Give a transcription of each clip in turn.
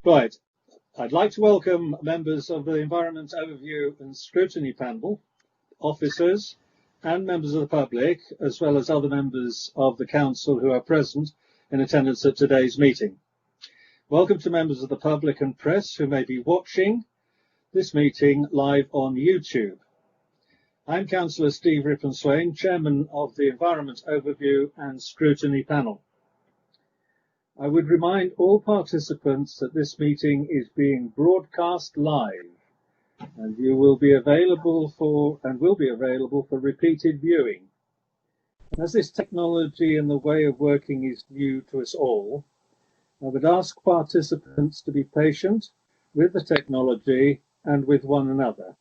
Right. I'd like to welcome members of the Environment Overview and Scrutiny panel, officers and members of the public, as well as other members of the Council who are present in attendance at today's meeting. Welcome to members of the public and press who may be watching this meeting live on YouTube. I'm Councillor Steve Rippon-Swain, Chairman of the Environment Overview and Scrutiny panel. I would remind all participants that this meeting is being broadcast live and you will be available for repeated viewing. As this technology and the way of working is new to us all, I would ask participants to be patient with the technology and with one another,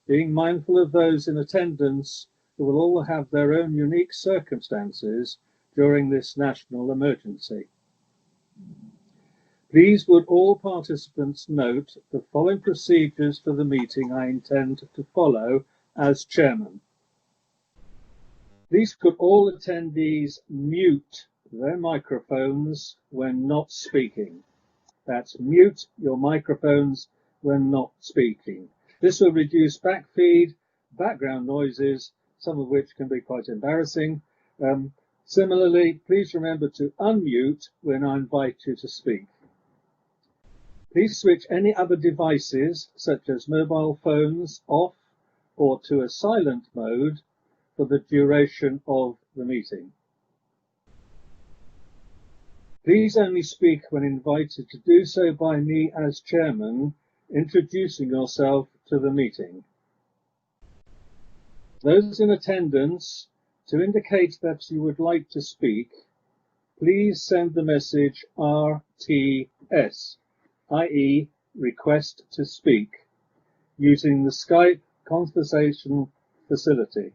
being mindful of those in attendance who will all have their own unique circumstances during this national emergency. Please would all participants note the following procedures for the meeting I intend to follow as chairman. Please could all attendees mute their microphones when not speaking. That's mute your microphones when not speaking. This will reduce backfeed, background noises, some of which can be quite embarrassing. Similarly, please remember to unmute when I invite you to speak. Please switch any other devices, such as mobile phones, off or to a silent mode for the duration of the meeting. Please only speak when invited to do so by me as chairman, introducing yourself to the meeting. Those in attendance, to indicate that you would like to speak, please send the message RTS, i.e. request to speak, using the Skype conversation facility.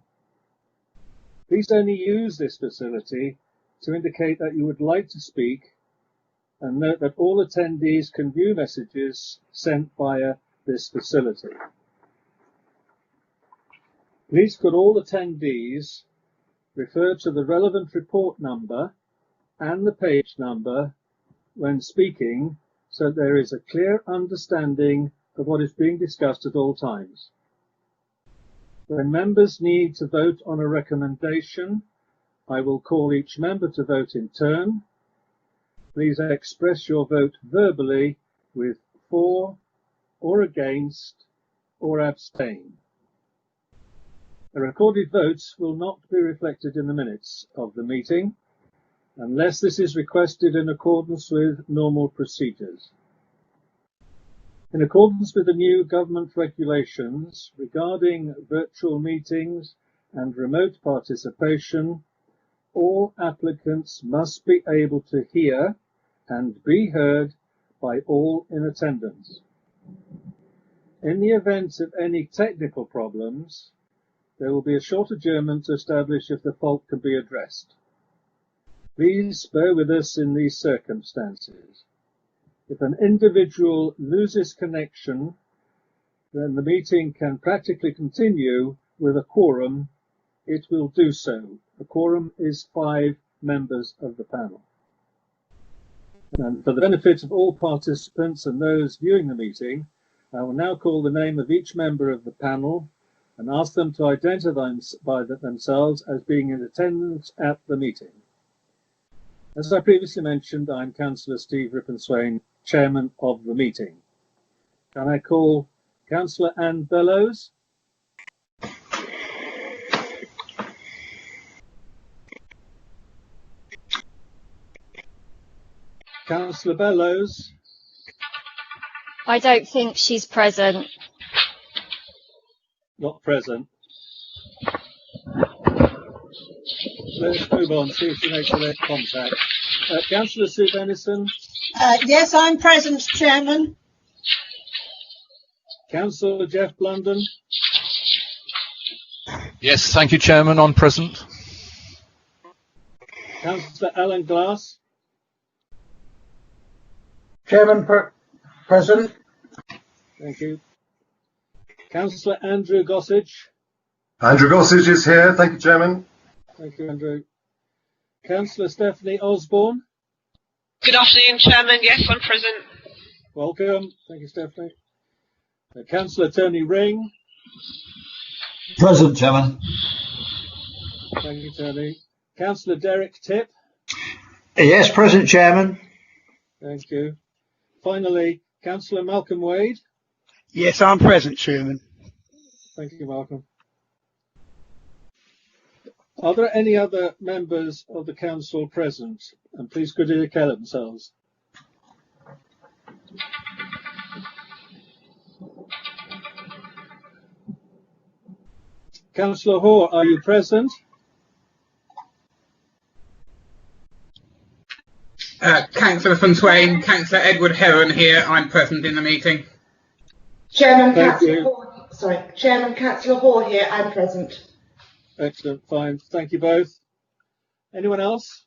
Please only use this facility to indicate that you would like to speak, and note that all attendees can view messages sent via this facility. Please could all attendees refer to the relevant report number and the page number when speaking so there is a clear understanding of what is being discussed at all times. When members need to vote on a recommendation, I will call each member to vote in turn. Please express your vote verbally with for or against or abstain. The recorded votes will not be reflected in the minutes of the meeting unless this is requested in accordance with normal procedures. In accordance with the new government regulations regarding virtual meetings and remote participation, all applicants must be able to hear and be heard by all in attendance. In the event of any technical problems, there will be a short adjournment to establish if the fault can be addressed. Please bear with us in these circumstances. If an individual loses connection, then the meeting can practically continue with a quorum. It will do so. The quorum is 5 members of the panel. And for the benefit of all participants and those viewing the meeting, I will now call the name of each member of the panel and ask them to identify themselves as being in attendance at the meeting. As I previously mentioned, I'm Councillor Steve Rippon-Swain, Chairman of the meeting. Can I call Councillor Anne Bellows? Councillor Bellows? I don't think she's present. Not present. Let's move on, see if she makes direct contact. Councillor Sue Benison? Yes, I'm present, Chairman. Councillor Jeff Blunden? Yes, thank you, Chairman. I'm present. Councillor Alan Glass? Chairman, present. Thank you. Councillor Andrew Gossage? Andrew Gossage is here. Thank you, Chairman. Thank you, Andrew. Councillor Stephanie Osborne? Good afternoon, Chairman. Yes, I'm present. Welcome. Thank you, Stephanie. Councillor Tony Ring. Present, Chairman. Thank you, Tony. Councillor Derek Tipp. Yes, present, Chairman. Thank you. Finally, Councillor Malcolm Wade. Yes, I'm present, Chairman. Thank you, Malcolm. Are there any other members of the council present? And please could they declare themselves. Councillor Hoare, are you present? Councillor von Swain, Councillor Edward Heron here. I'm present in the meeting. Chairman, Thank Councillor you. Hoare, Chairman, Councillor Hoare here. I'm present. Excellent, fine. Thank you both. Anyone else?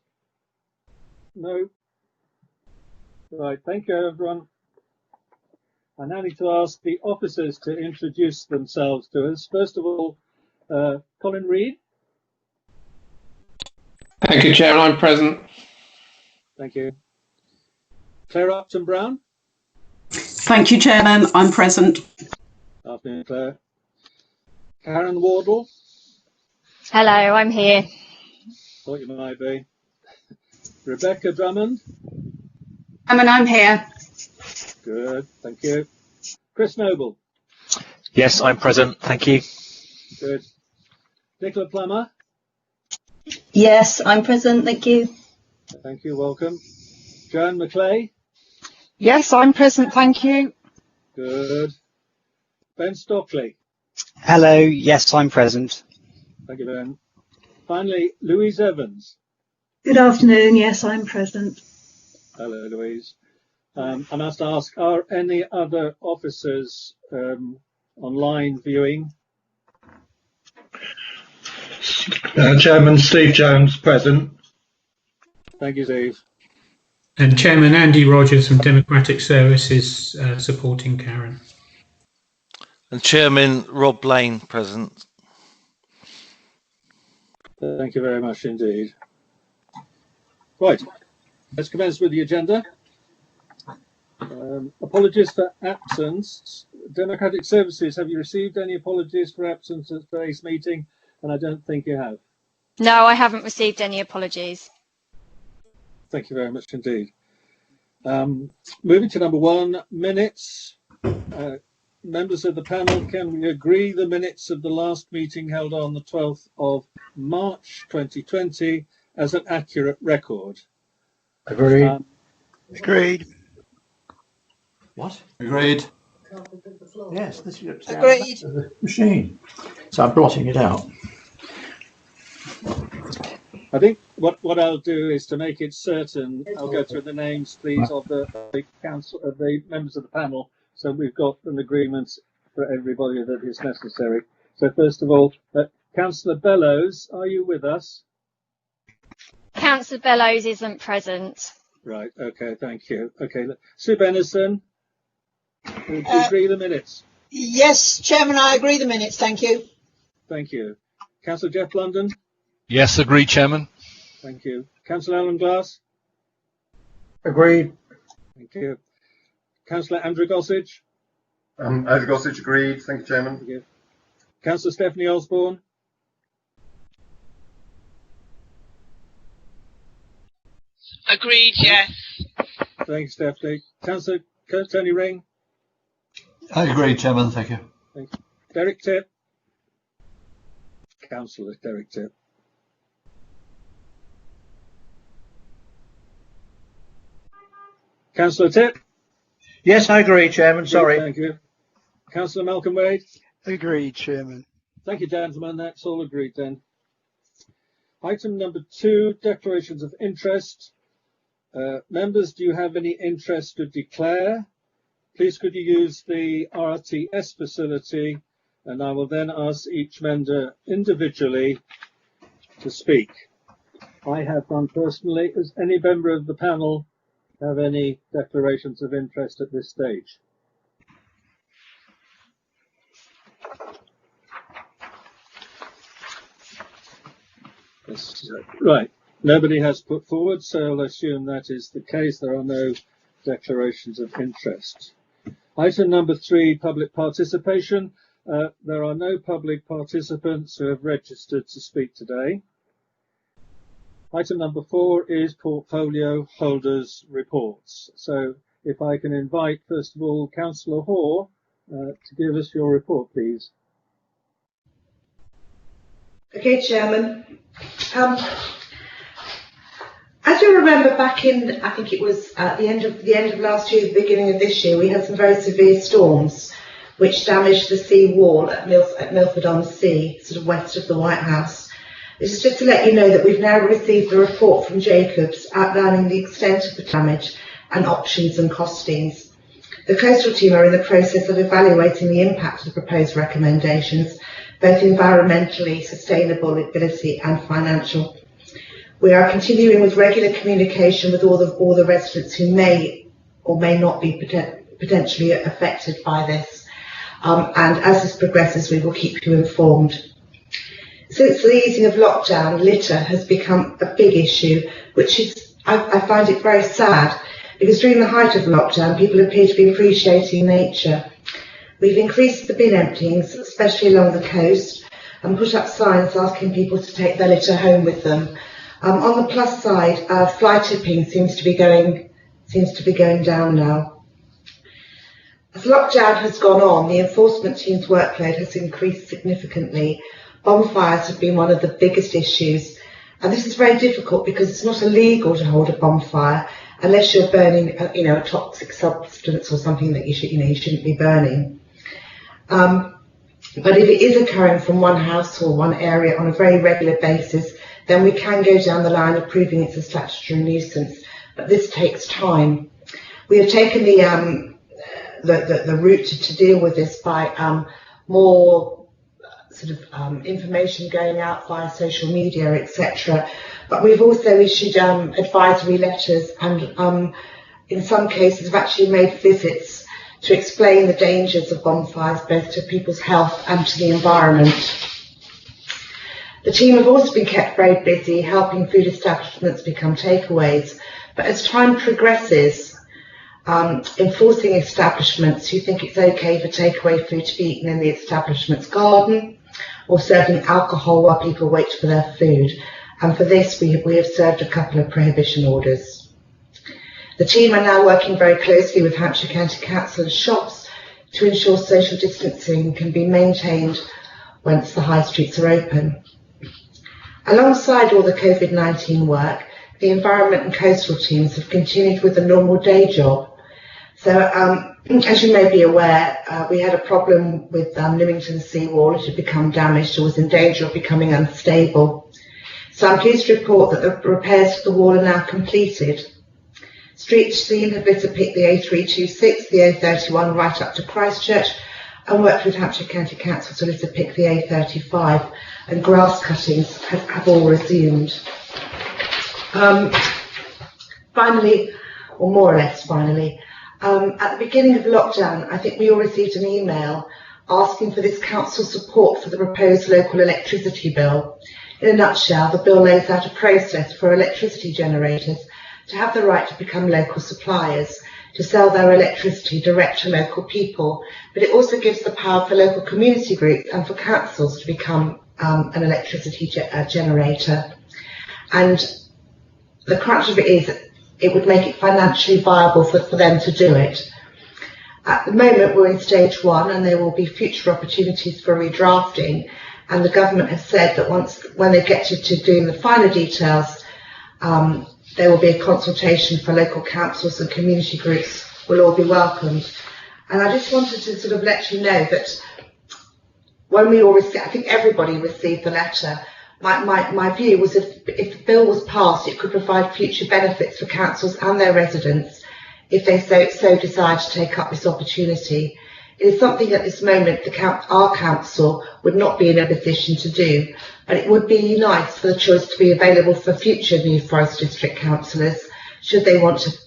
No? Right, thank you everyone. I now need to ask the officers to introduce themselves to us. First of all, Colin Reid. Thank you, Chairman. I'm present. Thank you. Claire Upton Brown. Thank you, Chairman. I'm present. Afternoon, Claire. Karen Wardle. Hello, I'm here. Thought you might be. Rebecca Drummond. I'm here. Good, thank you. Chris Noble. Yes, I'm present. Thank you. Good. Nicola Plummer. Yes, I'm present. Thank you. Thank you, welcome. Joanne McClay. Yes, I'm present. Thank you. Good. Ben Stockley. Hello. Yes, I'm present. Thank you, Ben. Finally, Louise Evans. Good afternoon. Yes, I'm present. Hello, Louise. I must ask, are any other officers online viewing? Chairman Steve Jones, present. Thank you, Steve. And Chairman Andy Rogers from Democratic Services supporting Karen. And Chairman Rob Lane, present. Thank you very much indeed. Right, let's commence with the agenda. Apologies for absence. Democratic Services, have you received any apologies for absence at today's meeting? And I don't think you have. No, I haven't received any apologies. Thank you very much indeed. Moving to number 1, minutes. Members of the panel, can we agree the minutes of the last meeting held on the 12th of March 2020 as an accurate record? Agreed. Agreed. What? Agreed. Yes, this is Agreed. the machine. So I'm blotting it out. I think what I'll do is to make it certain, I'll go through the names, please, of the council, of the members of the panel, so we've got an agreement for everybody that is necessary. So first of all, Councillor Bellows, are you with us? Councillor Bellows isn't present. Right. Okay. Thank you. Okay. Sue Bennison, do you agree the minutes? Yes, Chairman, I agree the minutes. Thank you. Thank you. Councillor Jeff London. Yes, agreed, Chairman. Thank you. Councillor Alan Glass. Agreed. Thank you. Councillor Andrew Gossage. Andrew Gossage, agreed. Thank you, Chairman. Thank you. Councillor Stephanie Osborne. Agreed, yes. Thank you, Stephanie. Councillor Tony Ring. I agree, Chairman. Thank you. Thank you. Derek Tipp. Councillor Derek Tipp. Councillor Tipp. Yes, I agree, Chairman. Sorry. Thank you. Councillor Malcolm Wade. Agreed, Chairman. Thank you, gentlemen. That's all agreed then. Item number 2, declarations of interest. Members, do you have any interest to declare? Please could you use the RTS facility, and I will then ask each member individually to speak. I have none personally. Does any member of the panel have any declarations of interest at this stage? Right. Nobody has put forward, so I'll assume that is the case. There are no declarations of interest. Item number 3, public participation. There are no public participants who have registered to speak today. Item number 4 is portfolio holders' reports. So if I can invite, first of all, Councillor Hoare to give us your report, please. Okay, Chairman. As you remember, back in, I think it was at the end of last year, the beginning of this year, we had some very severe storms which damaged the sea wall at Milford-on-Sea, sort of west of the White House. This is just to let you know that we've now received a report from Jacobs outlining the extent of the damage and options and costings. The coastal team are in the process of evaluating the impact of the proposed recommendations, both environmentally, sustainability and financial. We are continuing with regular communication with all the residents who may or may not be potentially affected by this. And as this progresses, we will keep you informed. Since the easing of lockdown, litter has become a big issue, which is, I find it very sad, because during the height of lockdown, people appear to be appreciating nature. We've increased the bin emptyings, especially along the coast, and put up signs asking people to take their litter home with them. On the plus side, fly tipping seems to be going down now. As lockdown has gone on, the enforcement team's workload has increased significantly. Bonfires have been one of the biggest issues, and this is very difficult because it's not illegal to hold a bonfire unless you're burning, a toxic substance or something that you shouldn't be burning. But if it is occurring from one house or one area on a very regular basis, then we can go down the line of proving it's a statutory nuisance. But this takes time. We have taken the route to deal with this by more sort of information going out via social media, etc. But we've also issued advisory letters and in some cases have actually made visits to explain the dangers of bonfires both to people's health and to the environment. The team have also been kept very busy helping food establishments become takeaways, but as time progresses, enforcing establishments who think it's okay for takeaway food to be eaten in the establishment's garden or serving alcohol while people wait for their food. And for this, we have served a couple of prohibition orders. The team are now working very closely with Hampshire County Council and shops to ensure social distancing can be maintained once the high streets are open. Alongside all the COVID-19 work, the environment and coastal teams have continued with the normal day job. So, as you may be aware, we had a problem with Lymington seawall. It had become damaged or was in danger of becoming unstable. So I'm pleased to report that the repairs to the wall are now completed. Street team have litter picked the A326, the A31 right up to Christchurch, and worked with Hampshire County Council to litter pick the A35, and grass cuttings have all resumed. Finally, or more or less finally, at the beginning of lockdown, I think we all received an email asking for this council support for the proposed local electricity bill. In a nutshell, the bill lays out a process for electricity generators to have the right to become local suppliers, to sell their electricity direct to local people, but it also gives the power for local community groups and for councils to become an electricity generator. And the crunch of it is it would make it financially viable for them to do it. At the moment, we're in stage 1 and there will be future opportunities for redrafting, and the government has said that when they get to doing the finer details, there will be a consultation for local councils and community groups will all be welcomed. And I just wanted to sort of let you know that when we all received, I think everybody received the letter, my view was if the bill was passed, it could provide future benefits for councils and their residents if they so decide to take up this opportunity. It is something at this moment our council would not be in a position to do, but it would be nice for the choice to be available for future New Forest District councillors should they want to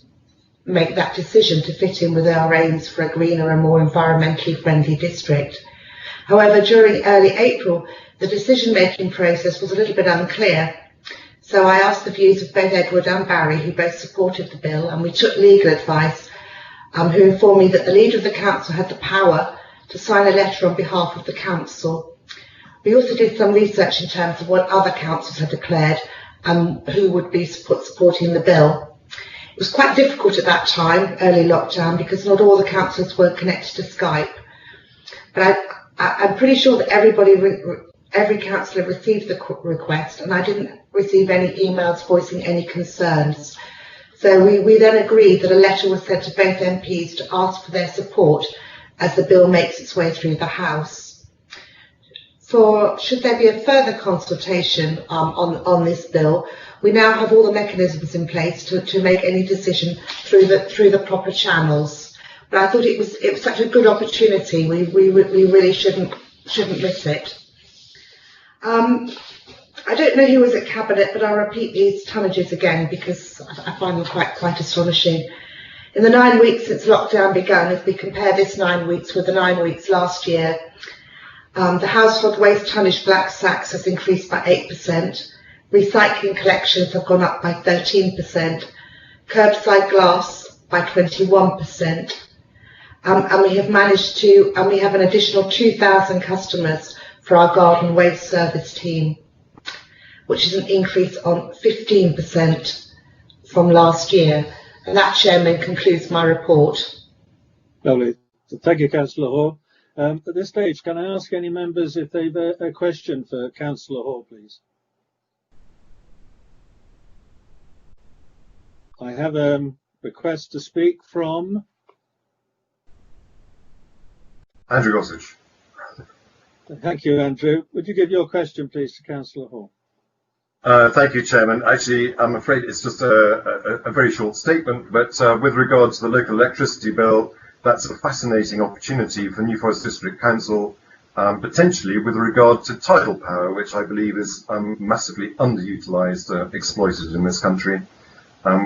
make that decision to fit in with our aims for a greener and more environmentally friendly district. However, during early April, the decision-making process was a little bit unclear. So I asked the views of both Edward and Barry, who both supported the bill, and we took legal advice, who informed me that the leader of the council had the power to sign a letter on behalf of the council. We also did some research in terms of what other councils had declared and who would be supporting the bill. It was quite difficult at that time, early lockdown, because not all the councillors were connected to Skype. But I'm pretty sure that every councillor received the request, and I didn't receive any emails voicing any concerns. So we then agreed that a letter was sent to both MPs to ask for their support as the bill makes its way through the House. Should there be a further consultation on this bill, we now have all the mechanisms in place to make any decision through the proper channels. But I thought it was such a good opportunity. We really shouldn't miss it. I don't know who was at Cabinet, but I'll repeat these tonnages again because I find them quite astonishing. In the 9 weeks since lockdown began, if we compare this 9 weeks with the 9 weeks last year, the household waste tonnage black sacks has increased by 8%, recycling collections have gone up by 13%, curbside glass by 21%, and we have an additional 2,000 customers for our garden waste service team, which is an increase on 15% from last year. And that, Chairman, concludes my report. Lovely. Thank you, Councillor Hall. At this stage, can I ask any members if they've a question for Councillor Hall, please? I have a request to speak from Andrew Gossage. Thank you, Andrew. Would you give your question, please, to Councillor Hall? Thank you, Chairman. Actually, I'm afraid it's just a very short statement, but with regard to the local electricity bill, that's a fascinating opportunity for New Forest District Council, potentially with regard to tidal power, which I believe is massively underutilised, exploited in this country.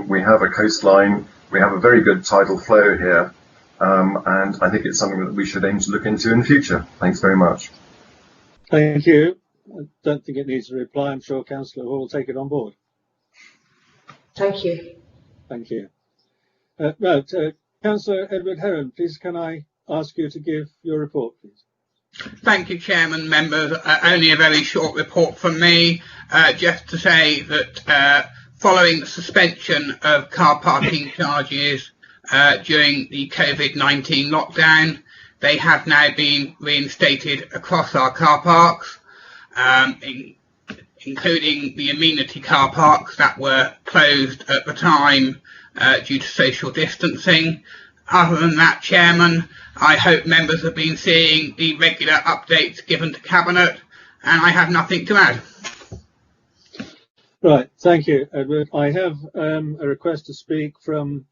We have a coastline, we have a very good tidal flow here, and I think it's something that we should aim to look into in the future. Thanks very much. Thank you. I don't think it needs a reply. I'm sure Councillor Hall will take it on board. Thank you. Thank you. Councillor Edward Heron, please can I ask you to give your report, please? Thank you, Chairman, members. Only a very short report from me, just to say that following the suspension of car parking charges during the COVID-19 lockdown, they have now been reinstated across our car parks, including the amenity car parks that were closed at the time due to social distancing. Other than that, Chairman, I hope members have been seeing the regular updates given to Cabinet, and I have nothing to add. Right, thank you, Edward. I have a request to speak from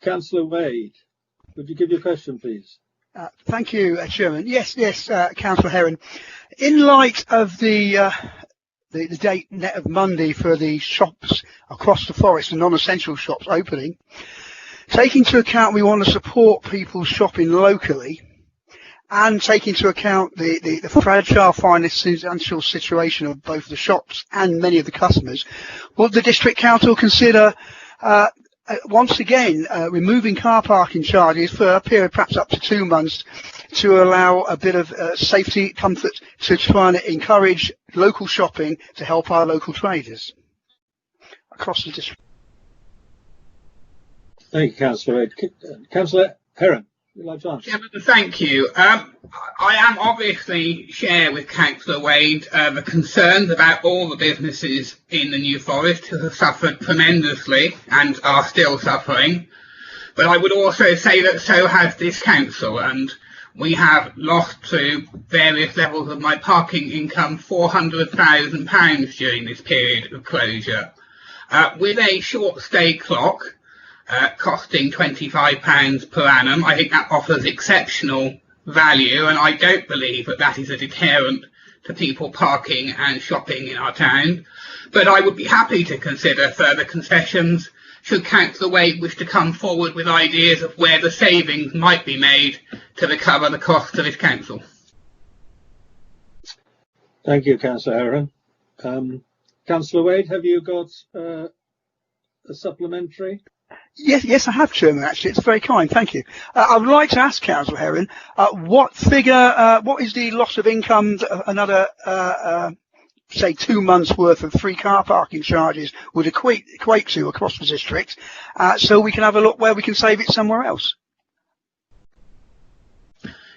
Councillor Wade. Would you give your question, please? Thank you, Chairman. Yes, Councillor Heron. In light of the date net of Monday for the shops across the forest and non-essential shops opening, taking into account we want to support people shopping locally, and taking into account the fragile financial situation of both the shops and many of the customers, would the District Council consider once again removing car parking charges for a period perhaps up to 2 months to allow a bit of safety, comfort, to try and encourage local shopping to help our local traders across the district? Thank you, Councillor Wade. Councillor Heron, would you like to answer? Chairman, thank you. I am obviously share with Councillor Wade the concerns about all the businesses in the New Forest who have suffered tremendously and are still suffering. But I would also say that so has this council, and we have lost to various levels of my parking income £400,000 during this period of closure. With a short stay clock costing £25 per annum, I think that offers exceptional value, and I don't believe that that is a deterrent to people parking and shopping in our town. But I would be happy to consider further concessions should Councillor Wade wish to come forward with ideas of where the savings might be made to recover the costs of his council. Thank you, Councillor Heron. Councillor Wade, have you got a supplementary? Yes, I have, Chairman, actually. It's very kind, thank you. I would like to ask Councillor Heron, what is the loss of income that another, say, 2 months' worth of free car parking charges would equate to across the district, so we can have a look where we can save it somewhere else?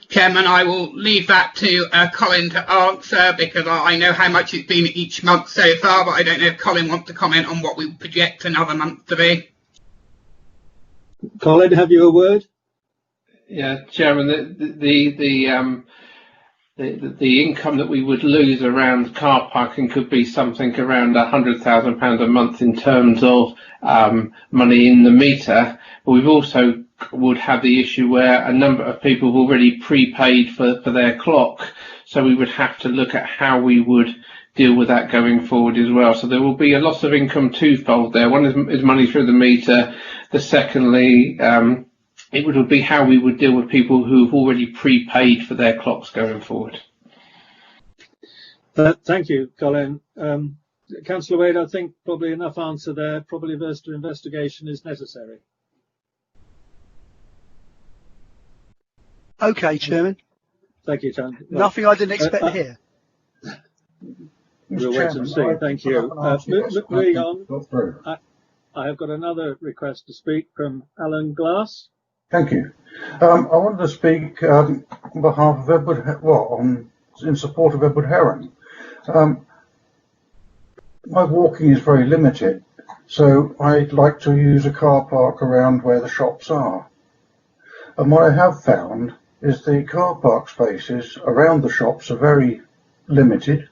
Chairman, I will leave that to Colin to answer, because I know how much it's been each month so far, but I don't know if Colin wants to comment on what we project another month to be. Colin, have you a word? Yeah, Chairman, the income that we would lose around car parking could be something around £100,000 a month in terms of money in the meter. But we've also would have the issue where a number of people have already prepaid for their clock, so we would have to look at how we would deal with that going forward as well. So there will be a loss of income twofold there. One is money through the meter. The secondly, it would be how we would deal with people who have already prepaid for their clocks going forward. Thank you, Colin. Councillor Wade, I think probably enough answer there. Probably further investigation is necessary. Okay, Chairman. Thank you, Chairman. Nothing I didn't expect to hear. We'll wait and see. Thank you. Moving on, I have got another request to speak from Alan Glass. Thank you. I wanted to speak on behalf of Edward, in support of Edward Heron. My walking is very limited, so I'd like to use a car park around where the shops are. And what I have found is the car park spaces around the shops are very limited.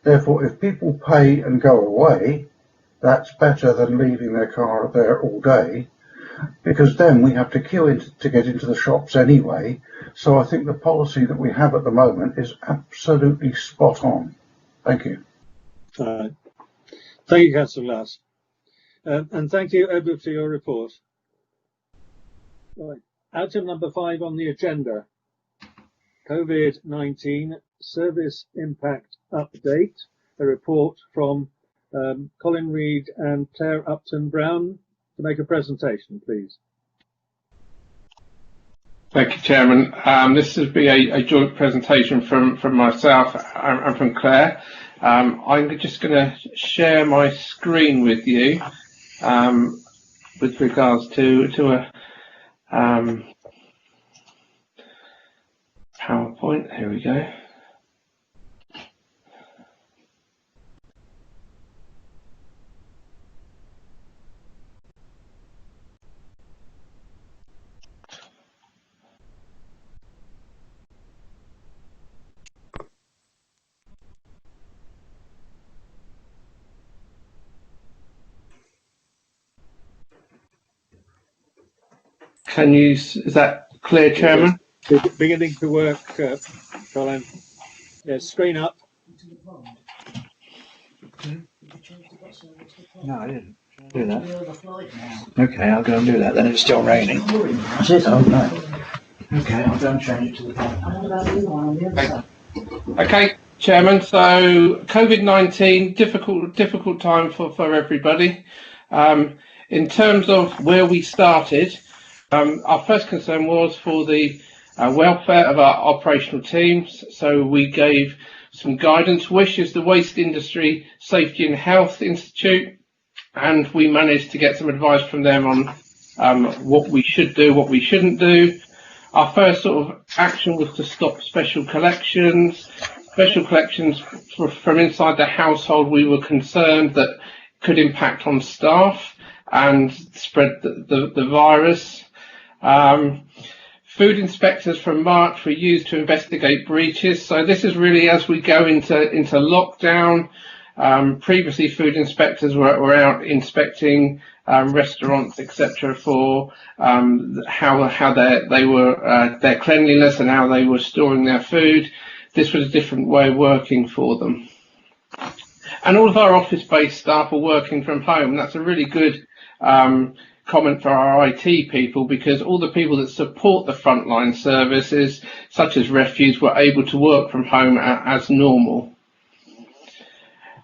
Therefore, if people pay and go away, that's better than leaving their car there all day, because then we have to queue in to get into the shops anyway. So I think the policy that we have at the moment is absolutely spot on. Thank you. Thank you, Councillor Glass. And thank you, Edward, for your report. Right. Item number 5 on the agenda, COVID-19 Service Impact Update, a report from Colin Reid and Claire Upton-Brown to make a presentation, please. Thank you, Chairman. This will be a joint presentation from myself and from Claire. I'm just going to share my screen with you with regards to a PowerPoint. Here we go. Can you, is that clear, Chairman? Beginning to work, Colin. Yes, screen up. No, I didn't do that. Okay, I'll go and do that then. It's still raining. That's it? Oh, no. Okay, I'll go and change it to the bottom. Okay, Chairman. So COVID-19, difficult time for everybody. In terms of where we started, our first concern was for the welfare of our operational teams. So we gave some guidance. WISH is the Waste Industry Safety and Health Institute, and we managed to get some advice from them on what we should do, what we shouldn't do. Our first sort of action was to stop special collections. Special collections from inside the household, we were concerned that could impact on staff and spread the virus. Food inspectors from March were used to investigate breaches. So this is really as we go into lockdown. Previously, food inspectors were out inspecting restaurants, etc., for how they were their cleanliness and how they were storing their food. This was a different way of working for them. And all of our office-based staff are working from home. That's a really good comment for our IT people, because all the people that support the frontline services, such as refuse, were able to work from home as normal.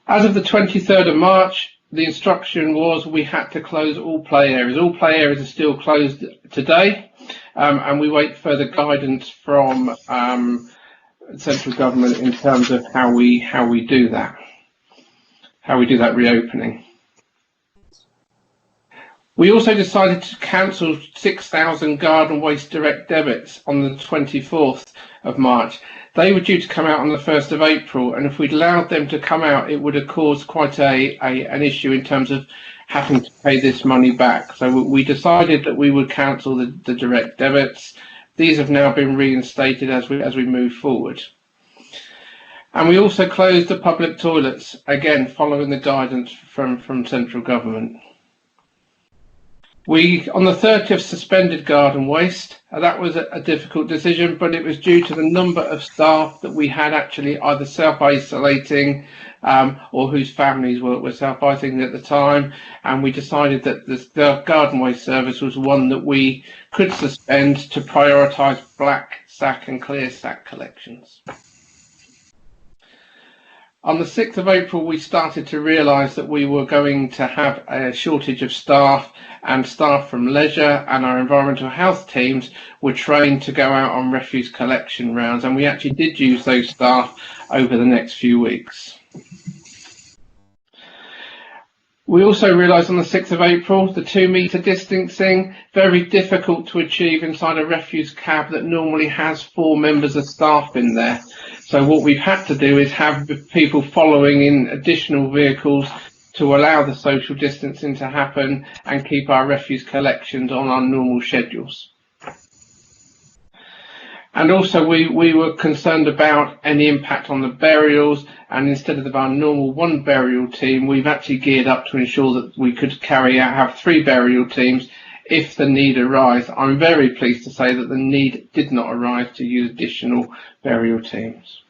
As of the 23rd of March, the instruction was we had to close all play areas. All play areas are still closed today, and we wait further guidance from central government in terms of how we do that reopening. We also decided to cancel 6,000 garden waste direct debits on the 24th of March. They were due to come out on the 1st of April, and if we'd allowed them to come out, it would have caused quite an issue in terms of having to pay this money back. So we decided that we would cancel the direct debits. These have now been reinstated as we move forward. And we also closed the public toilets, again following the guidance from central government. We, on the 30th, suspended garden waste. That was a difficult decision, but it was due to the number of staff that we had actually either self-isolating or whose families were self-isolating at the time. And we decided that the garden waste service was one that we could suspend to prioritise black sack and clear sack collections. On the 6th of April, we started to realise that we were going to have a shortage of staff, and staff from leisure and our environmental health teams were trained to go out on refuse collection rounds, and we actually did use those staff over the next few weeks. We also realised on the 6th of April, the 2-metre distancing, very difficult to achieve inside a refuse cab that normally has 4 members of staff in there. So what we've had to do is have people following in additional vehicles to allow the social distancing to happen and keep our refuse collections on our normal schedules. And also we were concerned about any impact on the burials, and instead of our normal 1 burial team, we've actually geared up to ensure that we could have 3 burial teams if the need arise. I'm very pleased to say that the need did not arise to use additional burial teams.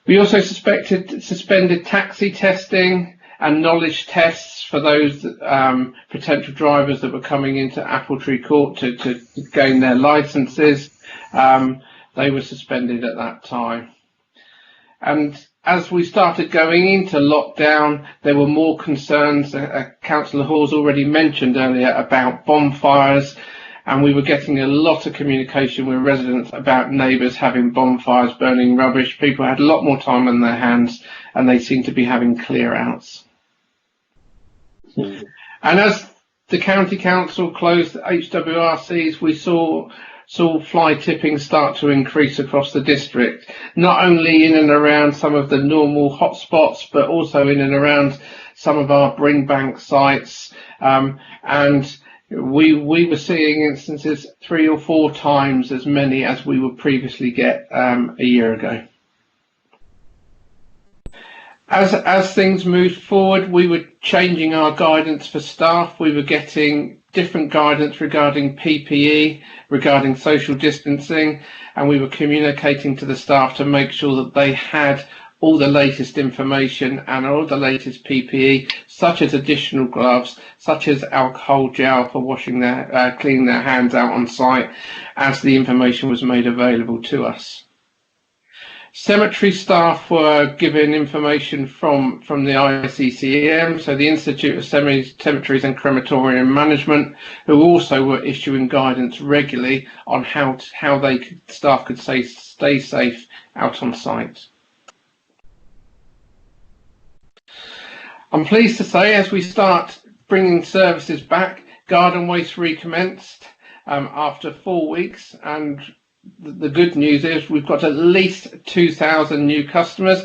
We also suspended taxi testing and knowledge tests for those potential drivers that were coming into Appletree Court to gain their licences. They were suspended at that time. And as we started going into lockdown, there were more concerns. Councillor Hall's already mentioned earlier about bonfires, and we were getting a lot of communication with residents about neighbours having bonfires, burning rubbish. People had a lot more time on their hands, and they seemed to be having clear-outs. And as the County Council closed the HWRCs, we saw fly tipping start to increase across the district, not only in and around some of the normal hotspots, but also in and around some of our bring bank sites. And we were seeing instances 3 or 4 times as many as we would previously get a year ago. As things moved forward, we were changing our guidance for staff. We were getting different guidance regarding PPE, regarding social distancing, and we were communicating to the staff to make sure that they had all the latest information and all the latest PPE, such as additional gloves, such as alcohol gel for washing cleaning their hands out on site, as the information was made available to us. Cemetery staff were given information from the ICCEM, so the Institute of Cemeteries and Crematorium Management, who also were issuing guidance regularly on how staff could stay safe out on site. I'm pleased to say, as we start bringing services back, garden waste recommenced after 4 weeks, and the good news is we've got at least 2,000 new customers.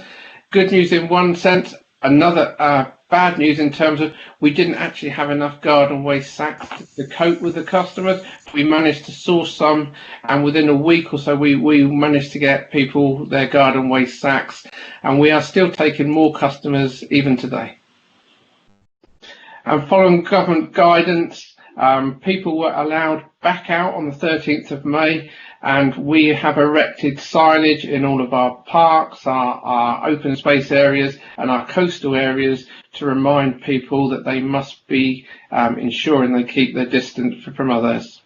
Good news in one sense, another bad news in terms of we didn't actually have enough garden waste sacks to cope with the customers. We managed to source some, and within a week or so we managed to get people their garden waste sacks, and we are still taking more customers even today. And following government guidance, people were allowed back out on the 13th of May, and we have erected signage in all of our parks, our open space areas and our coastal areas to remind people that they must be ensuring they keep their distance from others.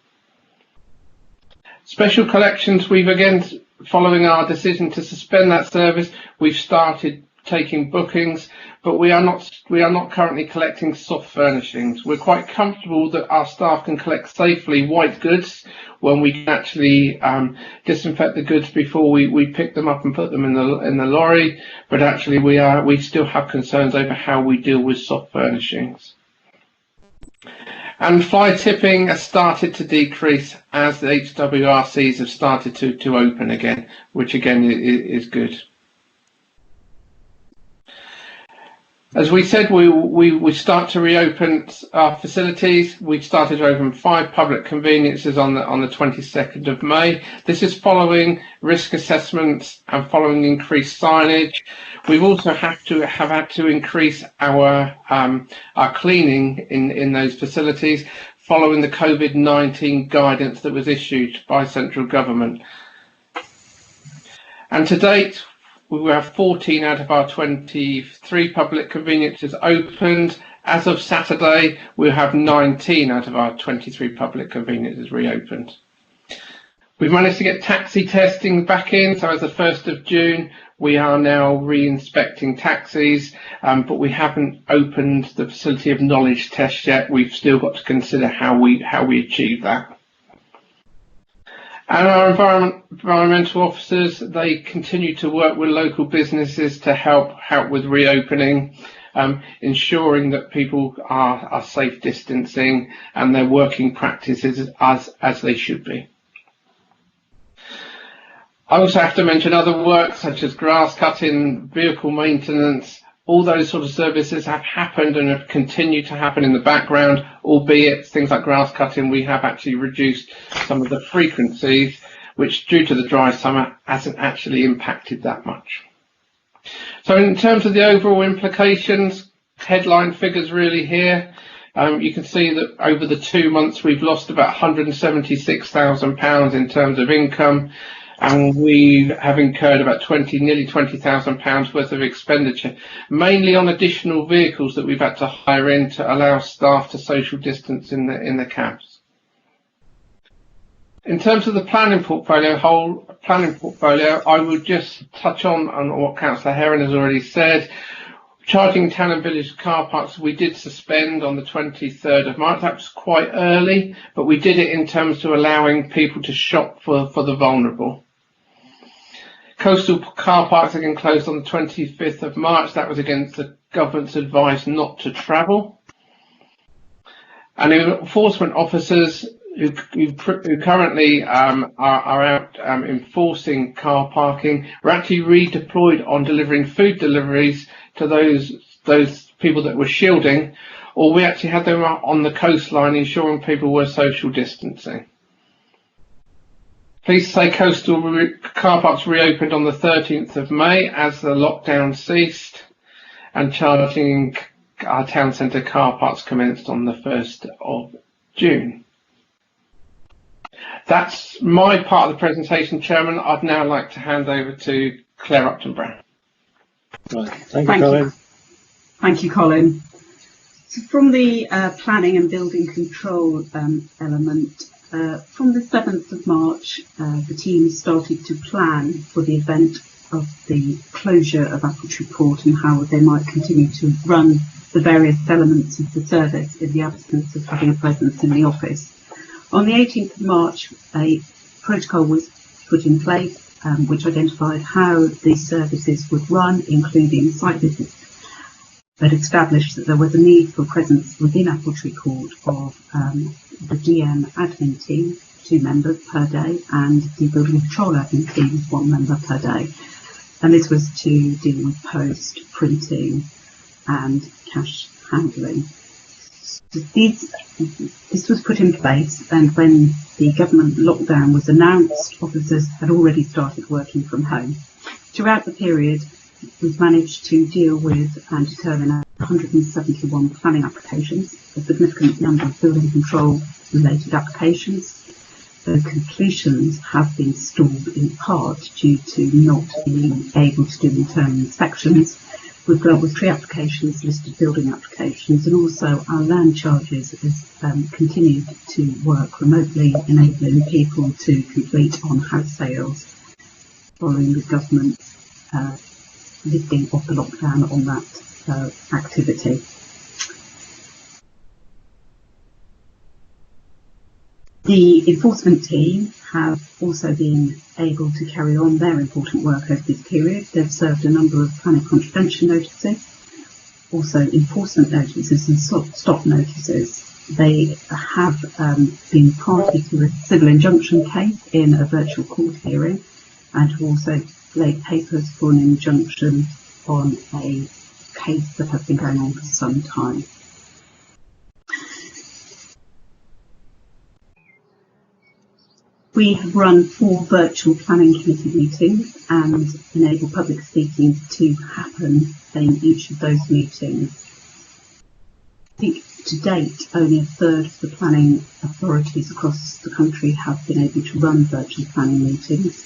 Special collections, we've again following our decision to suspend that service, we've started taking bookings, but we are not currently collecting soft furnishings. We're quite comfortable that our staff can collect safely white goods when we can actually disinfect the goods before we pick them up and put them in the lorry. But actually, we still have concerns over how we deal with soft furnishings. And fly tipping has started to decrease as the HWRCs have started to open again, which again is good. As we said, we start to reopen our facilities. We started to open 5 public conveniences on the 22nd of May. This is following risk assessments and following increased signage. We've also have had to increase our cleaning in those facilities following the COVID-19 guidance that was issued by central government. And to date, we have 14 out of our 23 public conveniences opened. As of Saturday, we have 19 out of our 23 public conveniences reopened. We've managed to get taxi testing back in, so as of 1st of June, we are now re-inspecting taxis, but we haven't opened the facility of knowledge test yet. We've still got to consider how we achieve that. And our environmental officers, they continue to work with local businesses to help with reopening, ensuring that people are safe distancing and their working practices as they should be. I also have to mention other work such as grass cutting, vehicle maintenance. All those sort of services have happened and have continued to happen in the background, albeit things like grass cutting, we have actually reduced some of the frequencies, which due to the dry summer hasn't actually impacted that much. So in terms of the overall implications, headline figures really here. You can see that over the 2 months we've lost about £176,000 in terms of income, and we have incurred about nearly £20,000 worth of expenditure, mainly on additional vehicles that we've had to hire in to allow staff to social distance in the cabs. In terms of the planning portfolio, I would just touch on what Councillor Heron has already said. Charging town and village car parks we did suspend on the 23rd of March. That was quite early, but we did it in terms of allowing people to shop for the vulnerable. Coastal car parks again closed on the 25th of March. That was against the government's advice not to travel. And enforcement officers who currently are out enforcing car parking were actually redeployed on delivering food deliveries to those people that were shielding, or we actually had them on the coastline ensuring people were social distancing. Please say coastal car parks reopened on the 13th of May as the lockdown ceased, and charging our town centre car parks commenced on the 1st of June. That's my part of the presentation, Chairman. I'd now like to hand over to Claire Upton-Brown. Right. Thank you, Colin. Thank you, Colin. So from the planning and building control element, from the 7th of March, the team started to plan for the event of the closure of Appletree Court and how they might continue to run the various elements of the service in the absence of having a presence in the office. On the 18th of March, a protocol was put in place which identified how these services would run, including site visits, but established that there was a need for presence within Appletree Court of the DM admin team, 2 members per day, and the building control admin team, 1 member per day. And this was to deal with post, printing and cash handling. This was put in place, and when the government lockdown was announced, officers had already started working from home. Throughout the period, we've managed to deal with and determine 171 planning applications, a significant number of building control related applications. The completions have been stalled in part due to not being able to do internal inspections. We've dealt with 3 applications, listed building applications, and also our land charges has continued to work remotely, enabling people to complete on house sales following the government's lifting of the lockdown on that activity. The enforcement team have also been able to carry on their important work over this period. They've served a number of planning contravention notices, also enforcement notices and stop notices. They have been party to a civil injunction case in a virtual court hearing, and have also laid papers for an injunction on a case that has been going on for some time. We have run 4 virtual planning committee meetings and enabled public speaking to happen in each of those meetings. I think to date, only a third of the planning authorities across the country have been able to run virtual planning meetings.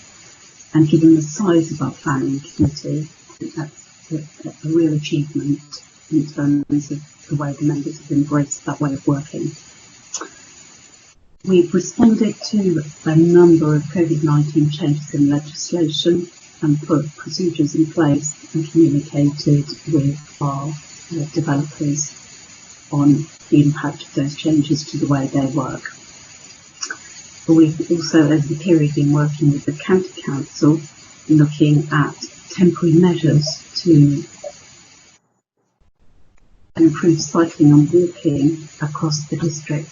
And given the size of our planning committee, I think that's a real achievement in terms of the way the members have embraced that way of working. We've responded to a number of COVID-19 changes in legislation and put procedures in place and communicated with our developers on the impact of those changes to the way they work. But we've also, over the period, been working with the County Council, looking at temporary measures to improve cycling and walking across the district.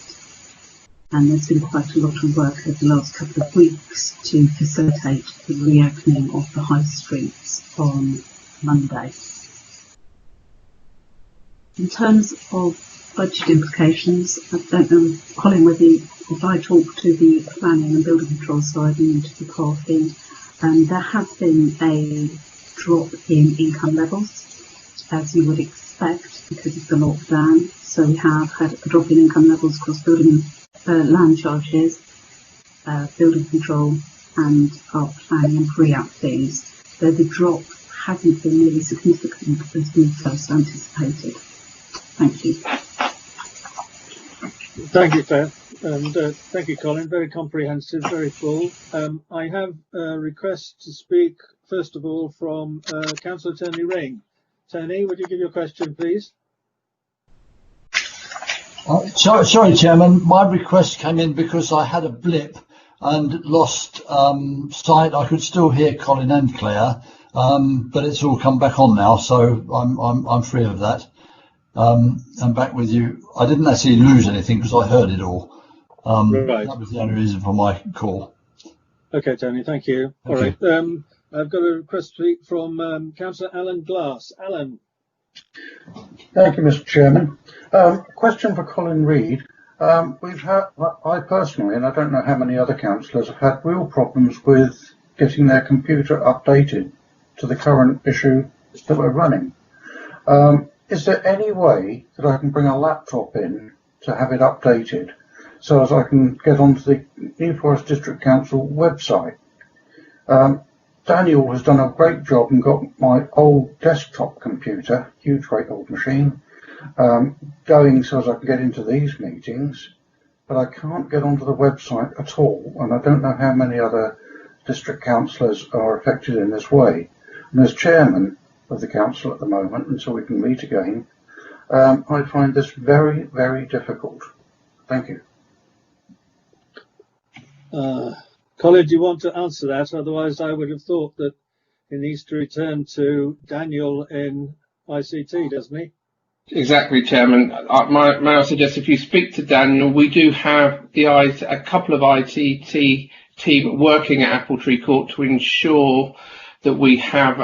And there's been quite a lot of work over the last couple of weeks to facilitate the reopening of the high streets on Monday. In terms of budget implications, I don't know, Colin, whether if I talk to the planning and building control side and to the parking, there has been a drop in income levels, as you would expect because of the lockdown. So we have had a drop in income levels across building land charges, building control and our planning and pre-app fees, though the drop hasn't been really significant as we first anticipated. Thank you. Thank you, Claire, and thank you, Colin. Very comprehensive, very full. I have a request to speak, first of all, from Councillor Tony Ring. Tony, would you give your question, please? Sorry, Chairman. My request came in because I had a blip and lost sight. I could still hear Colin and Claire, but it's all come back on now, so I'm free of that. I'm back with you. I didn't actually lose anything because I heard it all. Right. That was the only reason for my call. Okay, Tony, thank you. Thank all you. right. I've got a request to speak from Councillor Alan Glass. Alan. Thank you, Mr. Chairman. Question for Colin Reid. We've had, I personally, and I don't know how many other councillors, have had real problems with getting their computer updated to the current issue that we're running. Is there any way that I can bring a laptop in to have it updated so as I can get onto the New Forest District Council website? Daniel has done a great job and got my old desktop computer, huge great old machine, going so as I can get into these meetings, but I can't get onto the website at all, and I don't know how many other district councillors are affected in this way. And as chairman of the council at the moment, until we can meet again, I find this very, very difficult. Thank you. Colin, do you want to answer that? Otherwise, I would have thought that he needs to return to Daniel in ICT, doesn't he? Exactly, Chairman. May I suggest if you speak to Daniel, we do have a couple of ICT team working at Appletree Court to ensure that we have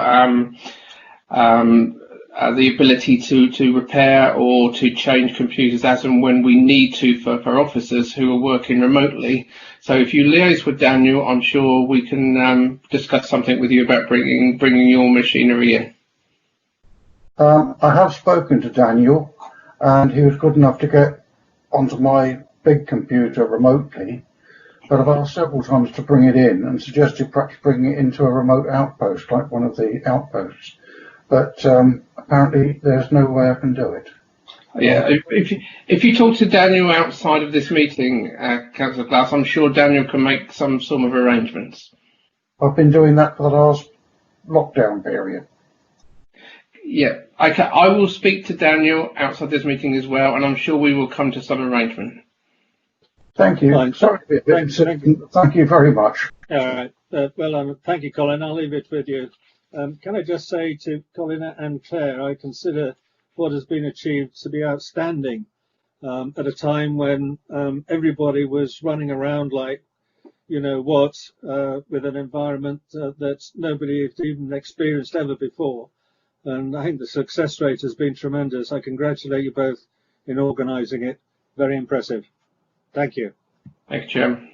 the ability to repair or to change computers as and when we need to for officers who are working remotely. So if you liaise with Daniel, I'm sure we can discuss something with you about bringing your machinery in. I have spoken to Daniel, and he was good enough to get onto my big computer remotely, but I've asked several times to bring it in and suggested perhaps bringing it into a remote outpost, like one of the outposts. But apparently there's no way I can do it. Yeah, if you talk to Daniel outside of this meeting, Councillor Glass, I'm sure Daniel can make some sort of arrangements. I've been doing that for the last lockdown period. Yeah, I will speak to Daniel outside this meeting as well, and I'm sure we will come to some arrangement. Thank you. Fine. Sorry, thank you very much. All right. Thank you, Colin. I'll leave it with you. Can I just say to Colin and Claire, I consider what has been achieved to be outstanding at a time when everybody was running around like, you know what, with an environment that nobody had even experienced ever before. And I think the success rate has been tremendous. I congratulate you both in organising it. Very impressive. Thank you. Thank you, Chairman.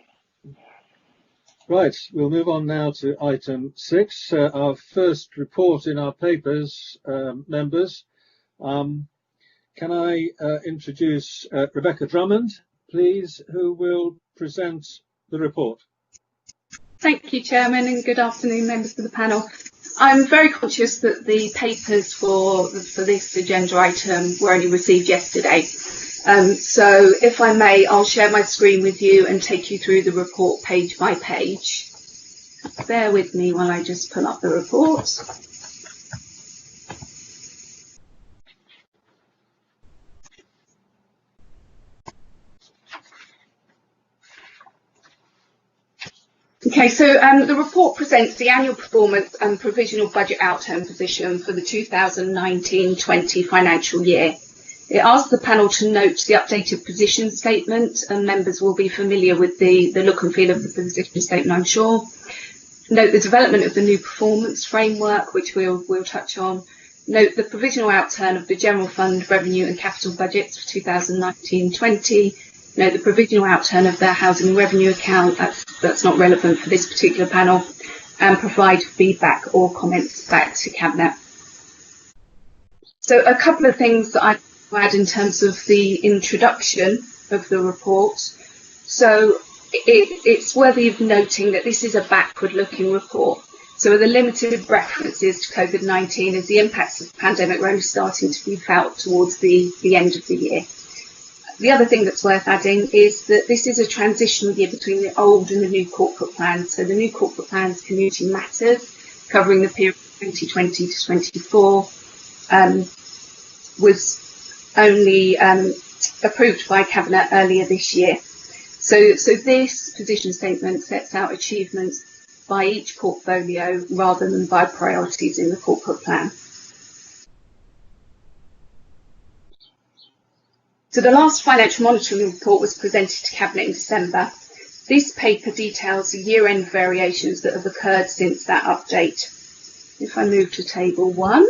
Right, we'll move on now to item 6, our first report in our papers, members. Can I introduce Rebecca Drummond, please, who will present the report. Thank you, Chairman, and good afternoon, members of the panel. I'm very conscious that the papers for this agenda item were only received yesterday. So if I may, I'll share my screen with you and take you through the report page by page. Bear with me while I just pull up the report. Okay, so the report presents the annual performance and provisional budget outturn position for the 2019-20 financial year. It asks the panel to note the updated position statement, and members will be familiar with the look and feel of the position statement, I'm sure. Note the development of the new performance framework, which we'll touch on. Note the provisional outturn of the general fund revenue and capital budgets for 2019-20. Note the provisional outturn of their housing and revenue account, that's not relevant for this particular panel, and provide feedback or comments back to Cabinet. So a couple of things that I've add in terms of the introduction of the report. So it's worthy of noting that this is a backward-looking report. So the limited references to COVID-19 as the impacts of the pandemic were only starting to be felt towards the end of the year. The other thing that's worth adding is that this is a transitional year between the old and the new corporate plan. So the new corporate plan's Community Matters, covering the period 2020 to 24, was only approved by Cabinet earlier this year. So this position statement sets out achievements by each portfolio rather than by priorities in the corporate plan. So the last financial monitoring report was presented to Cabinet in December. This paper details the year-end variations that have occurred since that update. If I move to Table 1.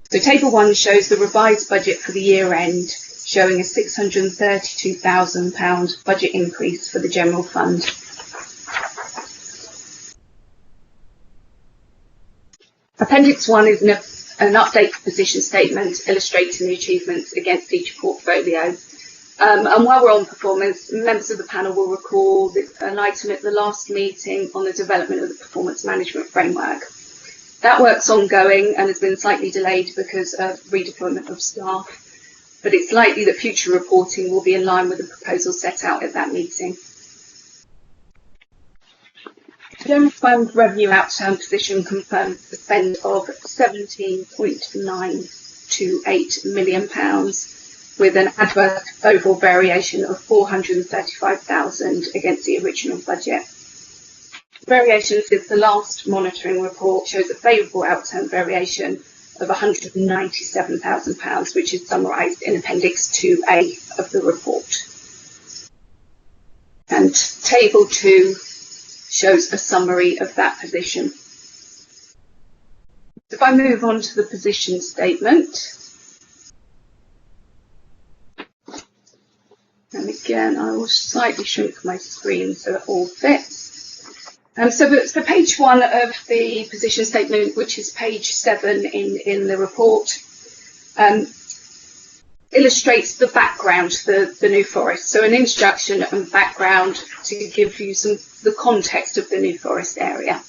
So Table 1 shows the revised budget for the year-end, showing a £632,000 budget increase for the General Fund. Appendix 1 is an updated position statement illustrating the achievements against each portfolio. And while we're on performance, members of the panel will recall an item at the last meeting on the development of the performance management framework. That work's ongoing and has been slightly delayed because of redeployment of staff, but it's likely that future reporting will be in line with the proposal set out at that meeting. General Fund revenue outturn position confirms the spend of £17.928 million, with an adverse overall variation of £435,000 against the original budget. Variation since the last monitoring report shows a favourable outturn variation of £197,000, which is summarised in Appendix 2A of the report. And Table 2 shows a summary of that position. If I move on to the position statement, and again I will slightly shrink my screen so it all fits. So page 1 of the position statement, which is page 7 in the report, illustrates the background to the New Forest. So an introduction and background to give you the context of the New Forest area.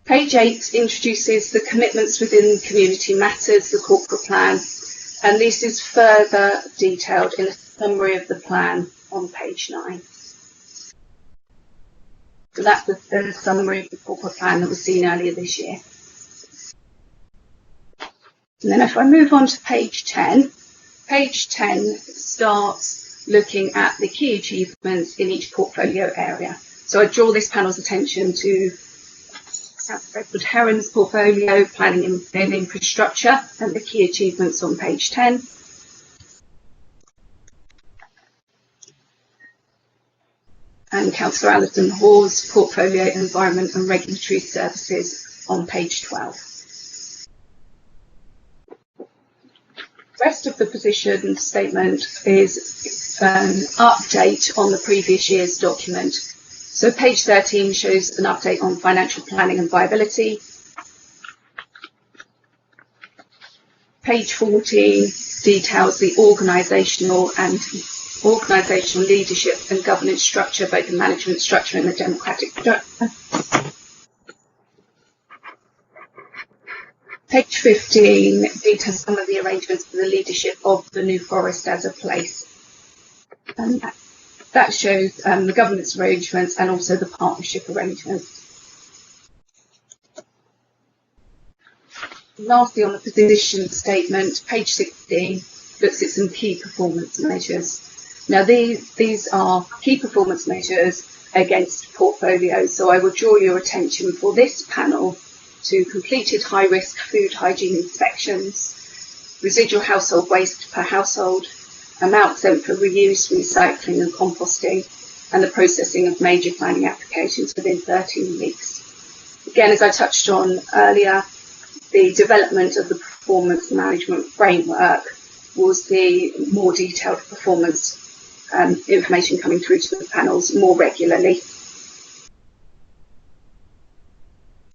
Page 8 introduces the commitments within Community Matters, the corporate plan, and this is further detailed in a summary of the plan on page 9. So that's the summary of the corporate plan that was seen earlier this year. And then if I move on to page 10 starts looking at the key achievements in each portfolio area. So I draw this panel's attention to Councillor Edward Heron's portfolio, planning and infrastructure, and the key achievements on page 10. And Councillor Alison Hawes' portfolio, environment and regulatory services on page 12. The rest of the position statement is an update on the previous year's document. So page 13 shows an update on financial planning and viability. Page 14 details the organisational leadership and governance structure, both the management structure and the democratic structure. Page 15 details some of the arrangements for the leadership of the New Forest as a place. And that shows the governance arrangements and also the partnership arrangements. Lastly, on the position statement, page 16 looks at some key performance measures. Now, these are key performance measures against portfolios, so I will draw your attention for this panel to completed high-risk food hygiene inspections, residual household waste per household, amount sent for reuse, recycling and composting, and the processing of major planning applications within 13 weeks. Again, as I touched on earlier, the development of the performance management framework was the more detailed performance information coming through to the panels more regularly.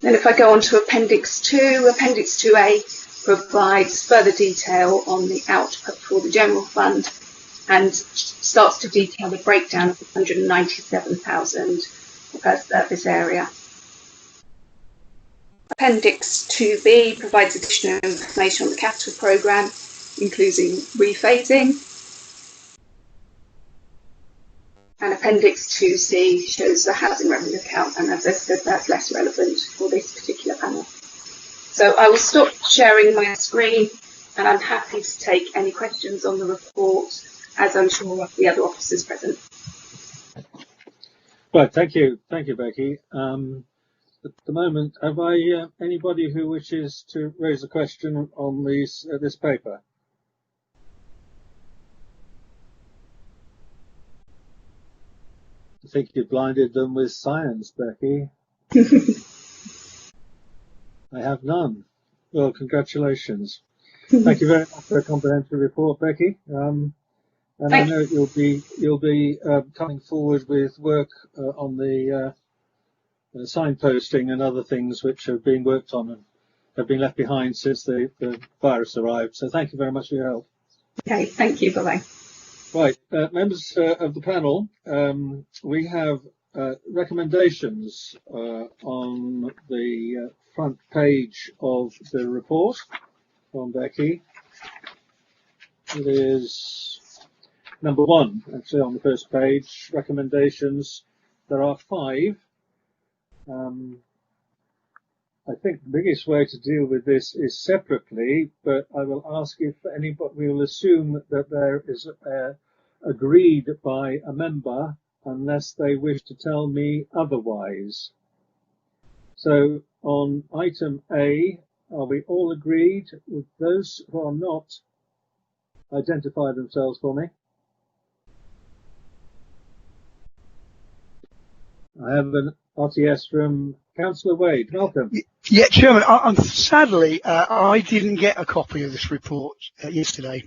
Then if I go on to Appendix 2, Appendix 2A provides further detail on the output for the General Fund and starts to detail the breakdown of the 197,000 per service area. Appendix 2B provides additional information on the capital programme, including rephasing. And Appendix 2C shows the housing revenue account, and as I said, that's less relevant for this particular panel. So I will stop sharing my screen, and I'm happy to take any questions on the report, as I'm sure of the other officers present. Right, thank you, Becky. At the moment, have I anybody who wishes to raise a question on this paper? I think you blinded them with science, Becky. I have none. Well, congratulations. Thank you very much for a comprehensive report, Becky. And I know you'll be coming forward with work on the signposting and other things which have been worked on and have been left behind since the virus arrived. So thank you very much for your help. Okay, thank you. Bye-bye. Right, members of the panel, we have recommendations on the front page of the report from Becky. It is number 1, actually, on the first page, recommendations. There are 5. I think the biggest way to deal with this is separately, but I will ask if anybody, we will assume that there is agreed by a member unless they wish to tell me otherwise. So on item A, are we all agreed? With those who are not, identify themselves for me. I have an RTS from Councillor Wade. Welcome. Yeah, Chairman, sadly, I didn't get a copy of this report yesterday.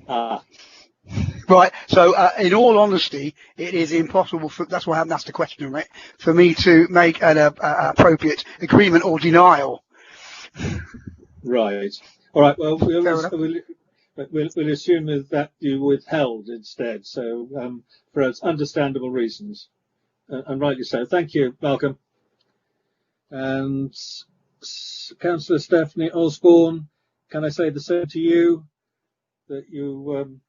Right, so in all honesty, it is impossible for, that's why I haven't asked a question, right, for me to make an appropriate agreement or denial. Right. All right, well, we'll assume that you withheld instead, so for understandable reasons, and rightly so. Thank you, Malcolm. And Councillor Stephanie Osborne, can I say the same to you, that you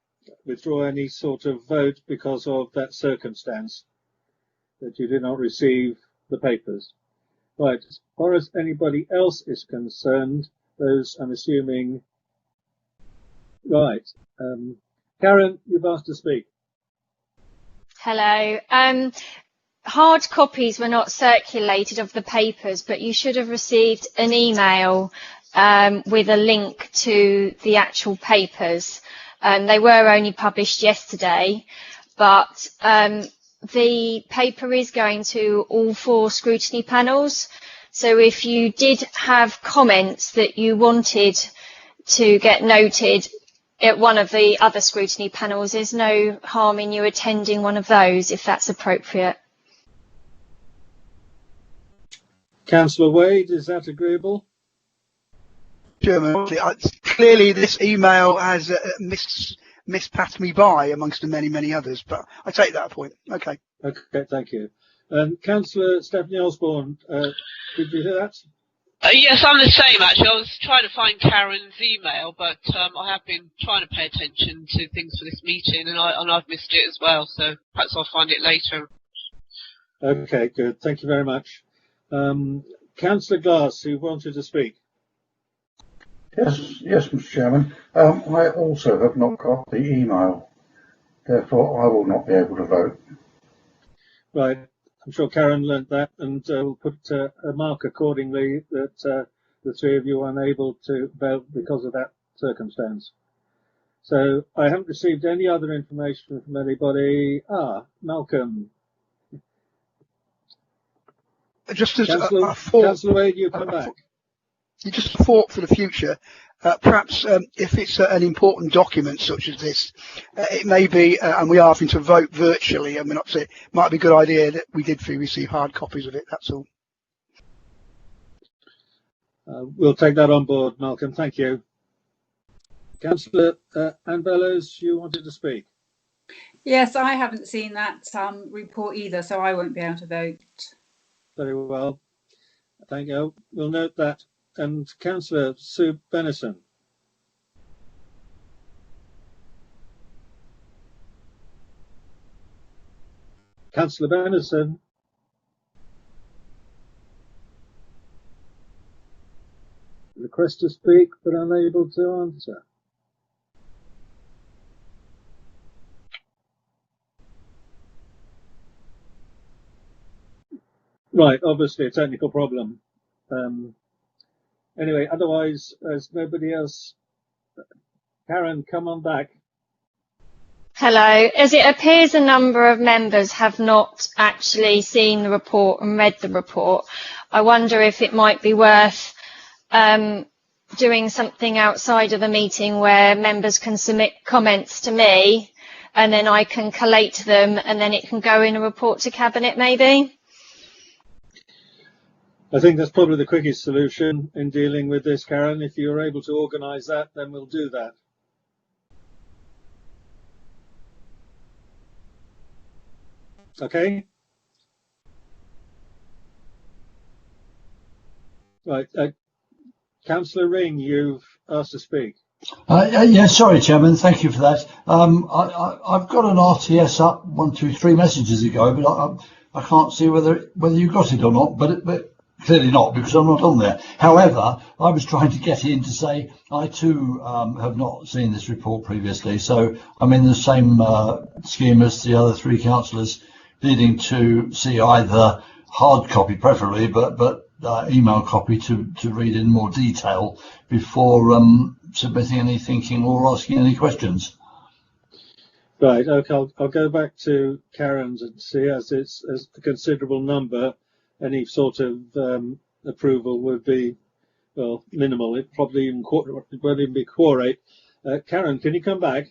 withdraw any sort of vote because of that circumstance, that you did not receive the papers. Right, as far as anybody else is concerned, those I'm assuming. Right, Karen, you've asked to speak. Hello. Hard copies were not circulated of the papers, but you should have received an email with a link to the actual papers. They were only published yesterday, but the paper is going to all 4 scrutiny panels. So if you did have comments that you wanted to get noted at one of the other scrutiny panels, there's no harm in you attending one of those if that's appropriate. Councillor Wade, is that agreeable? Chairman, clearly this email has mispassed me by amongst the many others, but I take that point. Okay. Okay, thank you. Councillor Stephanie Osborne, did you hear that? Yes, I'm the same actually. I was trying to find Karen's email, but I have been trying to pay attention to things for this meeting, and I've missed it as well. So perhaps I'll find it later. Okay, good. Thank you very much. Councillor Glass, who wanted to speak. Yes, Mr. Chairman. I also have not got the email. Therefore, I will not be able to vote. Right. I'm sure Karen learnt that, and we'll put a mark accordingly that the 3 of you are unable to vote because of that circumstance. So I haven't received any other information from anybody. Malcolm. Just as Councillor, a thought, Councillor Wade, you come back. just a thought for the future. Perhaps if it's an important document such as this, it may be, and we are having to vote virtually, and we're not saying, it might be a good idea that we did receive hard copies of it, that's all. We'll take that on board, Malcolm. Thank you. Councillor Anne Bellows, you wanted to speak. Yes, I haven't seen that report either, so I won't be able to vote. Very well. Thank you. We'll note that. And Councillor Sue Benison. Councillor Benison. Request to speak, but unable to answer. Right, obviously a technical problem. Anyway, otherwise, as nobody else, Karen, come on back. Hello. As it appears a number of members have not actually seen the report and read the report, I wonder if it might be worth doing something outside of the meeting where members can submit comments to me and then I can collate them and then it can go in a report to Cabinet maybe? I think that's probably the quickest solution in dealing with this, Karen. If you're able to organise that, then we'll do that. Okay? Right. Councillor Ring, you've asked to speak. Yeah, sorry, Chairman. Thank you for that. I've got an RTS up 1, 2, 3 messages ago, but I can't see whether you got it or not. But clearly not, because I'm not on there. However, I was trying to get in to say I too have not seen this report previously, so I'm in the same scheme as the other 3 councillors, needing to see either hard copy, preferably, but email copy to read in more detail before submitting any thinking or asking any questions. Right. Okay. I'll go back to Karen's and see, as it's a considerable number, any sort of approval would be, well, minimal. It probably won't even be quorate. Karen, can you come back?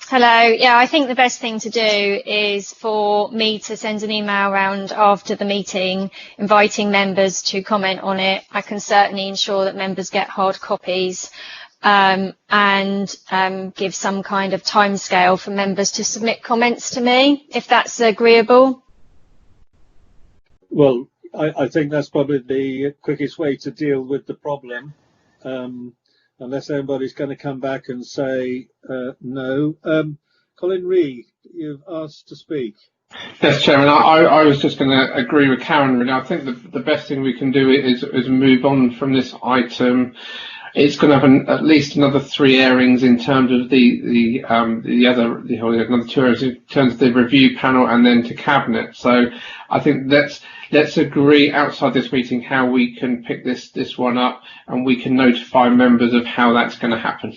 Hello. Yeah, I think the best thing to do is for me to send an email around after the meeting inviting members to comment on it. I can certainly ensure that members get hard copies and give some kind of timescale for members to submit comments to me, if that's agreeable. Well, I think that's probably the quickest way to deal with the problem, unless anybody's going to come back and say no. Colin Reid, you've asked to speak. Yes, Chairman. I was just going to agree with Karen. Really, I think the best thing we can do is move on from this item. It's going to have at least another 3 airings in terms of another 2 airings in terms of the review panel and then to cabinet. So I think let's agree outside this meeting how we can pick this one up, and we can notify members of how that's going to happen.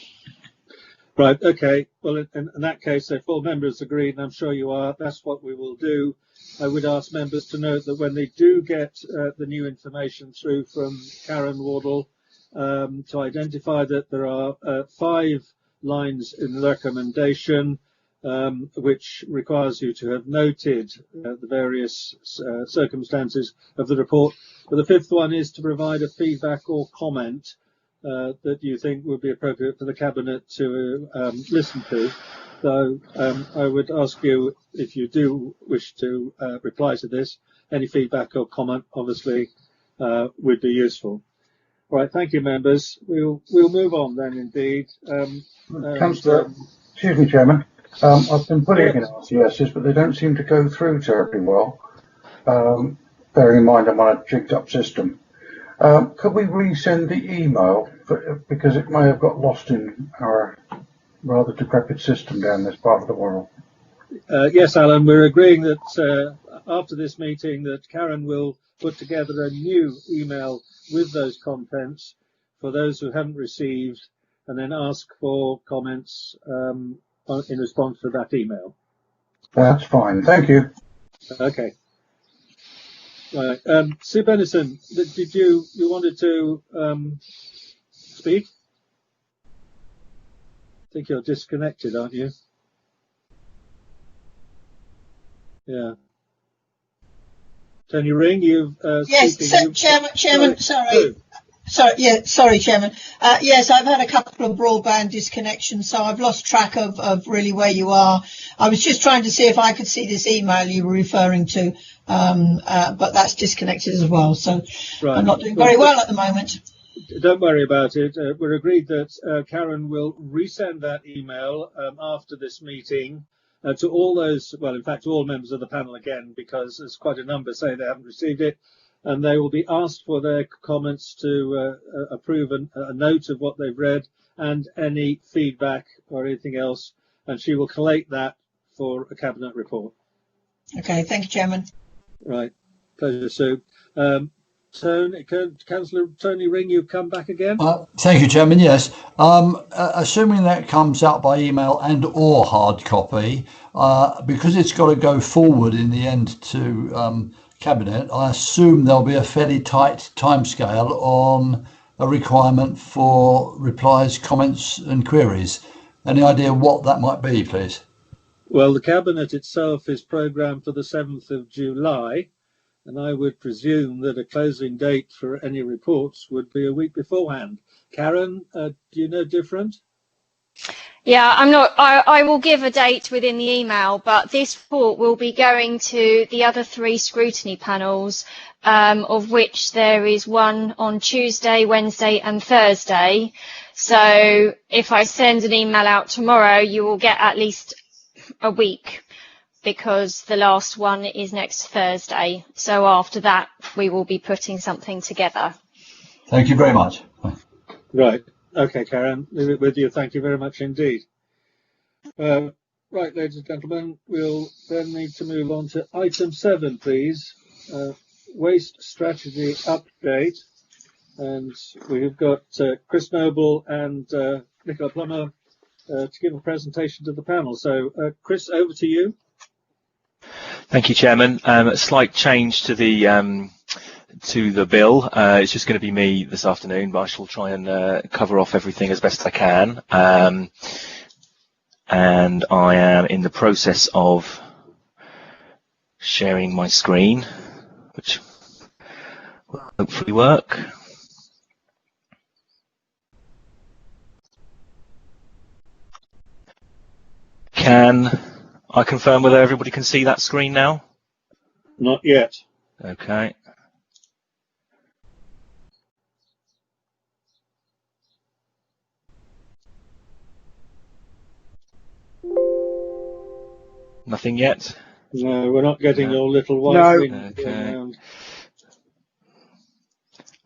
Right, okay. Well, in that case, if all members agreed, and I'm sure you are, that's what we will do. I would ask members to note that when they do get the new information through from Karen Wardle, to identify that there are 5 lines in the recommendation, which requires you to have noted the various circumstances of the report. But the 5th one is to provide a feedback or comment that you think would be appropriate for the Cabinet to listen to. So I would ask you, if you do wish to reply to this, any feedback or comment obviously would be useful. Right, thank you, members. We'll move on then, indeed. Councillor, excuse me, Chairman. I've been putting in RCSs, but they don't seem to go through terribly well. Bearing in mind I'm on a jigged-up system. Could we resend the email because it may have got lost in our rather decrepit system down this part of the world? Yes, Alan, we're agreeing that after this meeting that Karen will put together a new email with those contents for those who haven't received, and then ask for comments in response to that email. That's fine, thank you. Okay. Right. Sue Bennison, did you wanted to speak? I think you're disconnected, aren't you? Yeah. Tony Ring, yes, Chairman, sorry, Chairman. Yes, I've had a couple of broadband disconnections, so I've lost track of really where you are. I was just trying to see if I could see this email you were referring to, but that's disconnected as well, so right. I'm not doing very well at the moment. Don't worry about it. We're agreed that Karen will resend that email after this meeting to all those, well, in fact, all members of the panel again, because there's quite a number saying they haven't received it, and they will be asked for their comments to approve a note of what they've read and any feedback or anything else, and she will collate that for a Cabinet report. Okay, thank you, Chairman. Right, pleasure, Sue. Councillor Tony Ring, you've come back again? Thank you, Chairman. Yes. Assuming that comes out by email and or hard copy, because it's got to go forward in the end to Cabinet, I assume there'll be a fairly tight timescale on a requirement for replies, comments and queries. Any idea what that might be, please? Well, the Cabinet itself is programmed for the 7th of July. And I would presume that a closing date for any reports would be a week beforehand. Karen, do you know different? Yeah, I'm not. I will give a date within the email, but this report will be going to the other 3 scrutiny panels, of which there is one on Tuesday, Wednesday and Thursday. So if I send an email out tomorrow, you will get at least a week, because the last one is next Thursday. So after that, we will be putting something together. Thank you very much. Right. Okay, Karen, leave it with you. Thank you very much indeed. Right, ladies and gentlemen, we'll then need to move on to item 7, please. Waste strategy update. And we've got Chris Noble and Nicola Plummer to give a presentation to the panel. So, Chris, over to you. Thank you, Chairman. A slight change to the bill. It's just going to be me this afternoon, but I shall try and cover off everything as best I can. And I am in the process of sharing my screen, which will hopefully work. Can I confirm whether everybody can see that screen now? Not yet. Okay. Nothing yet? No, we're not getting your little white No. ring going round.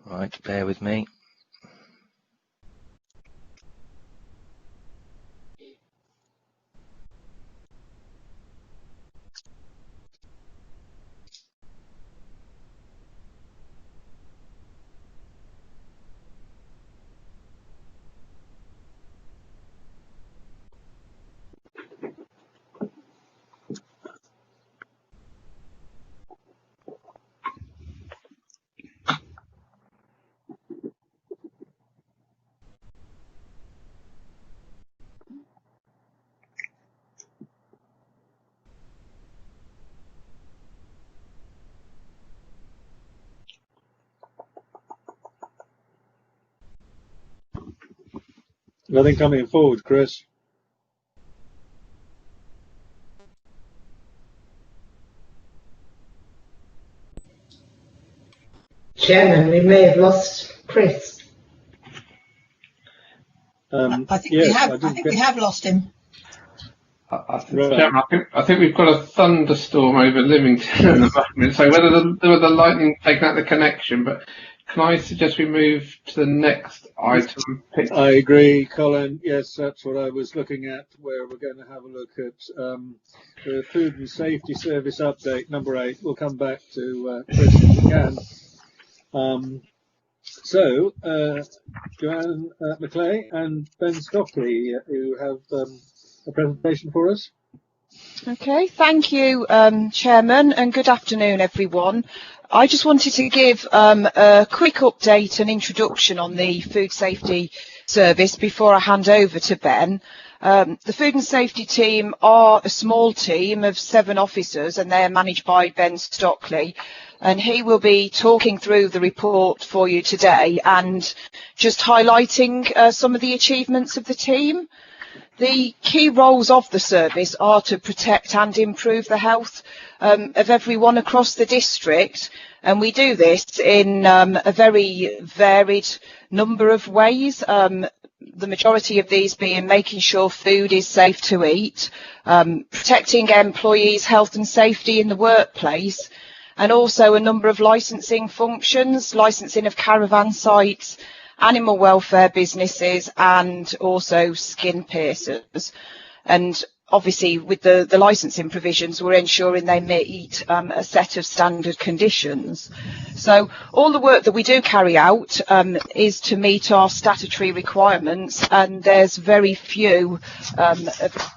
Right, bear with me. Nothing coming forward, Chris. Chairman, we may have lost Chris. I think yes, we have lost him. Chairman, I think we've got a thunderstorm over Lymington at the moment. So whether the lightning taken out the connection, but can I suggest we move to the next item? I agree, Colin. Yes, that's what I was looking at, where we're going to have a look at the Food and Safety Service update, number 8. We'll come back to Chris if we can. So, Joanne McClay and Ben Stockley, who have a presentation for us. Okay, thank you, Chairman, and good afternoon, everyone. I just wanted to give a quick update and introduction on the Food Safety Service before I hand over to Ben. The Food and Safety team are a small team of 7 officers, and they're managed by Ben Stockley. And he will be talking through the report for you today and just highlighting some of the achievements of the team. The key roles of the service are to protect and improve the health of everyone across the district, and we do this in a very varied number of ways. The majority of these being making sure food is safe to eat, protecting employees' health and safety in the workplace, and also a number of licensing functions, licensing of caravan sites, animal welfare businesses, and also skin piercers. And obviously with the licensing provisions, we're ensuring they meet a set of standard conditions. So all the work that we do carry out is to meet our statutory requirements, and there's very few of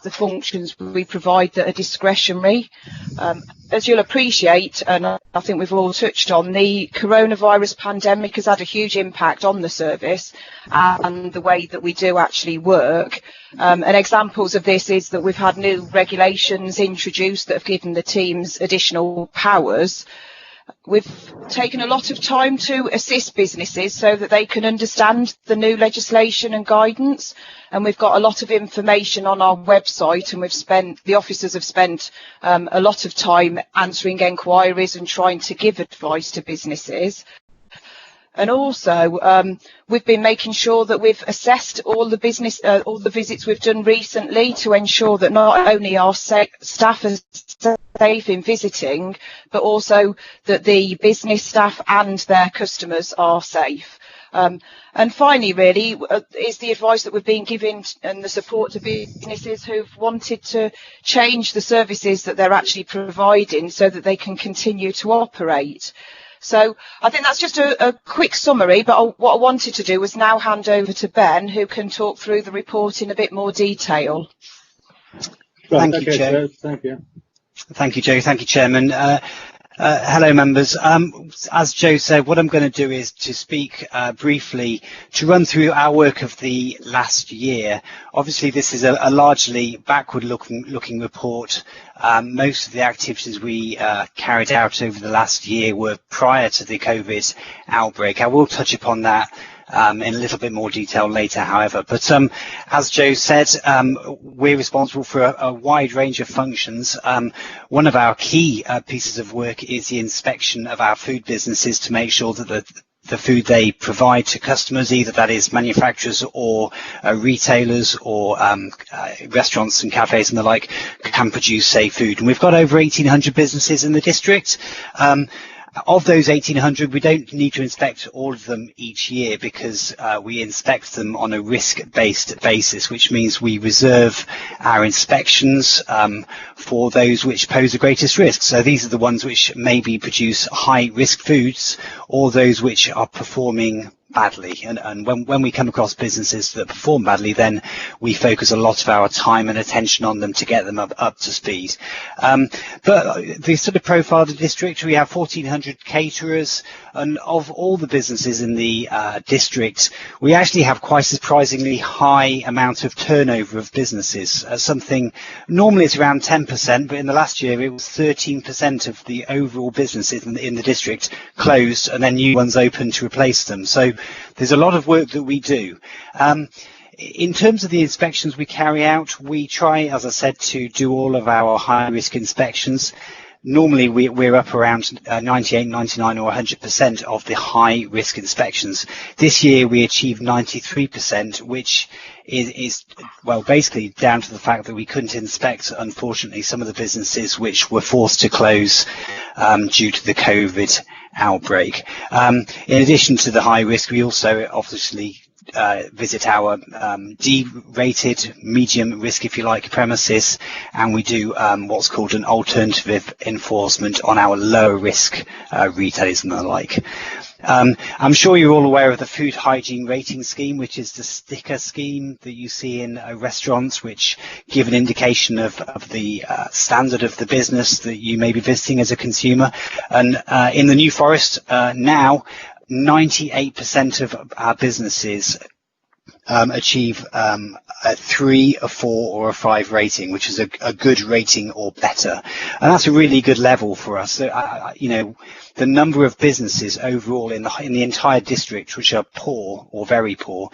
the functions we provide that are discretionary. As you'll appreciate, and I think we've all touched on, the coronavirus pandemic has had a huge impact on the service and the way that we do actually work. And examples of this is that we've had new regulations introduced that have given the teams additional powers. We've taken a lot of time to assist businesses so that they can understand the new legislation and guidance, and we've got a lot of information on our website, and the officers have spent a lot of time answering enquiries and trying to give advice to businesses. And also, we've been making sure that we've assessed all the visits we've done recently to ensure that not only our staff are safe in visiting, but also that the business staff and their customers are safe. And finally, really, is the advice that we've been giving and the support to businesses who've wanted to change the services that they're actually providing so that they can continue to operate. So I think that's just a quick summary, but what I wanted to do was now hand over to Ben, who can talk through the report in a bit more detail. Thank you, Joe. Thank you. Thank you, Joe. Thank you, Chairman. Hello, members. As Joe said, what I'm going to do is to speak briefly to run through our work of the last year. Obviously, this is a largely backward-looking report. Most of the activities we carried out over the last year were prior to the COVID outbreak. I will touch upon that in a little bit more detail later, however. But as Joe said, we're responsible for a wide range of functions. One of our key pieces of work is the inspection of our food businesses to make sure that the food they provide to customers, either that is manufacturers or retailers or restaurants and cafes and the like, can produce safe food. And we've got over 1,800 businesses in the district. Of those 1,800, we don't need to inspect all of them each year because we inspect them on a risk-based basis, which means we reserve our inspections for those which pose the greatest risk. So these are the ones which maybe produce high-risk foods or those which are performing badly, and when we come across businesses that perform badly, then we focus a lot of our time and attention on them to get them up to speed. But the sort of profile of the district, we have 1,400 caterers, and of all the businesses in the district, we actually have quite a surprisingly high amount of turnover of businesses. Something normally it's around 10%, but in the last year it was 13% of the overall businesses in the district closed, and then new ones opened to replace them. So there's a lot of work that we do. In terms of the inspections we carry out, we try, as I said, to do all of our high-risk inspections. Normally we're up around 98, 99 or 100% of the high-risk inspections. This year we achieved 93%, which is well, basically down to the fact that we couldn't inspect, unfortunately, some of the businesses which were forced to close due to the COVID outbreak. In addition to the high risk, we also obviously visit our D-rated, medium risk, if you like, premises, and we do what's called an alternative enforcement on our lower risk retailers and the like. I'm sure you're all aware of the food hygiene rating scheme, which is the sticker scheme that you see in restaurants, which give an indication of the standard of the business that you may be visiting as a consumer. And in the New Forest now, 98% of our businesses achieve a 3, a 4 or a 5 rating, which is a good rating or better, and that's a really good level for us. So, you know, the number of businesses overall in the entire district which are poor or very poor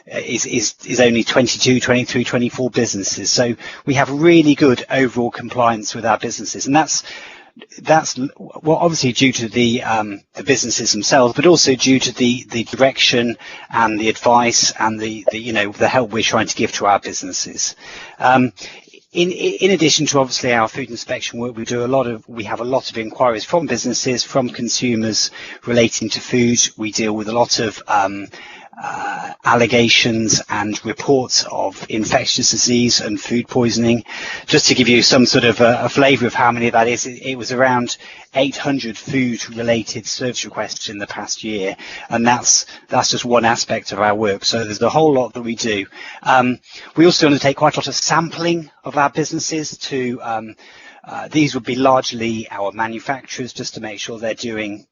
is only 22, 23, 24 businesses. So we have really good overall compliance with our businesses, and that's well, obviously due to the businesses themselves, but also due to the direction and the advice and the you know, the help we're trying to give to our businesses. In addition to obviously our food inspection work, we have a lot of inquiries from businesses, from consumers relating to food. We deal with a lot of allegations and reports of infectious disease and food poisoning. Just to give you some sort of a flavour of how many that is, it was around 800 food-related service requests in the past year, and that's just one aspect of our work. So there's a whole lot that we do. We also undertake quite a lot of sampling of our businesses to these would be largely our manufacturers, just to make sure they're doing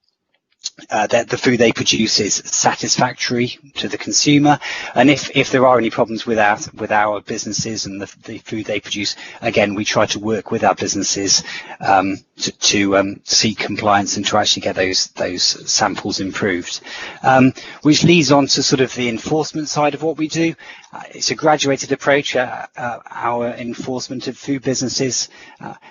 that the food they produce is satisfactory to the consumer, and if there are any problems with our businesses and the food they produce, again we try to work with our businesses to seek compliance and to actually get those samples improved, which leads on to sort of the enforcement side of what we do. It's a graduated approach, our enforcement of food businesses.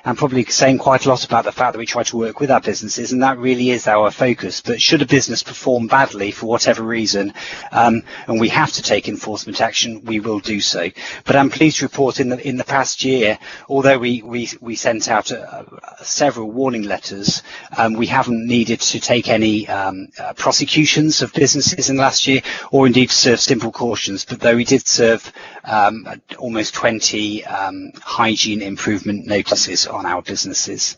I'm probably saying quite a lot about the fact that we try to work with our businesses, and that really is our focus. But should a business perform badly for whatever reason, and we have to take enforcement action, we will do so. But I'm pleased to report in the past year, although we sent out several warning letters, we haven't needed to take any prosecutions of businesses in the last year, or indeed to serve simple cautions. But though we did serve almost 20 hygiene improvement notices on our businesses.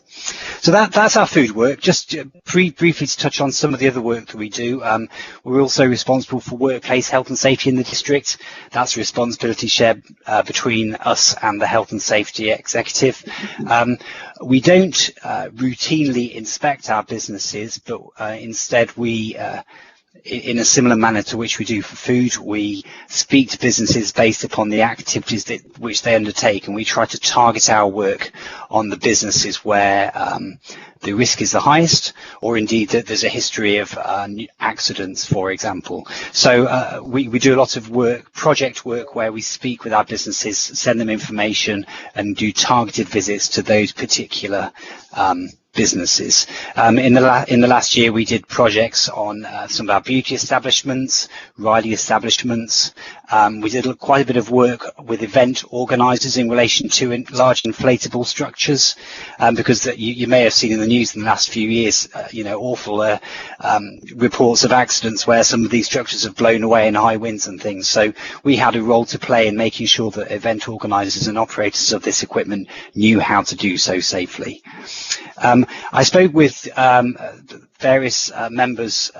So that's our food work. Just briefly to touch on some of the other work that we do. We're also responsible for workplace health and safety in the district. That's a responsibility shared between us and the health and safety executive. We don't routinely inspect our businesses, but instead we in a similar manner to which we do for food, we speak to businesses based upon the activities which they undertake, and we try to target our work on the businesses where the risk is the highest, or indeed that there's a history of accidents, for example. So we do a lot of work, project work, where we speak with our businesses, send them information, and do targeted visits to those particular businesses. In the last year, we did projects on some of our beauty establishments, riding establishments. We did quite a bit of work with event organisers in relation to large inflatable structures, because you may have seen in the news in the last few years, awful reports of accidents where some of these structures have blown away in high winds and things. So we had a role to play in making sure that event organisers and operators of this equipment knew how to do so safely. I spoke with various members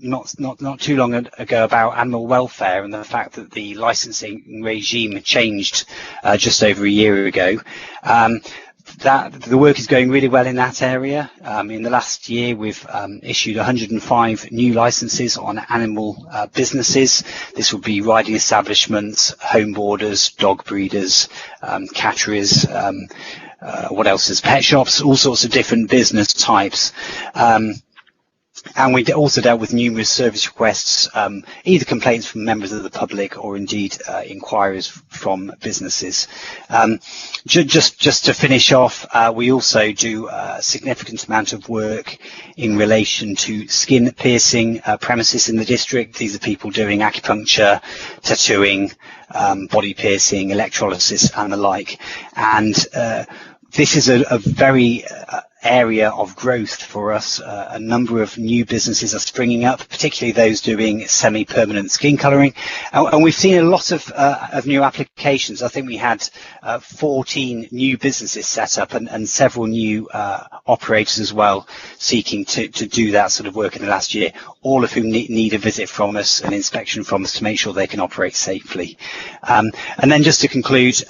not too long ago about animal welfare and the fact that the licensing regime changed just over a year ago. That the work is going really well in that area. In the last year, we've issued 105 new licenses on animal businesses. This would be riding establishments, home boarders, dog breeders, catteries, what else is pet shops, all sorts of different business types. And we also dealt with numerous service requests, either complaints from members of the public or indeed inquiries from businesses. Just to finish off, we also do a significant amount of work in relation to skin piercing premises in the district. These are people doing acupuncture, tattooing, body piercing, electrolysis and the like. And this is a very area of growth for us. A number of new businesses are springing up, particularly those doing semi-permanent skin colouring, and we've seen a lot of new applications. I think we had 14 new businesses set up and several new operators as well seeking to do that sort of work in the last year, all of whom need a visit from us, an inspection from us to make sure they can operate safely. And then just to conclude,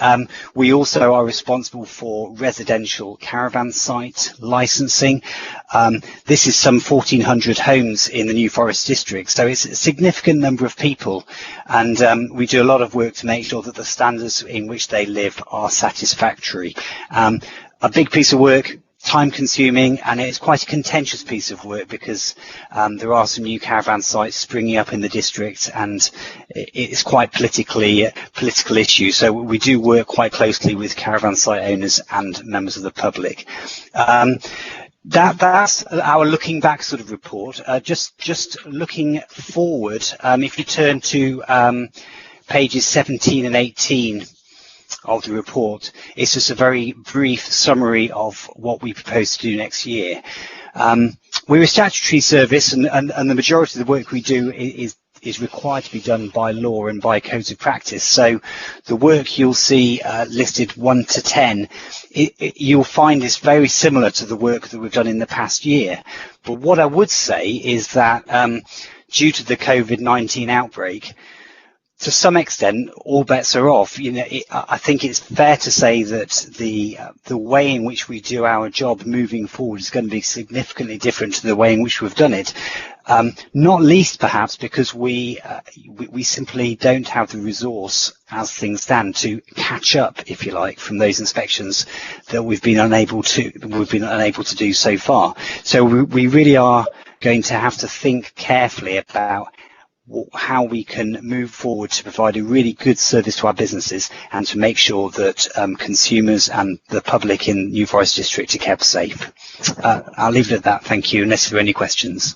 we also are responsible for residential caravan site licensing. This is some 1,400 homes in the New Forest district, so it's a significant number of people, and we do a lot of work to make sure that the standards in which they live are satisfactory. A big piece of work, time consuming, and it's quite a contentious piece of work because there are some new caravan sites springing up in the district and it's quite political issue, so we do work quite closely with caravan site owners and members of the public. That's our looking back sort of report. Just looking forward, if you turn to pages 17 and 18 of the report, it's just a very brief summary of what we propose to do next year. We're a statutory service, and the majority of the work we do is required to be done by law and by codes of practice. So the work you'll see listed 1 to 10, you'll find is very similar to the work that we've done in the past year. But what I would say is that due to the COVID-19 outbreak, to some extent, all bets are off. I think it's fair to say that the way in which we do our job moving forward is going to be significantly different to the way in which we've done it. Not least, perhaps, because we simply don't have the resource, as things stand, to catch up, if you like, from those inspections that we've been unable to do so far. So we really are going to have to think carefully about how we can move forward to provide a really good service to our businesses and to make sure that consumers and the public in New Forest District are kept safe. I'll leave it at that, thank you, unless there are any questions.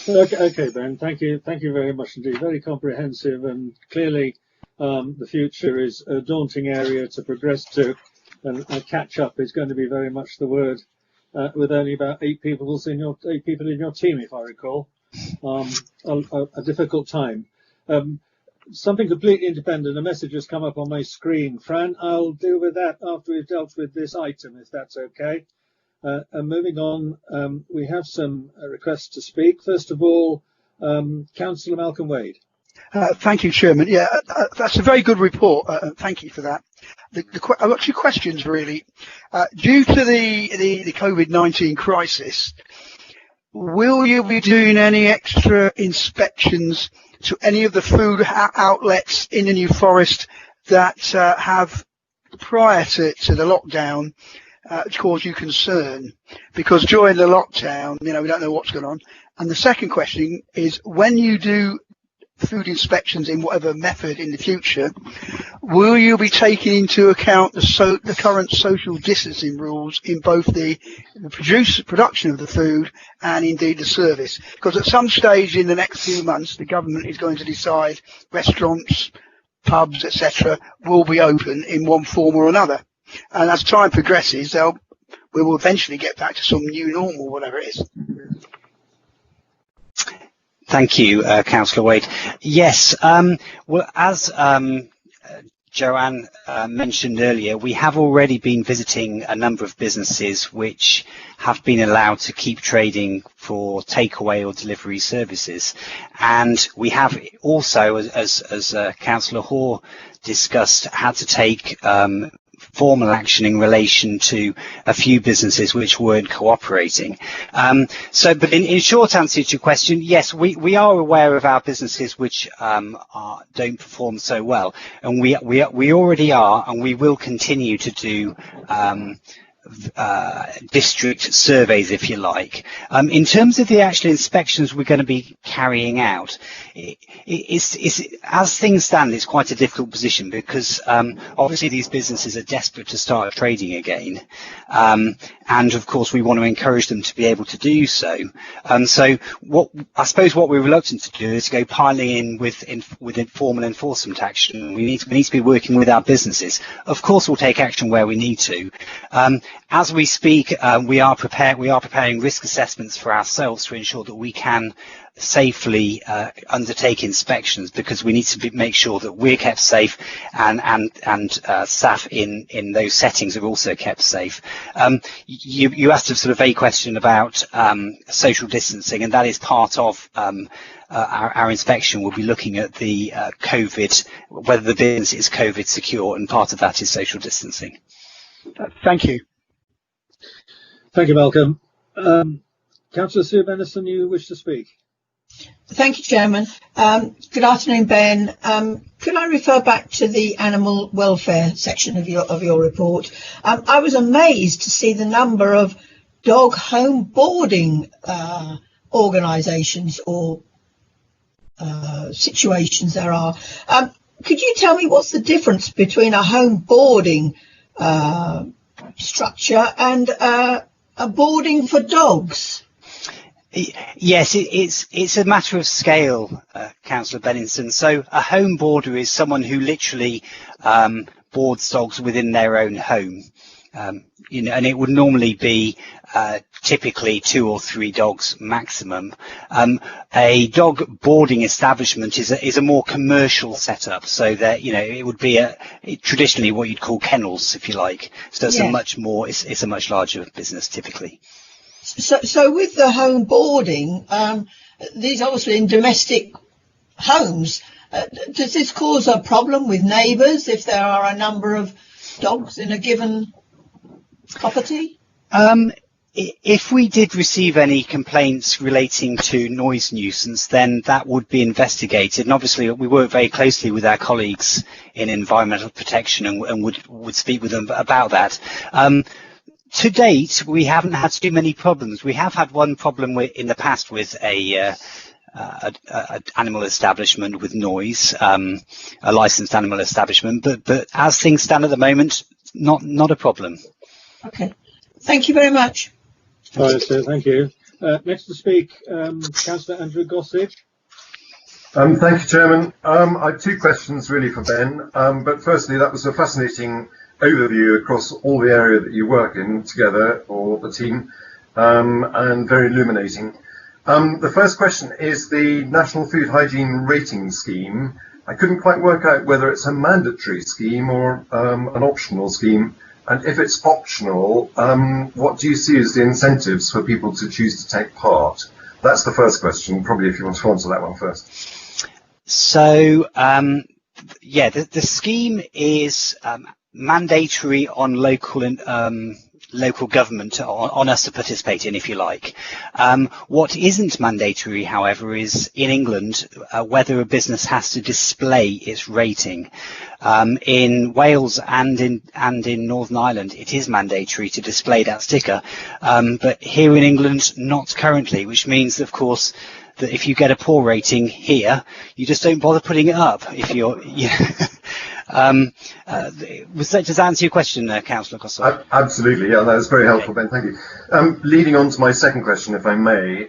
Okay, Ben, thank you very much indeed. Very comprehensive, and clearly the future is a daunting area to progress to, and catch up is going to be very much the word, with only about 8 people in your team, if I recall. A difficult time. Something completely independent, a message has come up on my screen. Fran, I'll deal with that after we've dealt with this item, if that's okay. And moving on, we have some requests to speak. First of all, Councillor Malcolm Wade. Thank you, Chairman. Yeah, that's a very good report. Thank you for that. I've got 2 questions, really. Due to the COVID-19 crisis, will you be doing any extra inspections to any of the food outlets in the New Forest that have, prior to the lockdown, cause you concern? Because during the lockdown, we don't know what's going on. And the second question is, when you do food inspections in whatever method in the future, will you be taking into account the current social distancing rules in both the production of the food and indeed the service? Because at some stage in the next few months, the government is going to decide restaurants, pubs, etc., will be open in one form or another. And as time progresses, we will eventually get back to some new normal, whatever it is. Thank you, Councillor Wade. Yes, well, as Joanne mentioned earlier, we have already been visiting a number of businesses which have been allowed to keep trading for takeaway or delivery services. And we have also, as Councillor Hoare discussed, had to take formal action in relation to a few businesses which weren't cooperating. But in short answer to your question, yes, we are aware of our businesses which don't perform so well, and we already are, and we will continue to do district surveys, if you like. In terms of the actual inspections we're going to be carrying out, as things stand, it's quite a difficult position because obviously these businesses are desperate to start trading again, and of course we want to encourage them to be able to do so. So I suppose what we're reluctant to do is to go piling in with informal enforcement action. We need to be working with our businesses. Of course, we'll take action where we need to. As we speak, we are preparing risk assessments for ourselves to ensure that we can safely undertake inspections, because we need to make sure that we're kept safe and staff in those settings are also kept safe. You asked a sort of vague question about social distancing, and that is part of our inspection. Will be looking at the COVID, whether the business is COVID secure, and part of that is social distancing. Thank you. Thank you, Malcolm. Councillor Sue Bennison, you wish to speak? Thank you, Chairman. Good afternoon, Ben. Could I refer back to the animal welfare section of your report? I was amazed to see the number of dog home boarding organisations or situations there are. Could you tell me what's the difference between a home boarding structure and a boarding for dogs? Yes, it's a matter of scale, Councillor Benninson. So a home boarder is someone who literally boards dogs within their own home. And it would normally be typically 2 or 3 dogs maximum. A dog boarding establishment is a more commercial setup, so that it would be traditionally what you'd call kennels, if you like. So it's it's a much larger business typically. So with the home boarding, these obviously in domestic homes, does this cause a problem with neighbours if there are a number of dogs in a given property? If we did receive any complaints relating to noise nuisance, then that would be investigated. And obviously we work very closely with our colleagues in environmental protection and would speak with them about that. To date, we haven't had too many problems. We have had one problem in the past with a animal establishment with noise, a licensed animal establishment, but as things stand at the moment, not a problem. Okay, thank you very much. All right, sir, thank you. Next to speak, Councillor Andrew Gossett. Thank you, Chairman. I have 2 questions really for Ben. But firstly, that was a fascinating overview across all the area that you work in together, or the team, and very illuminating. The first question is the National Food Hygiene Rating Scheme. I couldn't quite work out whether it's a mandatory scheme or an optional scheme. And if it's optional, what do you see as the incentives for people to choose to take part? That's the first question, probably if you want to answer that one first. So, the scheme is mandatory on local government, on us to participate in, if you like. What isn't mandatory, however, is in England whether a business has to display its rating. In Wales and in Northern Ireland, it is mandatory to display that sticker, but here in England, not currently, which means, of course, that if you get a poor rating here, you just don't bother putting it up. If you're, does that answer your question, Councillor Costello? Absolutely, yeah, that's very helpful, Ben. Thank you. Leading on to my second question, if I may.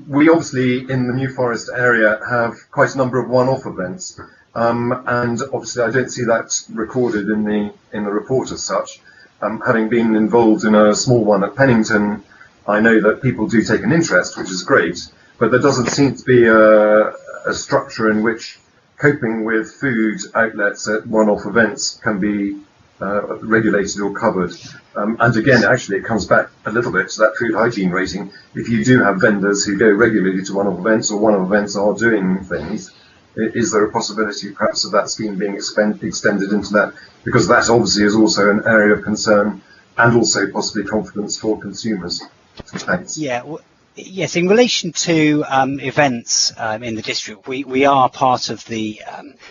We obviously in the New Forest area have quite a number of one-off events, and obviously I don't see that recorded in the report as such. Having been involved in a small one at Pennington, I know that people do take an interest, which is great, but there doesn't seem to be a structure in which coping with food outlets at one-off events can be regulated or covered. And again, actually, it comes back a little bit to that food hygiene rating. If you do have vendors who go regularly to one-off events, or one-off events are doing things, is there a possibility perhaps of that scheme being extended into that? Because that obviously is also an area of concern and also possibly confidence for consumers. Thanks. Yeah. Yes, in relation to events in the district, we are part of the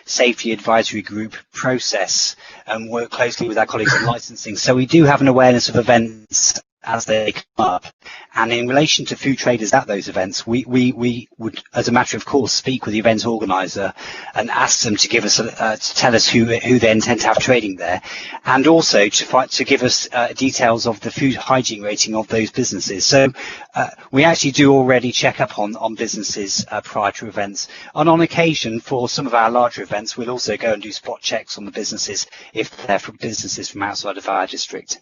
safety advisory group process and work closely with our colleagues in licensing. So we do have an awareness of events as they come up. And in relation to food traders at those events, we would, as a matter of course, speak with the event organizer and ask them to give us to tell us who they intend to have trading there, and also to give us details of the food hygiene rating of those businesses. So we actually do already check up on businesses prior to events, and on occasion for some of our larger events we'll also go and do spot checks on the businesses if they're from businesses from outside of our district.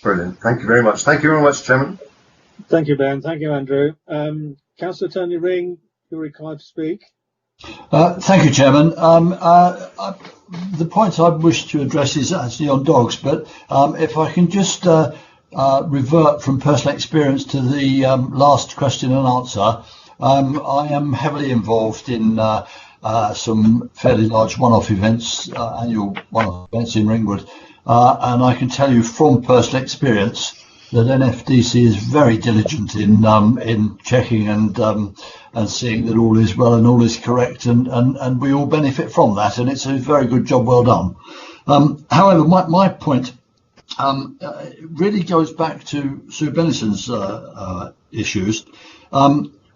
Brilliant. Thank you very much. Thank you very much, Chairman. Thank you, Ben. Thank you, Andrew. Councillor Tony Ring, you're required to speak. Thank you, Chairman. The point I wish to address is actually on dogs, but if I can just revert from personal experience to the last question and answer. I am heavily involved in some fairly large one-off events, annual one-off events in Ringwood, and I can tell you from personal experience that NFDC is very diligent in checking and seeing that all is well and all is correct, and we all benefit from that, and it's a very good job, well done. However, my point really goes back to Sue Benison's issues.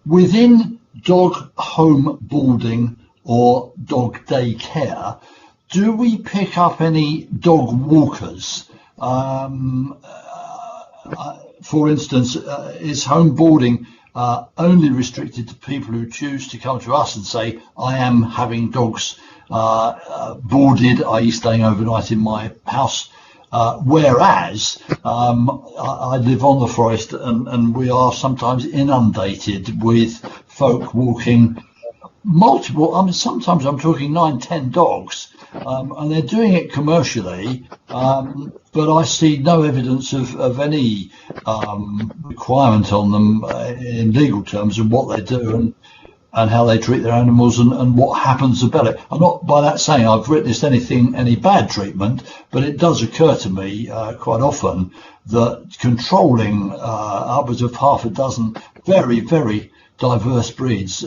Within dog home boarding or dog daycare, do we pick up any dog walkers? For instance, is home boarding only restricted to people who choose to come to us and say, I am having dogs boarded, i.e. staying overnight in my house? Whereas I live on the forest and we are sometimes inundated with folk walking multiple, I mean, sometimes I'm talking 9-10 dogs, and they're doing it commercially, but I see no evidence of any requirement on them in legal terms of what they do and how they treat their animals and what happens about it. I'm not by that saying I've witnessed any bad treatment, but it does occur to me quite often that controlling upwards of half a dozen very, very diverse breeds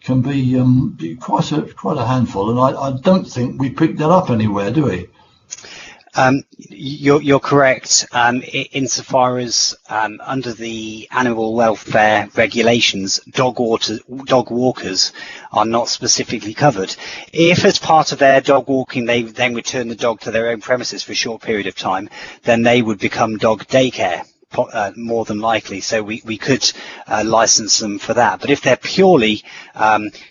can be quite a handful, and I don't think we pick that up anywhere, do we? You're correct insofar as under the animal welfare regulations, dog walkers are not specifically covered. If as part of their dog walking they then return the dog to their own premises for a short period of time, then they would become dog daycare. More than likely, so we could license them for that. But if they're purely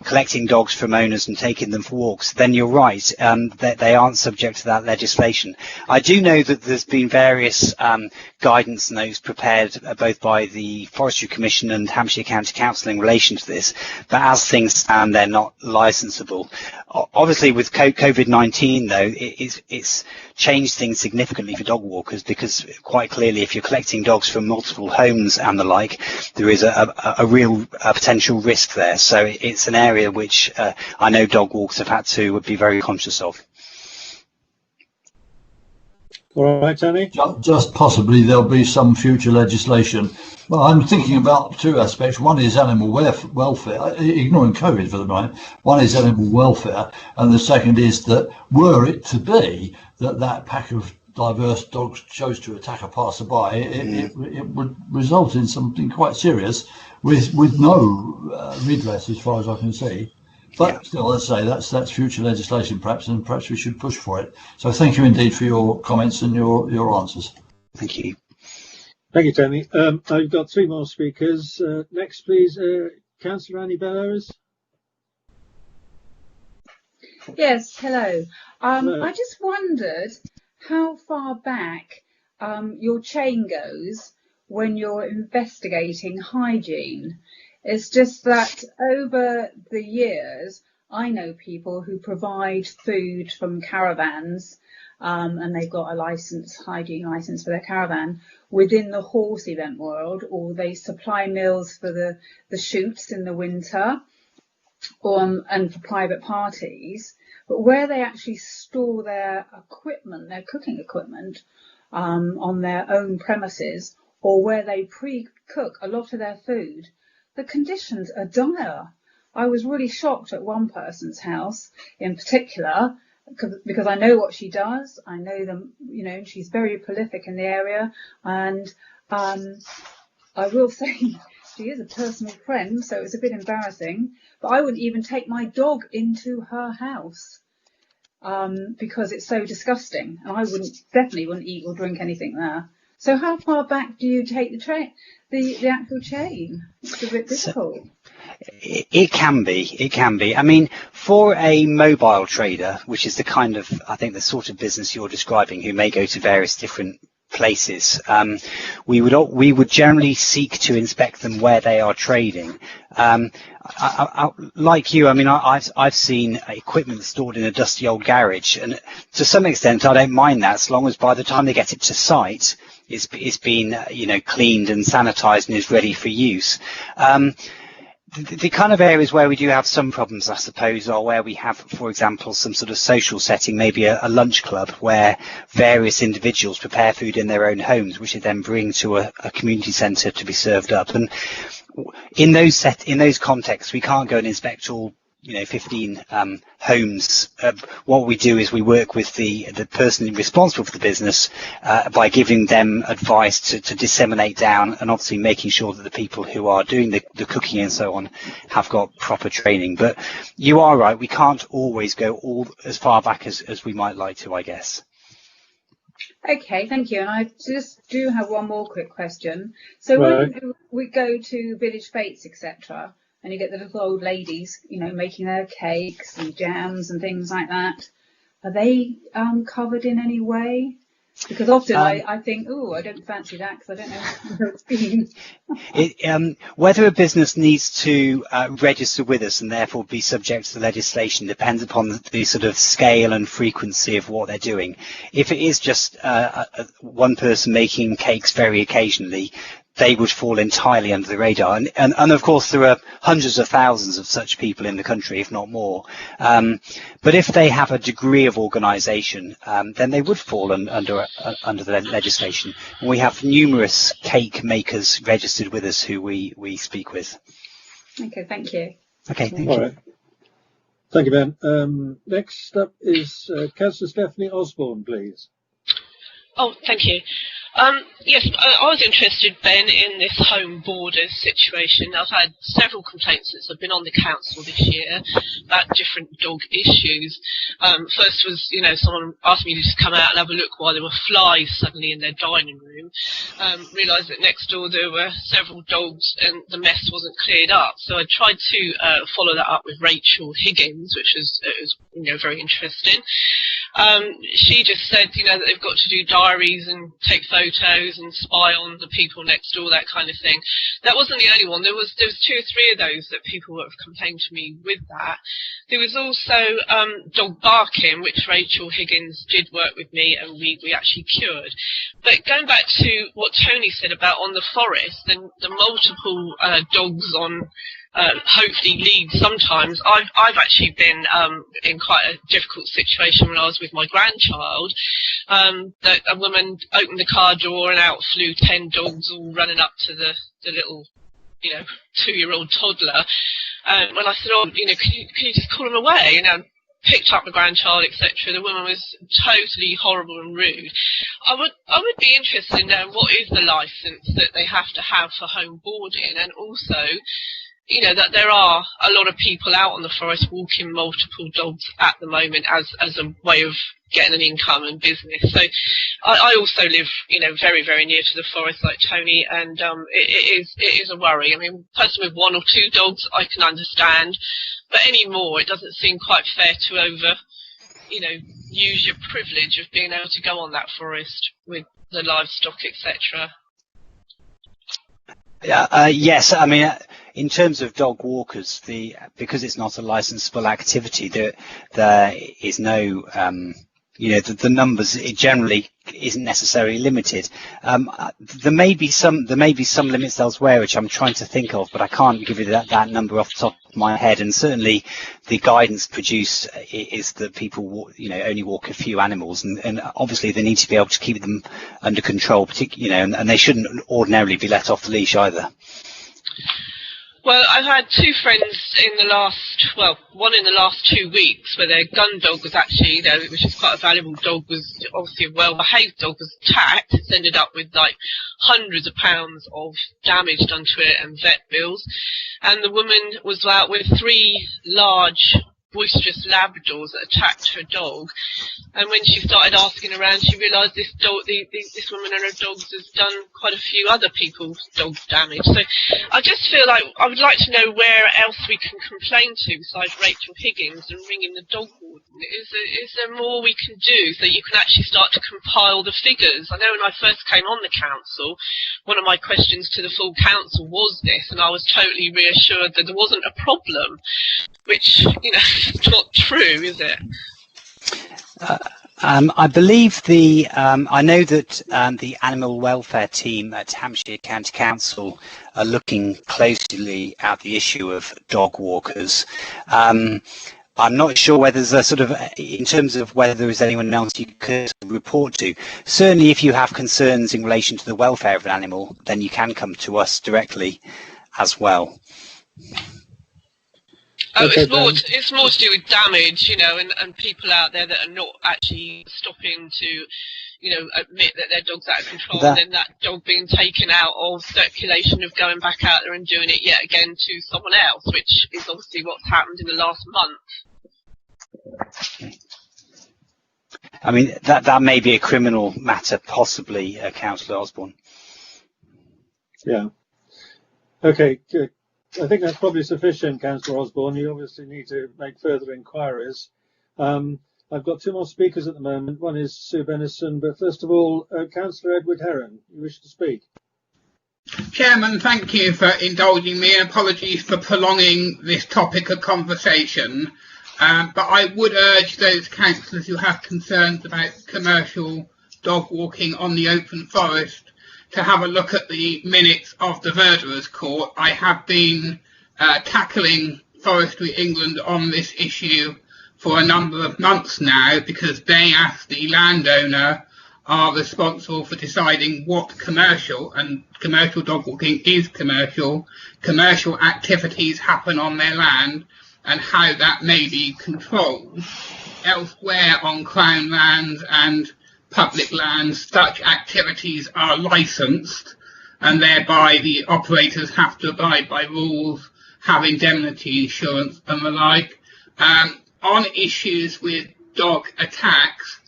collecting dogs from owners and taking them for walks, then you're right, they aren't subject to that legislation. I do know that there's been various guidance notes prepared both by the Forestry Commission and Hampshire County Council in relation to this, but as things stand, they're not licensable. Obviously, with COVID-19, though, it's changed things significantly for dog walkers, because quite clearly, if you're collecting dogs from multiple homes and the like, there is a real potential risk there. So it's an area which I know dog walkers have had to be very conscious of. All right, Tony? Just possibly there'll be some future legislation. Well, I'm thinking about two aspects. One is animal welfare, ignoring COVID for the moment. One is animal welfare, and the second is that were it to be that pack of diverse dogs chose to attack a passerby, it would result in something quite serious with no redress as far as I can see. But still, let's say that's future legislation perhaps, and perhaps we should push for it. So thank you indeed for your comments and your answers. Thank you. Thank you, Tony. I've got 3 more speakers. Next, please, Councillor Annie Bellows. Yes, hello. Hello. I just wondered how far back your chain goes when you're investigating hygiene. It's just that over the years, I know people who provide food from caravans, and they've got a hygiene license for their caravan within the horse event world, or they supply meals for the shoots in the winter, and for private parties. But where they actually store their equipment, their cooking equipment, on their own premises, or where they pre-cook a lot of their food, the conditions are dire. I was really shocked at one person's house in particular, because I know what she does. I know them, she's very prolific in the area, and I will say she is a personal friend, so it's a bit embarrassing, but I wouldn't even take my dog into her house because it's so disgusting, and I definitely wouldn't eat or drink anything there. So how far back do you take the actual chain? It's a bit difficult. It can be. I mean, for a mobile trader, which is I think the sort of business you're describing, who may go to various different places, we would generally seek to inspect them where they are trading. Like you, I mean, I've seen equipment stored in a dusty old garage, and to some extent I don't mind that, as long as by the time they get it to site, it's been cleaned and sanitized and is ready for use. The kind of areas where we do have some problems, I suppose, are where we have, for example, some sort of social setting, maybe a lunch club where various individuals prepare food in their own homes, which they then bring to a community centre to be served up. And in those contexts, we can't go and inspect all 15 homes. What we do is we work with the person responsible for the business by giving them advice to disseminate down, and obviously making sure that the people who are doing the cooking and so on have got proper training. But you are right, we can't always go all as far back as we might like to, I guess. Okay, thank you. And I just do have one more quick question. So when we go to village fetes, etc., and you get the little old ladies, making their cakes and jams and things like that, are they covered in any way? Because often I think, oh, I don't fancy that because I don't know where it's been. Whether a business needs to register with us and therefore be subject to the legislation depends upon the sort of scale and frequency of what they're doing. If it is just one person making cakes very occasionally, they would fall entirely under the radar. And of course, there are hundreds of thousands of such people in the country, if not more. But if they have a degree of organisation, then they would fall under the legislation. And we have numerous cake makers registered with us who we speak with. Okay, thank you. Okay, thank you. Right. Thank you, Ben. Next up is Councillor Stephanie Osborne, please. Oh, thank you. Yes, I was interested, Ben, in this home borders situation. I've had several complaints since I've been on the council this year about different dog issues. First was, someone asked me to just come out and have a look while there were flies suddenly in their dining room. Realised that next door there were several dogs and the mess wasn't cleared up. So I tried to follow that up with Rachel Higgins, which was very interesting. She just said, that they've got to do diaries and take photos and spy on the people next door, that kind of thing. That wasn't the only one. There was 2 or 3 of those that people have complained to me with that. There was also dog barking, which Rachel Higgins did work with me and we actually cured. But going back to what Tony said about on the forest and the multiple dogs on hopefully lead sometimes. I've actually been in quite a difficult situation when I was with my grandchild. That a woman opened the car door and out flew 10 dogs all running up to the little 2-year-old toddler. When I said, can you just call them away? picked up the grandchild, etc. The woman was totally horrible and rude. I would be interested in knowing what is the license that they have to have for home boarding, and also, you know, that there are a lot of people out on the forest walking multiple dogs at the moment as a way of getting an income and business. So I also live, you know, very, very near to the forest like Tony, and it is a worry. I mean, a person with 1 or 2 dogs I can understand, but any more, it doesn't seem quite fair to use your privilege of being able to go on that forest with the livestock, etc. Yes, I mean, in terms of dog walkers, because it's not a licensable activity, there is no, the numbers, it generally isn't necessarily limited. There may be some limits elsewhere which I'm trying to think of, but I can't give you that number off the top of my head. And certainly the guidance produced is that people only walk a few animals, and obviously they need to be able to keep them under control, particularly, and they shouldn't ordinarily be let off the leash either. Well, I've had 2 friends one in the last 2 weeks, where their gun dog was actually, which is quite a valuable dog, was obviously a well-behaved dog, was attacked. It's ended up with like hundreds of pounds of damage done to it and vet bills. And the woman was out with 3 large, boisterous Labradors that attacked her dog. And when she started asking around, she realised this woman and her dogs has done quite a few other people's dogs damage. So I just feel like I would like to know where else we can complain to besides Rachel Higgins and ringing the dog warden. Is there more we can do so you can actually start to compile the figures? I know when I first came on the council, one of my questions to the full council was this, and I was totally reassured that there wasn't a problem, which, is not true, is it? I believe I know that the animal welfare team at Hampshire County Council are looking closely at the issue of dog walkers. I'm not sure whether there's in terms of whether there is anyone else you could report to. Certainly if you have concerns in relation to the welfare of an animal, then you can come to us directly as well. Okay, it's more to do with damage, and people out there that are not actually stopping to, admit that their dog's out of control, and then that dog being taken out of circulation of going back out there and doing it yet again to someone else, which is obviously what's happened in the last month. I mean, that may be a criminal matter, possibly, Councillor Osborne. Yeah. Okay, good. I think that's probably sufficient, Councillor Osborne. You obviously need to make further inquiries. I've got 2 more speakers at the moment. One is Sue Bennison, but first of all, Councillor Edward Heron, you wish to speak? Chairman, thank you for indulging me, and apologies for prolonging this topic of conversation. But I would urge those councillors who have concerns about commercial dog walking on the open forest to have a look at the minutes of the Verderers Court. I have been tackling Forestry England on this issue for a number of months now, because they, as the landowner, are responsible for deciding what commercial dog walking is commercial activities happen on their land, and how that may be controlled. Elsewhere on Crown lands and public lands, such activities are licensed, and thereby the operators have to abide by rules, have indemnity insurance and the like. On issues with dog attacks,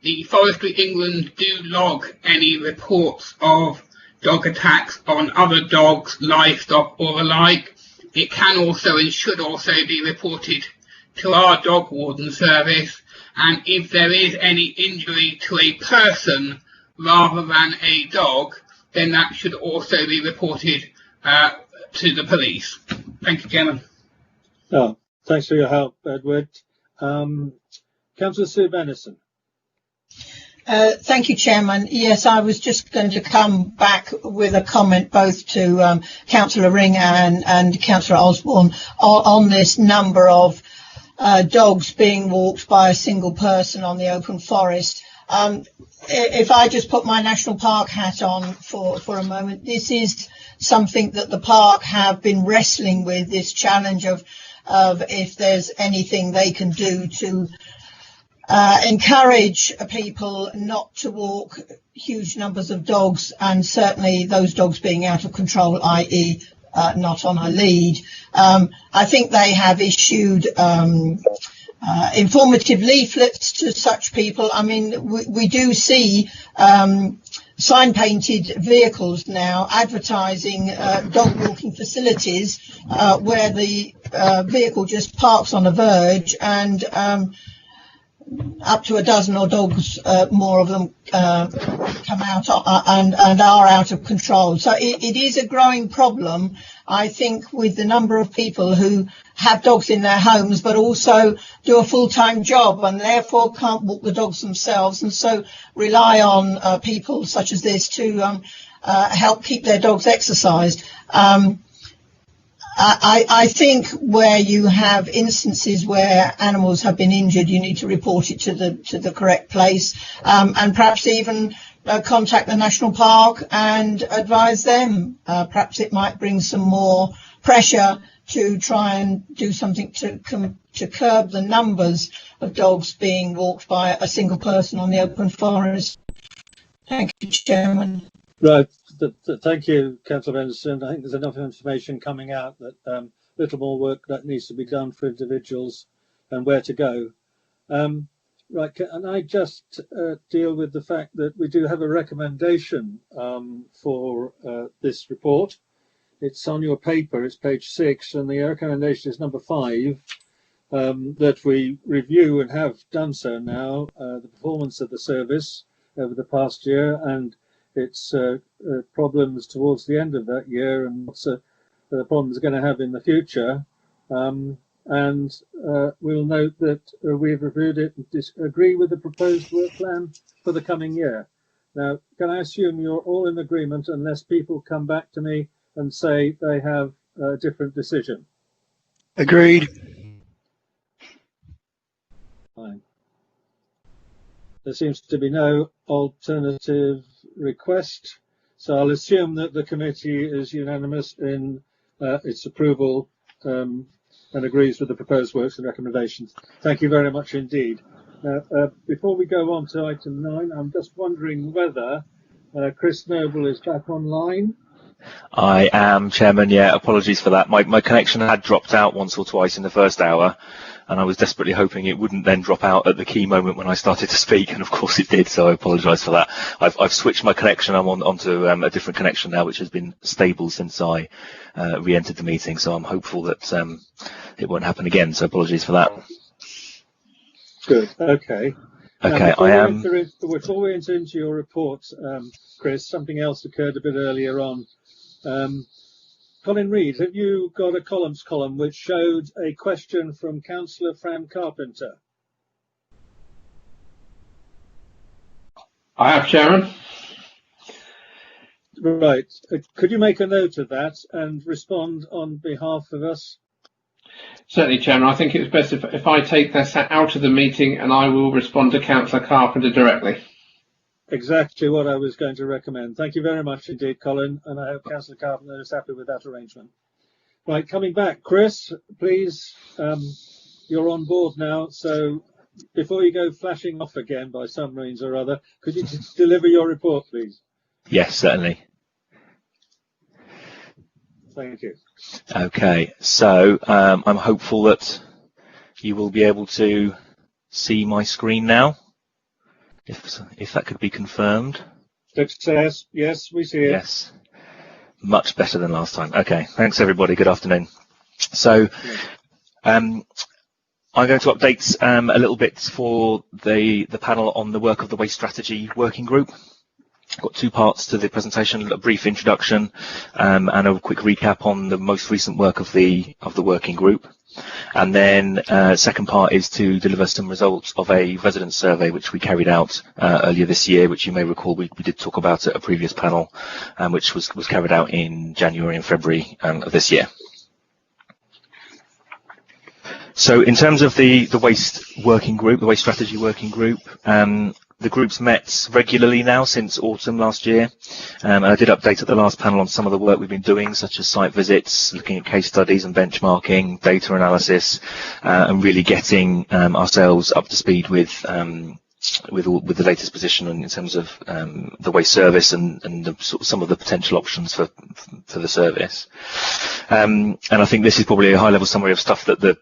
the Forestry England do log any reports of dog attacks on other dogs, livestock or the like. It can also and should also be reported to our dog warden service, and if there is any injury to a person rather than a dog, then that should also be reported to the police. Thank you, Chairman. Oh, thanks for your help, Edward. Councillor Sue Bennison. Thank you, Chairman. Yes, I was just going to come back with a comment both to Councillor Ring and Councillor Osborne on this number of dogs being walked by a single person on the open forest. If I just put my national park hat on for a moment, this is something that the park have been wrestling with, this challenge of of if there's anything they can do to encourage people not to walk huge numbers of dogs, and certainly those dogs being out of control, i.e. Not on a lead. I think they have issued informative leaflets to such people. I mean, we do see sign painted vehicles now advertising dog walking facilities where the vehicle just parks on a verge, and up to a dozen or dogs, more of them come out and are out of control. So it is a growing problem, I think, with the number of people who have dogs in their homes but also do a full-time job and therefore can't walk the dogs themselves, and so rely on people such as this to help keep their dogs exercised. I think where you have instances where animals have been injured, you need to report it to the correct place, and perhaps even contact the national park and advise them. Perhaps it might bring some more pressure to try and do something to curb the numbers of dogs being walked by a single person on the open forest. Thank you, Chairman. Right. Thank you, Councillor Anderson. I think there's enough information coming out that little more work that needs to be done for individuals and where to go. Right, and I just deal with the fact that we do have a recommendation for this report. It's on your paper, it's page 6, and the recommendation is number 5, that we review, and have done so now, the performance of the service over the past year and its problems towards the end of that year, and what's the problems are going to have in the future. And we'll note that we've reviewed it and agree with the proposed work plan for the coming year. Now, can I assume you're all in agreement unless people come back to me and say they have a different decision? Agreed. Fine. There seems to be no alternative request, so I'll assume that the committee is unanimous in its approval and agrees with the proposed works and recommendations. Thank you very much indeed. Before we go on to item 9, I'm just wondering whether Chris Noble is back online. I am, Chairman. Yeah, apologies for that. My connection had dropped out once or twice in the first hour, and I was desperately hoping it wouldn't then drop out at the key moment when I started to speak, and of course it did, so I apologise for that. I've switched my connection. I'm onto a different connection now, which has been stable since I re-entered the meeting, so I'm hopeful that it won't happen again, so apologies for that. Good, okay. Okay, Before we enter into your report, Chris, something else occurred a bit earlier on. Colin Reid, have you got a columns column which showed a question from Councillor Fran Carpenter? I have, Chairman. Right. Could you make a note of that and respond on behalf of us? Certainly, Chairman. I think it's best if I take this out of the meeting, and I will respond to Councillor Carpenter directly. Exactly what I was going to recommend. Thank you very much indeed, Colin, and I hope Councillor Carpenter is happy with that arrangement. Right, coming back, Chris, please, you're on board now, so before you go flashing off again by some means or other, could you deliver your report, please? Yes, certainly. Thank you. Okay, so I'm hopeful that you will be able to see my screen now. If that could be confirmed. Success. Yes, we see it. Yes. Much better than last time. Okay. Thanks, everybody. Good afternoon. So I'm going to update a little bit for the panel on the work of the Waste Strategy Working Group. I've got 2 parts to the presentation, a brief introduction and a quick recap on the most recent work of the working group. And then second part is to deliver some results of a resident survey which we carried out earlier this year, which you may recall we did talk about at a previous panel, which was carried out in January and February of this year. So in terms of the waste working group, the waste strategy working group, The group's met regularly now since autumn last year, and I did update at the last panel on some of the work we've been doing, such as site visits, looking at case studies and benchmarking, data analysis, and really getting ourselves up to speed with the latest position in terms of the waste service and some of the potential options for the service. And I think this is probably a high-level summary of stuff that the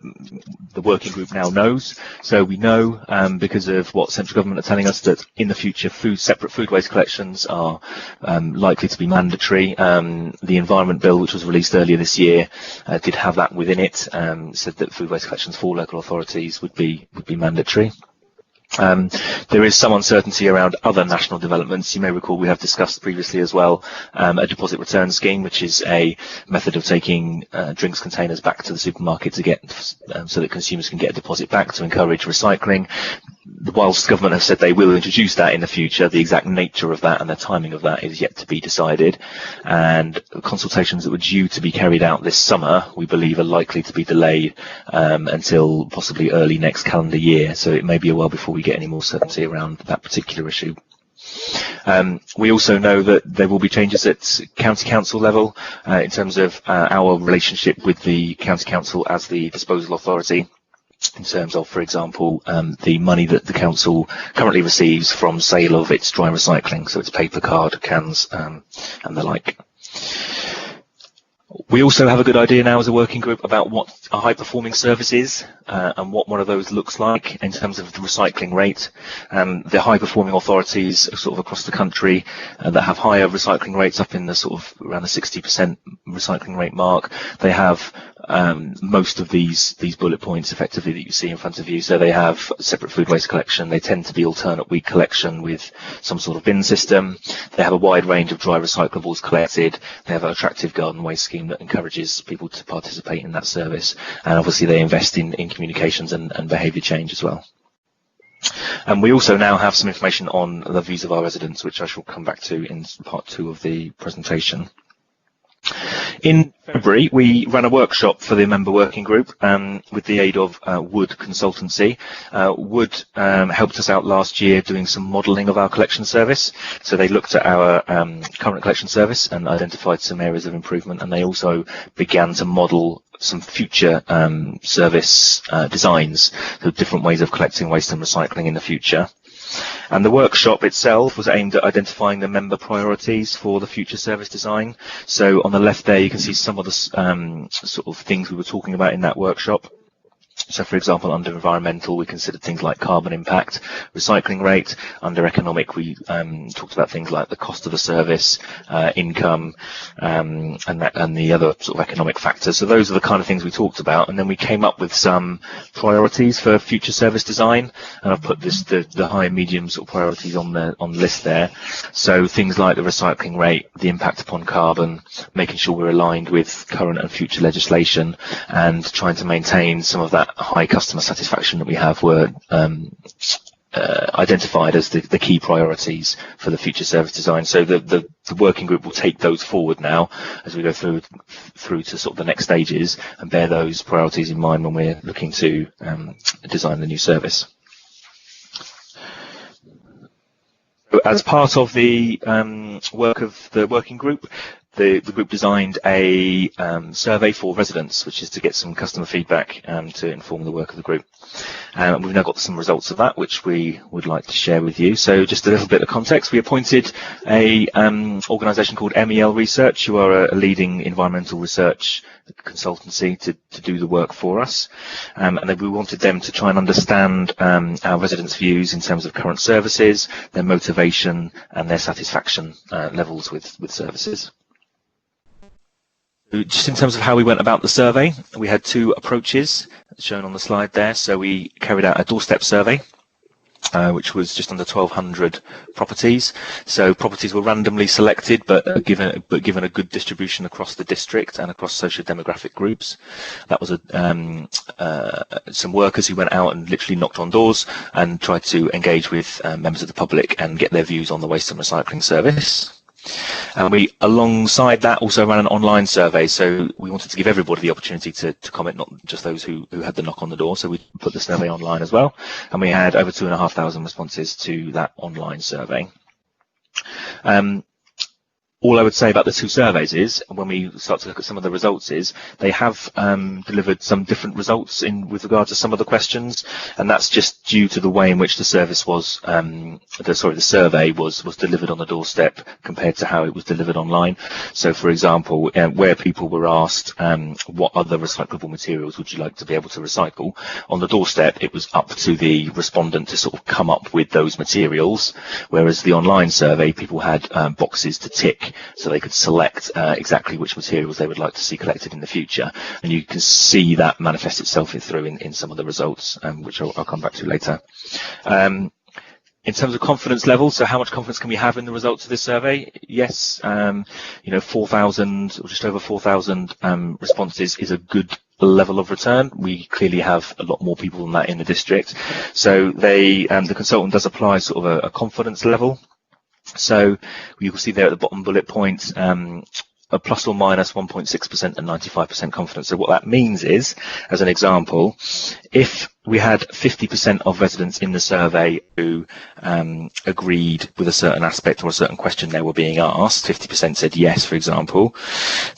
working group now knows. So we know, because of what central government are telling us, that in the future separate food waste collections are likely to be mandatory. The Environment Bill, which was released earlier this year, did have that within it, said that food waste collections for local authorities would be mandatory. There is some uncertainty around other national developments. You may recall we have discussed previously as well a deposit return scheme, which is a method of taking drinks containers back to the supermarket to get so that consumers can get a deposit back to encourage recycling. Whilst government have said they will introduce that in the future, the exact nature of that and the timing of that is yet to be decided. And consultations that were due to be carried out this summer, we believe, are likely to be delayed until possibly early next calendar year. So it may be a while before we get any more certainty around that particular issue. We also know that there will be changes at county council level in terms of our relationship with the county council as the disposal authority, in terms of, for example, the money that the council currently receives from sale of its dry recycling, so its paper, card, cans, and the like. We also have a good idea now as a working group about what a high-performing service is and what one of those looks like in terms of the recycling rate. The high-performing authorities sort of across the country that have higher recycling rates, up in the sort of around the 60% recycling rate mark, they have most of these bullet points effectively that you see in front of you. So they have separate food waste collection. They tend to be alternate week collection with some sort of bin system. They have a wide range of dry recyclables collected. They have an attractive garden waste scheme that encourages people to participate in that service. And obviously they invest in communications and behaviour change as well. And we also now have some information on the views of our residents, which I shall come back to in part 2 of the presentation. In February, we ran a workshop for the member working group with the aid of Wood Consultancy. Wood helped us out last year doing some modelling of our collection service. So they looked at our current collection service and identified some areas of improvement, and they also began to model some future service designs, so different ways of collecting waste and recycling in the future. And the workshop itself was aimed at identifying the member priorities for the future service design. So on the left there, you can see some of the sort of things we were talking about in that workshop. So, for example, under environmental, we considered things like carbon impact, recycling rate. Under economic, we talked about things like the cost of the service, income, and the other sort of economic factors. So those are the kind of things we talked about. And then we came up with some priorities for future service design. And I've put the high and medium sort of priorities on the list there. So things like the recycling rate, the impact upon carbon, making sure we're aligned with current and future legislation, and trying to maintain some of that high customer satisfaction that we have were identified as the key priorities for the future service design. So the working group will take those forward now as we go through to sort of the next stages and bear those priorities in mind when we're looking to design the new service. As part of the work of the working group, the group designed a survey for residents, which is to get some customer feedback to inform the work of the group. We've now got some results of that, which we would like to share with you. So just a little bit of context. We appointed a organisation called MEL Research, who are a leading environmental research consultancy to do the work for us. And then we wanted them to try and understand our residents' views in terms of current services, their motivation and their satisfaction levels with services. Just in terms of how we went about the survey, we had 2 approaches shown on the slide there. So we carried out a doorstep survey, which was just under 1,200 properties. So properties were randomly selected, but given a good distribution across the district and across socio-demographic groups. That was some workers who went out and literally knocked on doors and tried to engage with members of the public and get their views on the waste and recycling service. And we, alongside that, also ran an online survey. So we wanted to give everybody the opportunity to comment, not just those who had the knock on the door. So we put the survey online as well. And we had over 2,500 responses to that online survey. All I would say about the two surveys is, when we start to look at some of the results, is they have delivered some different results with regard to some of the questions, and that's just due to the way in which the service was, the survey was delivered on the doorstep compared to how it was delivered online. So, for example, where people were asked what other recyclable materials would you like to be able to recycle, on the doorstep it was up to the respondent to sort of come up with those materials, whereas the online survey, people had boxes to tick, so they could select exactly which materials they would like to see collected in the future. And you can see that manifest itself through in some of the results, which I'll come back to later. In terms of confidence level, so how much confidence can we have in the results of this survey? Yes, 4,000 or just over 4,000 responses is a good level of return. We clearly have a lot more people than that in the district. So the consultant does apply sort of a confidence level. So you can see there at the bottom bullet point, a plus or minus 1.6% and 95% confidence. So what that means is, as an example, if we had 50% of residents in the survey who agreed with a certain aspect or a certain question they were being asked, 50% said yes, for example,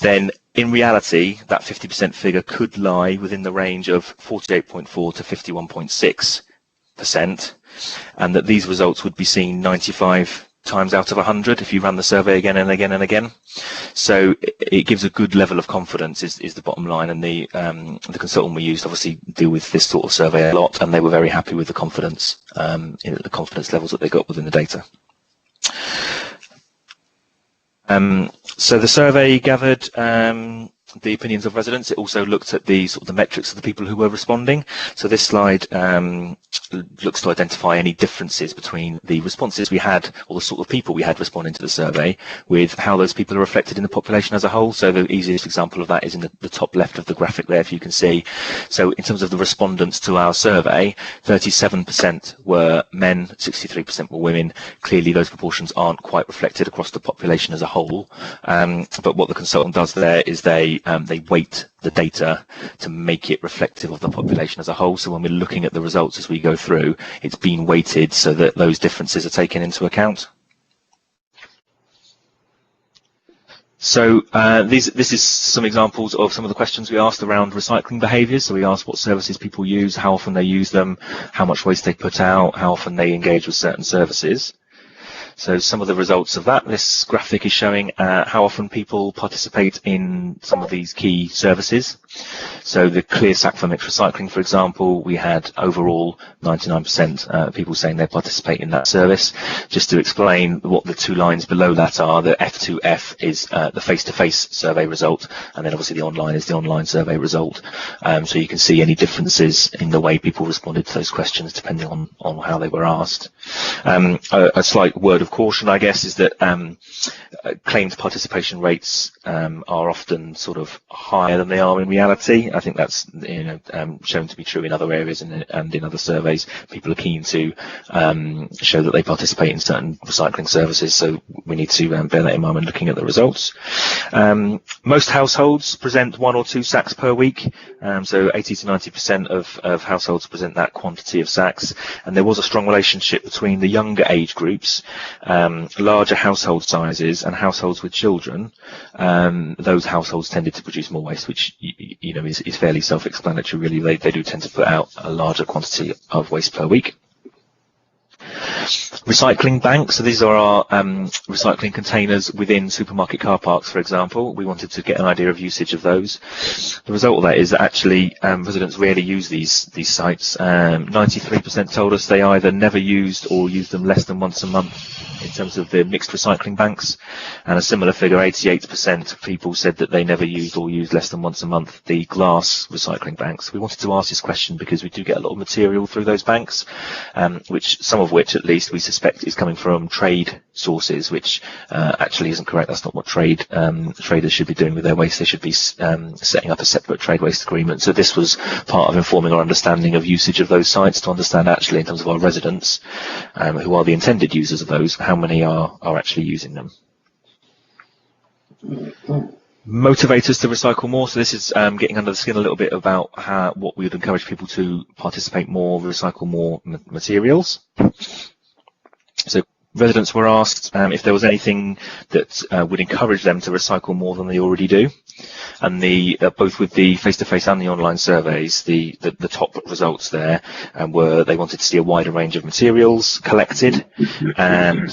then in reality, that 50% figure could lie within the range of 48.4 to 51.6%, and that these results would be seen 95 times out of 100 if you run the survey again and again and again. So it gives a good level of confidence is the bottom line, and the consultant we used obviously deal with this sort of survey a lot, and they were very happy with the confidence the confidence levels that they got within the data. So the survey gathered the opinions of residents. It also looked at the sort of the metrics of the people who were responding. So this slide looks to identify any differences between the responses we had, or the sort of people we had responding to the survey, with how those people are reflected in the population as a whole. So the easiest example of that is in the top left of the graphic there, if you can see. So in terms of the respondents to our survey, 37% were men, 63% were women. Clearly those proportions aren't quite reflected across the population as a whole. But what the consultant does there is they weight the data to make it reflective of the population as a whole. So when we're looking at the results as we go through, it's been weighted so that those differences are taken into account. So this is some examples of some of the questions we asked around recycling behaviours. So we asked what services people use, how often they use them, how much waste they put out, how often they engage with certain services. So some of the results of that, this graphic is showing how often people participate in some of these key services. So the clear sack for mixed recycling, for example, we had overall 99% people saying they participate in that service. Just to explain what the two lines below that are, the F2F is the face-to-face survey result, and then obviously the online is the online survey result. So you can see any differences in the way people responded to those questions depending on how they were asked. A slight word of caution, I guess, is that claimed participation rates are often sort of higher than they are in reality. I think that's shown to be true in other areas and in other surveys. People are keen to show that they participate in certain recycling services, so we need to bear that in mind when looking at the results. Most households present 1 or 2 sacks per week, so 80 to 90% of households present that quantity of sacks, and there was a strong relationship between the younger age groups, larger household sizes, and households with children. Those households tended to produce more waste, which is fairly self-explanatory, really. They do tend to put out a larger quantity of waste per week. Recycling banks, so these are our recycling containers within supermarket car parks, for example. We wanted to get an idea of usage of those. The result of that is that actually residents rarely use these sites. 93% told us they either never used or used them less than once a month in terms of the mixed recycling banks, and a similar figure, 88% of people said that they never used or used less than once a month the glass recycling banks. We wanted to ask this question because we do get a lot of material through those banks, some of which at least we suspect is coming from trade sources, which actually isn't correct. That's not what traders should be doing with their waste. They should be setting up a separate trade waste agreement. So this was part of informing our understanding of usage of those sites, to understand actually in terms of our residents, who are the intended users of those, how many are actually using them. Motivators to recycle more. So this is getting under the skin a little bit about what we would encourage people to participate more, recycle more materials. So residents were asked if there was anything that would encourage them to recycle more than they already do. And both with the face-to-face and the online surveys, the top results there were they wanted to see a wider range of materials collected, and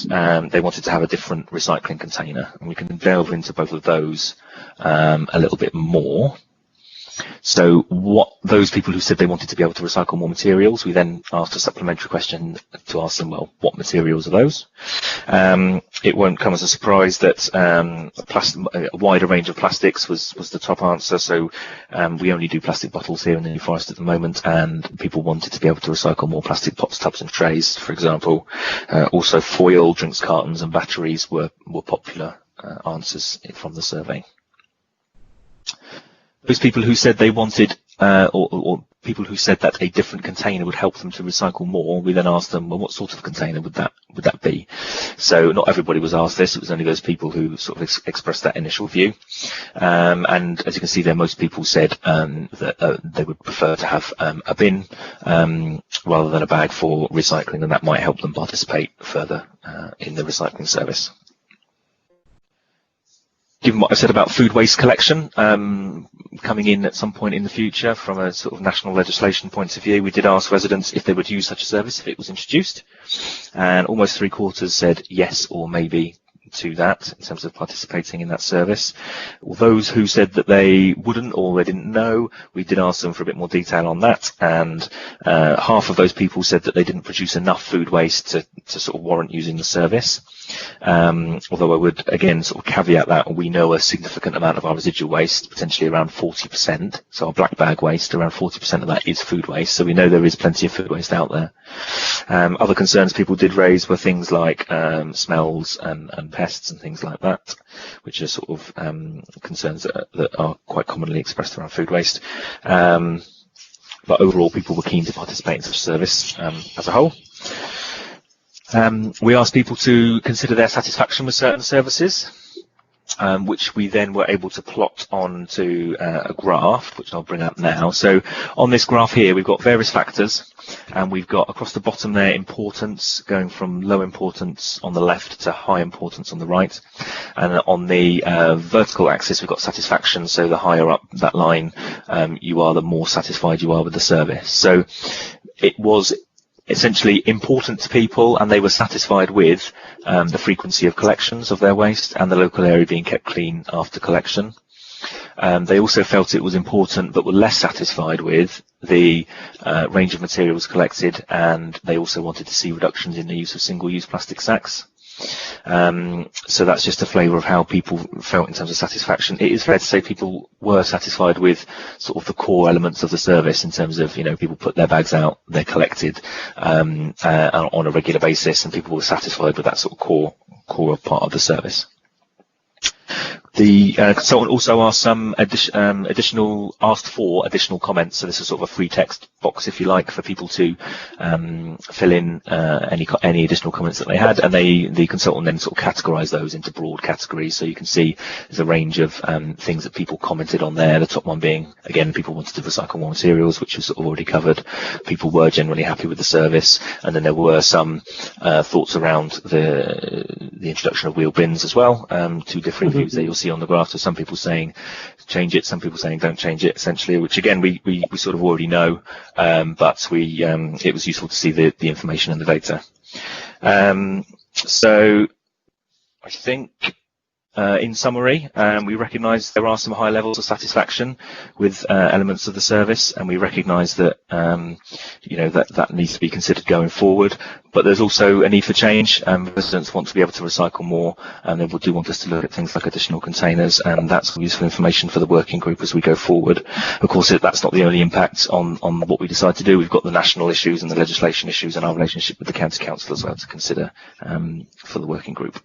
they wanted to have a different recycling container. And we can delve into both of those a little bit more. So what those people who said they wanted to be able to recycle more materials, we then asked a supplementary question to ask them, well, what materials are those? It won't come as a surprise that a wider range of plastics was the top answer. So we only do plastic bottles here in the New Forest at the moment, and people wanted to be able to recycle more plastic pots, tubs and trays, for example. Also foil, drinks cartons and batteries were popular answers from the survey. Those people who said they wanted, or people who said that a different container would help them to recycle more, we then asked them, well, what sort of container would that be? So not everybody was asked this. It was only those people who sort of expressed that initial view. And as you can see there, most people said that they would prefer to have a bin rather than a bag for recycling, and that might help them participate further in the recycling service. Given what I said about food waste collection coming in at some point in the future from a sort of national legislation point of view, we did ask residents if they would use such a service if it was introduced, and almost 3/4 said yes or maybe to that in terms of participating in that service. Those who said that they wouldn't or they didn't know, we did ask them for a bit more detail on that, and half of those people said that they didn't produce enough food waste to sort of warrant using the service. Although I would again sort of caveat that we know a significant amount of our residual waste, potentially around 40%, so our black bag waste, around 40% of that is food waste, so we know there is plenty of food waste out there. Other concerns people did raise were things like smells and pests and things like that, which are sort of concerns that are quite commonly expressed around food waste. But overall, people were keen to participate in such a service as a whole. We asked people to consider their satisfaction with certain services, which we then were able to plot onto a graph, which I'll bring up now. So on this graph here, we've got various factors, and we've got across the bottom there importance, going from low importance on the left to high importance on the right. And on the vertical axis, we've got satisfaction. So the higher up that line you are, the more satisfied you are with the service. So it was essentially important to people, and they were satisfied with the frequency of collections of their waste and the local area being kept clean after collection. They also felt it was important, but were less satisfied with the range of materials collected, and they also wanted to see reductions in the use of single-use plastic sacks. So that's just a flavour of how people felt in terms of satisfaction. It is fair to say people were satisfied with sort of the core elements of the service in terms of, you know, people put their bags out, they're collected on a regular basis, and people were satisfied with that sort of core part of the service. The consultant also asked some asked for additional comments. So this is sort of a free text box, if you like, for people to fill in any additional comments that they had, and the consultant then sort of categorised those into broad categories. So you can see there's a range of things that people commented on there. The top one being, again, people wanted to recycle more materials, which was sort of already covered. People were generally happy with the service, and then there were some thoughts around the introduction of wheel bins as well. Two different views there you'll see on the graph. So some people saying change it, some people saying don't change it, essentially, which again we sort of already know, but it was useful to see the information and the data. So I think in summary, we recognise there are some high levels of satisfaction with elements of the service, and we recognise that that needs to be considered going forward. But there's also a need for change. Residents want to be able to recycle more, and they do want us to look at things like additional containers, and that's useful information for the working group as we go forward. Of course, that's not the only impact on what we decide to do. We've got the national issues and the legislation issues and our relationship with the county council as well to consider for the working group.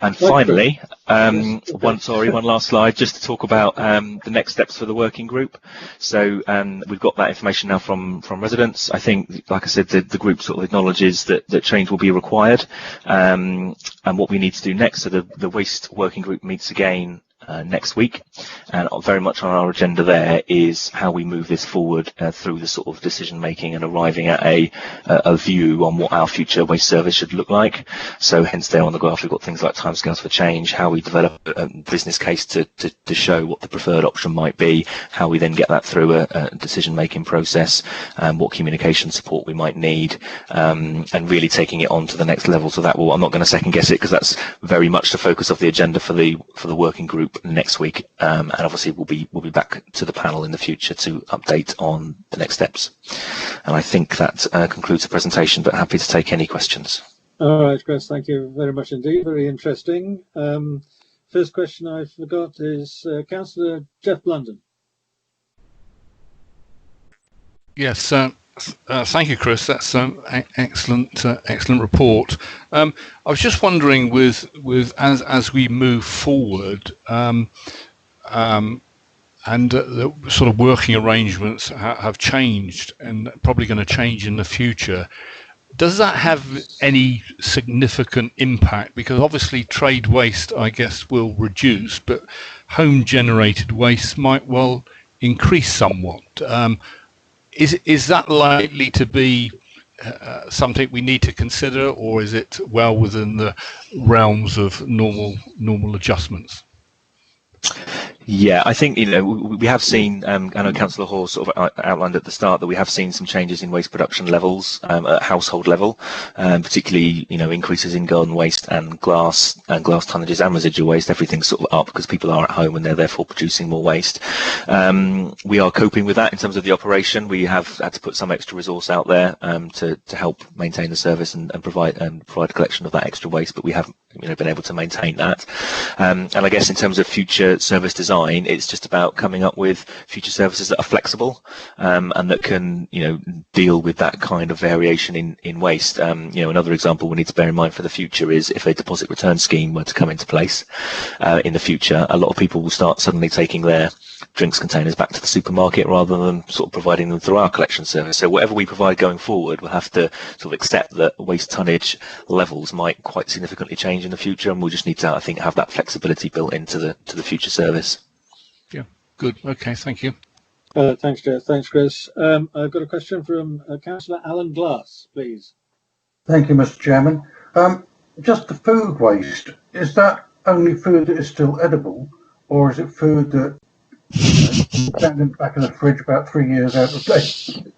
And finally, one last slide, just to talk about the next steps for the working group. So we've got that information now from residents. I think, like I said, the group sort of acknowledges that change will be required. And what we need to do next, so the waste working group meets again next week, and very much on our agenda there is how we move this forward through the sort of decision making and arriving at a view on what our future waste service should look like. So hence there on the graph we've got things like timescales for change, how we develop a business case to show what the preferred option might be, how we then get that through a decision making process, what communication support we might need, and really taking it on to the next level. So that will, I'm not going to second guess it because that's very much the focus of the agenda for the working group next week, and obviously we'll be back to the panel in the future to update on the next steps. And I think that concludes the presentation, but happy to take any questions. All right, Chris, thank you very much indeed. Very interesting. First question I forgot is Councillor Jeff Blunden. Yes, thank you, Chris. That's excellent report. I was just wondering, as we move forward, and the sort of working arrangements have changed and probably going to change in the future. Does that have any significant impact? Because obviously trade waste, I guess, will reduce, but home generated waste might well increase somewhat. Is that likely to be something we need to consider, or is it well within the realms of normal adjustments? Yeah, I think, we have seen, I know Councillor Hall sort of outlined at the start that we have seen some changes in waste production levels at household level, particularly, increases in garden waste and glass tonnages and residual waste. Everything's sort of up because people are at home and they're therefore producing more waste. We are coping with that in terms of the operation. We have had to put some extra resource out there to help maintain the service and provide collection of that extra waste, but we have been able to maintain that. And I guess in terms of future service design, it's just about coming up with future services that are flexible and that can deal with that kind of variation in waste. Another example we need to bear in mind for the future is if a deposit return scheme were to come into place in the future, a lot of people will start suddenly taking their drinks containers back to the supermarket rather than sort of providing them through our collection service. So whatever we provide going forward, we'll have to sort of accept that waste tonnage levels might quite significantly change in the future, and we'll just need to, I think, have that flexibility built into the future service. Yeah, good. Okay, thank you. Thanks, Jeff. Thanks, Chris. I've got a question from Councillor Alan Glass, please. Thank you, Mr. Chairman. Just the food waste, is that only food that is still edible, or is it food that standing in the back of the fridge about 3 years out of date?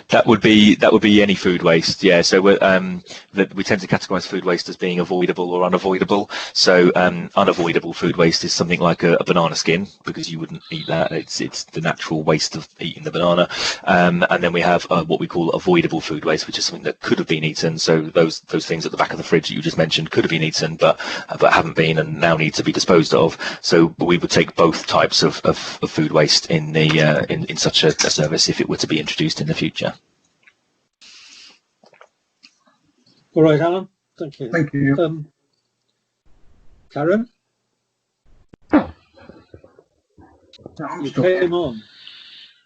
That would be any food waste, yeah. So we tend to categorise food waste as being avoidable or unavoidable. So unavoidable food waste is something like a banana skin, because you wouldn't eat that. It's the natural waste of eating the banana. And then we have what we call avoidable food waste, which is something that could have been eaten. So those things at the back of the fridge that you just mentioned could have been eaten, but haven't been and now need to be disposed of. So we would take both types of food waste in such a service if it were to be introduced in the future. All right, Alan. Thank you. Thank you. Karen? You came on.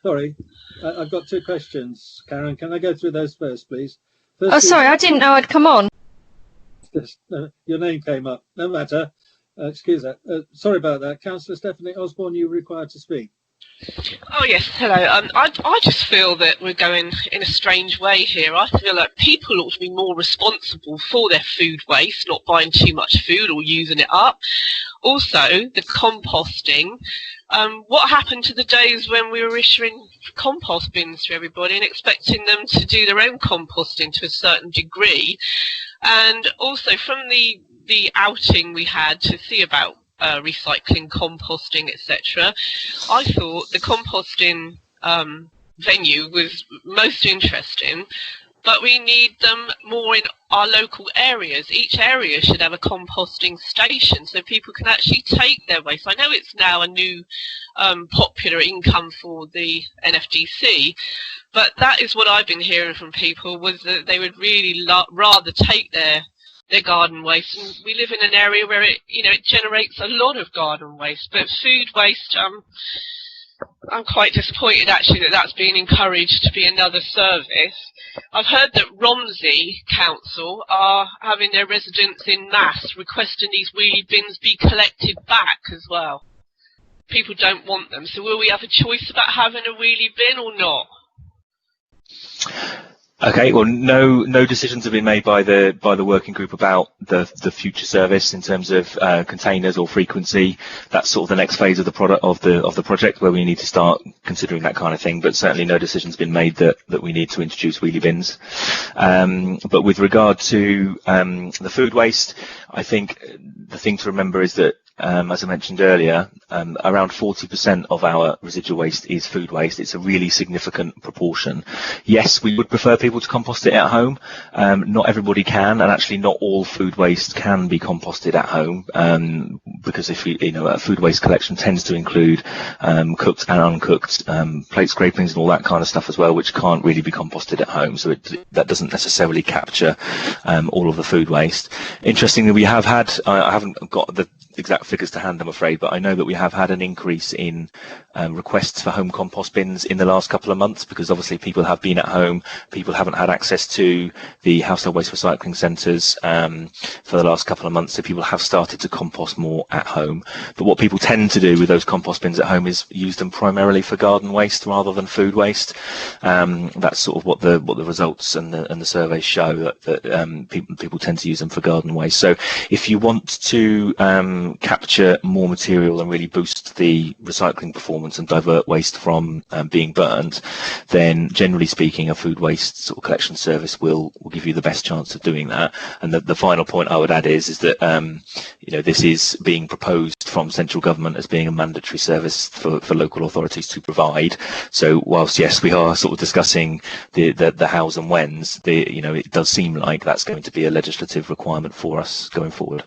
Sorry, I've got two questions. Karen, can I go through those first, please? Sorry, I didn't know I'd come on. Your name came up. No matter. Excuse that. Sorry about that. Councillor Stephanie Osborne, you're required to speak. Oh yes, hello. I just feel that we're going in a strange way here. I feel like people ought to be more responsible for their food waste, not buying too much food or using it up. Also, the composting. What happened to the days when we were issuing compost bins to everybody and expecting them to do their own composting to a certain degree? And also from the outing we had to see about recycling, composting, etc. I thought the composting venue was most interesting, but we need them more in our local areas. Each area should have a composting station so people can actually take their waste. I know it's now a new popular income for the NFDC, but that is what I've been hearing from people, was that they would really rather take their their garden waste, and we live in an area where it generates a lot of garden waste. But food waste, I'm quite disappointed actually that that's being encouraged to be another service. I've heard that Romsey Council are having their residents in mass requesting these wheelie bins be collected back as well. People don't want them, so will we have a choice about having a wheelie bin or not? Okay, well, no decisions have been made by the working group about the future service in terms of containers or frequency. That's sort of the next phase of the project where we need to start considering that kind of thing. But certainly, no decision's been made that we need to introduce wheelie bins. But with regard to the food waste, I think the thing to remember is that, as I mentioned earlier, around 40% of our residual waste is food waste. It's a really significant proportion. Yes, we would prefer people to compost it at home. Not everybody can, and actually not all food waste can be composted at home, because if food waste collection tends to include cooked and uncooked plate scrapings and all that kind of stuff as well, which can't really be composted at home. So that doesn't necessarily capture all of the food waste. Interestingly, we have had, I haven't got the exact figures to hand, I'm afraid, but I know that we have had an increase in requests for home compost bins in the last couple of months, because obviously people have been at home, people haven't had access to the household waste recycling centres for the last couple of months, so people have started to compost more at home. But what people tend to do with those compost bins at home is use them primarily for garden waste rather than food waste. That's sort of what the results and the surveys show, that people tend to use them for garden waste. So if you want to capture more material and really boost the recycling performance and divert waste from being burnt, then generally speaking a food waste sort of collection service will give you the best chance of doing that. And the final point I would add is that this is being proposed from central government as being a mandatory service for local authorities to provide. So whilst yes, we are sort of discussing the hows and whens, it does seem like that's going to be a legislative requirement for us going forward.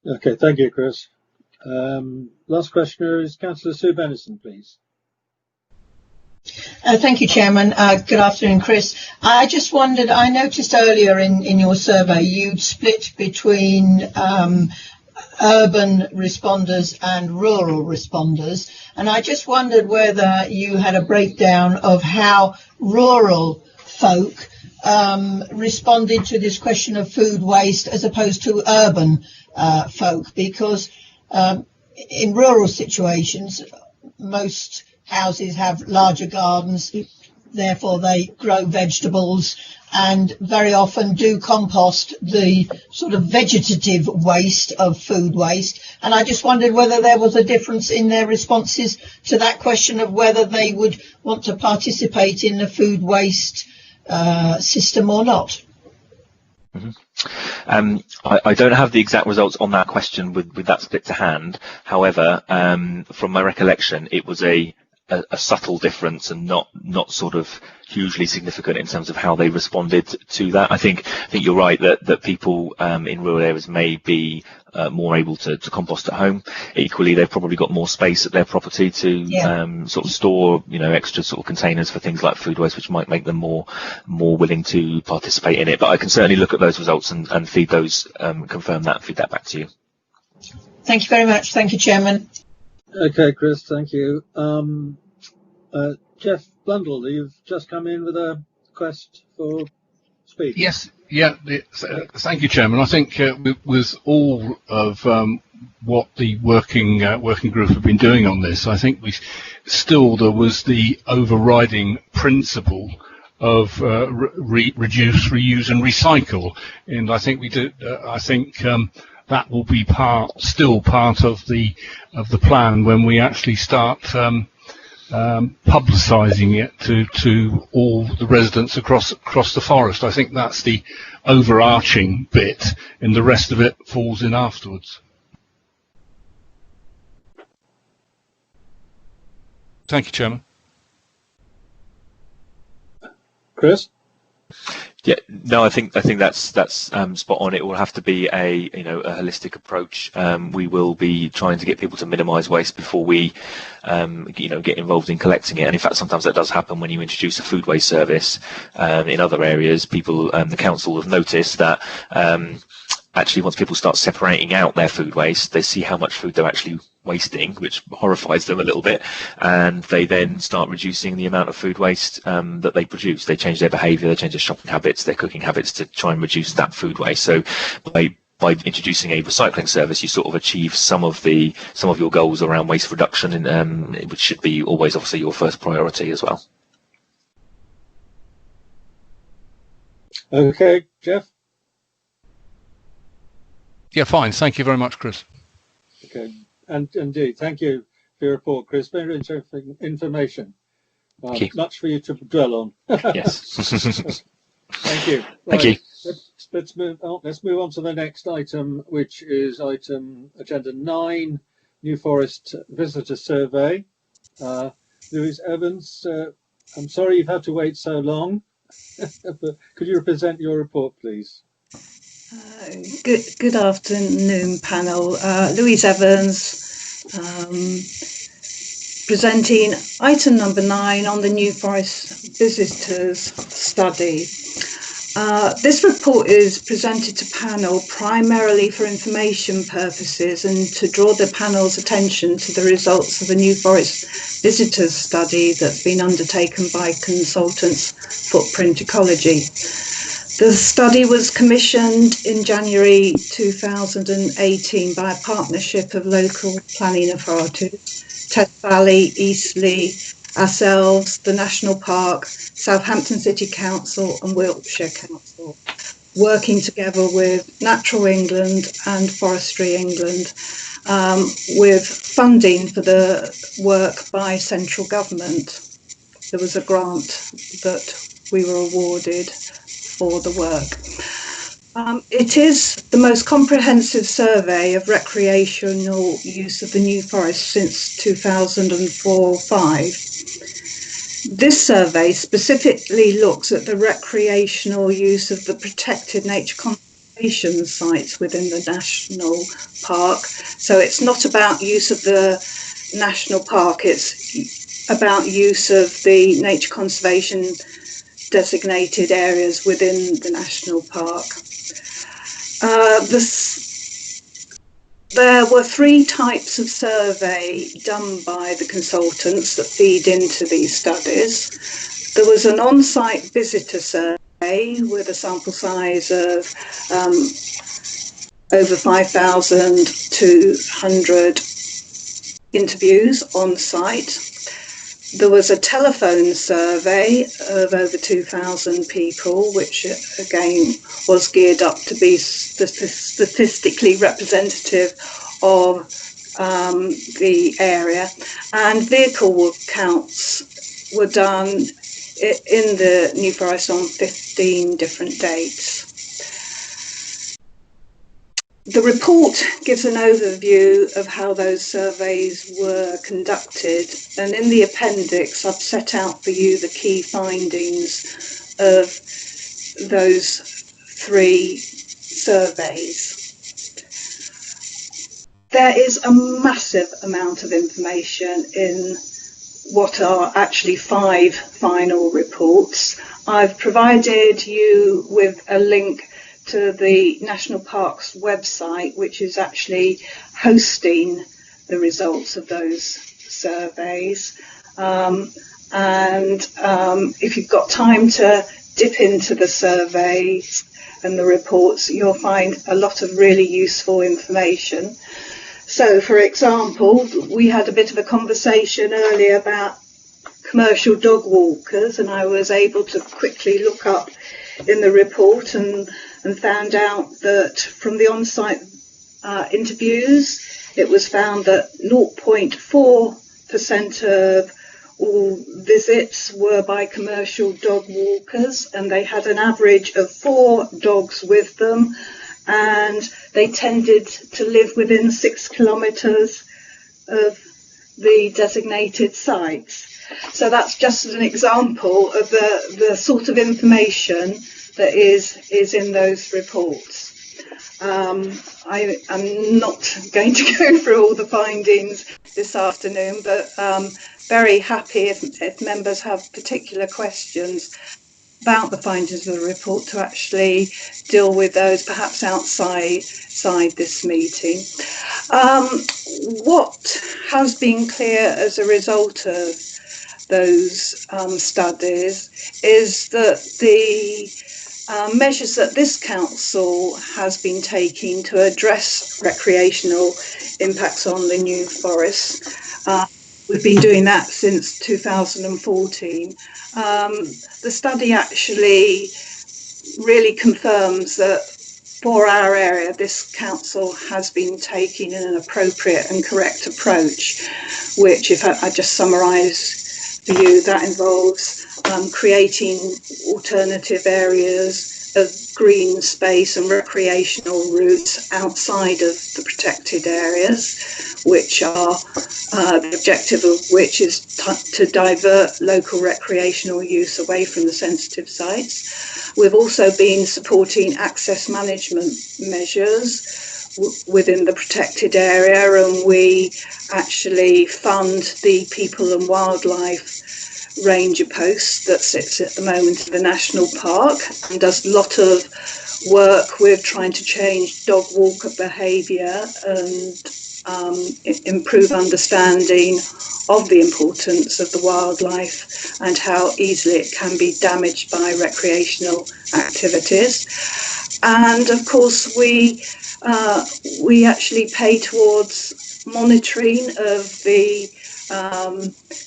Okay, thank you, Chris. Last questioner is Councillor Sue Bennison, please. Thank you, Chairman. Good afternoon, Chris. I just wondered, I noticed earlier in your survey you'd split between urban responders and rural responders, and I just wondered whether you had a breakdown of how rural folk responded to this question of food waste as opposed to urban folk, because in rural situations most houses have larger gardens, therefore they grow vegetables and very often do compost the sort of vegetative waste of food waste. And I just wondered whether there was a difference in their responses to that question of whether they would want to participate in the food waste system or not. Mm-hmm. I don't have the exact results on that question with that split to hand. However, from my recollection, it was a subtle difference and not sort of hugely significant in terms of how they responded to that. I think you're right that people in rural areas may be more able to compost at home. Equally, they've probably got more space at their property to sort of store extra sort of containers for things like food waste, which might make them more willing to participate in it. But I can certainly look at those results and feed those, confirm that, feed that back to you. Thank you very much. Thank you, Chairman. Okay, Chris, thank you. Jeff Blundell, you've just come in with a request for speech. Yes, yeah, thank you, Chairman. I think with all of what the working group have been doing on this, I think there was the overriding principle of reduce, reuse and recycle, and I think we do. I think that will be still part of the plan when we actually start publicising it to all the residents across the forest. I think that's the overarching bit, and the rest of it falls in afterwards. Thank you, Chairman. Chris? Yeah, no, I think that's spot on. It will have to be a holistic approach. We will be trying to get people to minimise waste before we get involved in collecting it. And in fact, sometimes that does happen when you introduce a food waste service in other areas. People, the council have noticed that actually once people start separating out their food waste, they see how much food they're actually wasting, which horrifies them a little bit, and they then start reducing the amount of food waste that they produce. They change their behaviour, they change their shopping habits, their cooking habits to try and reduce that food waste. So by introducing a recycling service, you sort of achieve some of your goals around waste reduction, and which should be always obviously your first priority as well. Okay, Jeff? Yeah, fine. Thank you very much, Chris. Okay, and indeed, thank you for your report, Chris. Very interesting information. Much for you to dwell on. Yes. Thank you. Right. Thank you. Let's move on. Let's move on to the next item, which is item agenda 9, New Forest Visitor Survey. Louise Evans, I'm sorry you've had to wait so long, but could you present your report, please? Good afternoon, panel. Louise Evans, presenting item number 9 on the New Forest Visitors Study. This report is presented to panel primarily for information purposes and to draw the panel's attention to the results of a New Forest Visitors Study that's been undertaken by consultants Footprint Ecology. The study was commissioned in January 2018 by a partnership of local planning authorities, Test Valley, Eastleigh, ourselves, the National Park, Southampton City Council and Wiltshire Council, working together with Natural England and Forestry England, with funding for the work by central government. There was a grant that we were awarded for the work. It is the most comprehensive survey of recreational use of the New Forest since 2004-05. This survey specifically looks at the recreational use of the protected nature conservation sites within the national park. So it's not about use of the national park, it's about use of the nature conservation designated areas within the national park. There were 3 types of survey done by the consultants that feed into these studies. There was an on-site visitor survey with a sample size of over 5,200 interviews on site. There was a telephone survey of over 2,000 people, which again was geared up to be statistically representative of the area. And vehicle counts were done in the New Forest on 15 different dates. The report gives an overview of how those surveys were conducted, and in the appendix I've set out for you the key findings of those 3 surveys. There is a massive amount of information in what are actually 5 final reports. I've provided you with a link to the National Parks website, which is actually hosting the results of those surveys. If you've got time to dip into the surveys and the reports, you'll find a lot of really useful information. So, for example, we had a bit of a conversation earlier about commercial dog walkers, and I was able to quickly look up in the report and found out that from the on-site interviews, it was found that 0.4% of all visits were by commercial dog walkers, and they had an average of 4 dogs with them, and they tended to live within 6 kilometres of the designated sites. So that's just an example of the sort of information that is in those reports. I am not going to go through all the findings this afternoon, but very happy if members have particular questions about the findings of the report to actually deal with those perhaps outside this meeting. What has been clear as a result of those studies is that the measures that this council has been taking to address recreational impacts on the New Forest, we've been doing that since 2014. The study actually really confirms that for our area, this council has been taking an appropriate and correct approach, which, if I just summarise for you, that involves creating alternative areas of green space and recreational routes outside of the protected areas, which are the objective of which is to divert local recreational use away from the sensitive sites. We've also been supporting access management measures within the protected area, and we actually fund the people and wildlife ranger post that sits at the moment in the national park and does a lot of work with trying to change dog walker behaviour and improve understanding of the importance of the wildlife and how easily it can be damaged by recreational activities. And of course we actually pay towards monitoring of the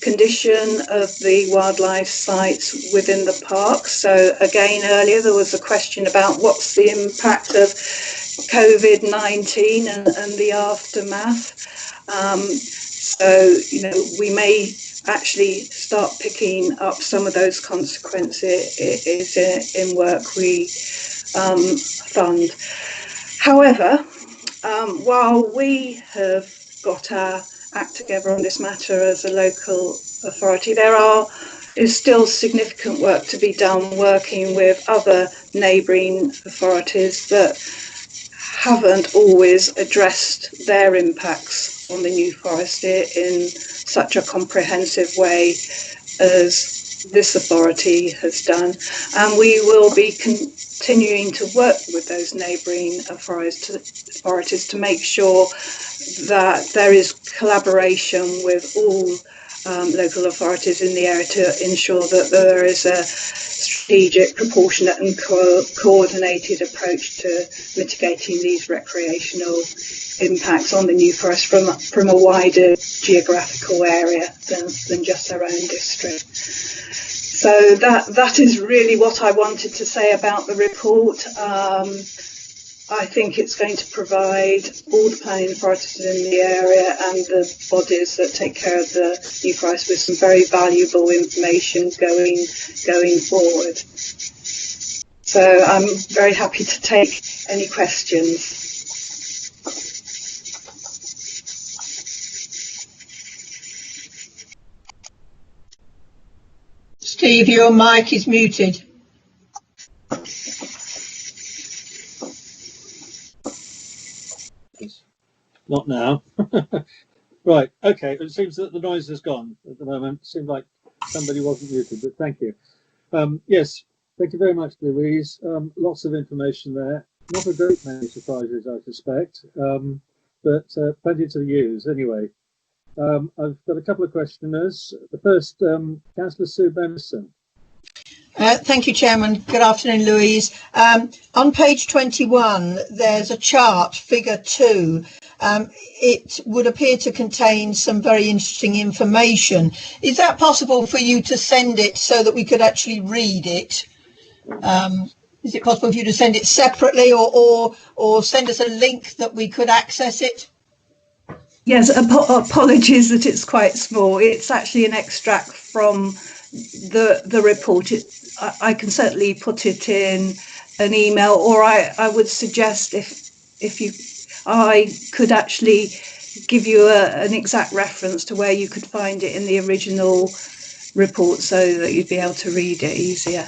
condition of the wildlife sites within the park. So again, earlier there was a question about what's the impact of COVID-19 and the aftermath. So, you know, we may actually start picking up some of those consequences in work we fund. However, while we have got our act together on this matter as a local authority, there is still significant work to be done working with other neighbouring authorities that haven't always addressed their impacts on the New Forest in such a comprehensive way as this authority has done. And we will be continuing to work with those neighbouring authorities to make sure that there is collaboration with all local authorities in the area to ensure that there is a strategic, proportionate and coordinated approach to mitigating these recreational impacts on the New Forest from a wider geographical area than just our own district. So that is really what I wanted to say about the report. I think it's going to provide all the planning authorities in the area and the bodies that take care of the New Forest with some very valuable information going forward. So I'm very happy to take any questions. Steve, your mic is muted. Not now. Right, okay, it seems that the noise has gone at the moment. It seemed like somebody wasn't muted, but thank you. Yes, thank you very much, Louise. Lots of information there. Not a great many surprises, I suspect, but plenty to use anyway. I've got a couple of questioners. The first, Councillor Sue Benison. Thank you, Chairman. Good afternoon, Louise. On page 21, there's a chart, figure 2. It would appear to contain some very interesting information. Is that possible for you to send it so that we could actually read it? Is it possible for you to send it separately or send us a link that we could access it? Yes, apologies that it's quite small. It's actually an extract from the report. I can certainly put it in an email, or I would suggest I could actually give you an exact reference to where you could find it in the original report so that you'd be able to read it easier.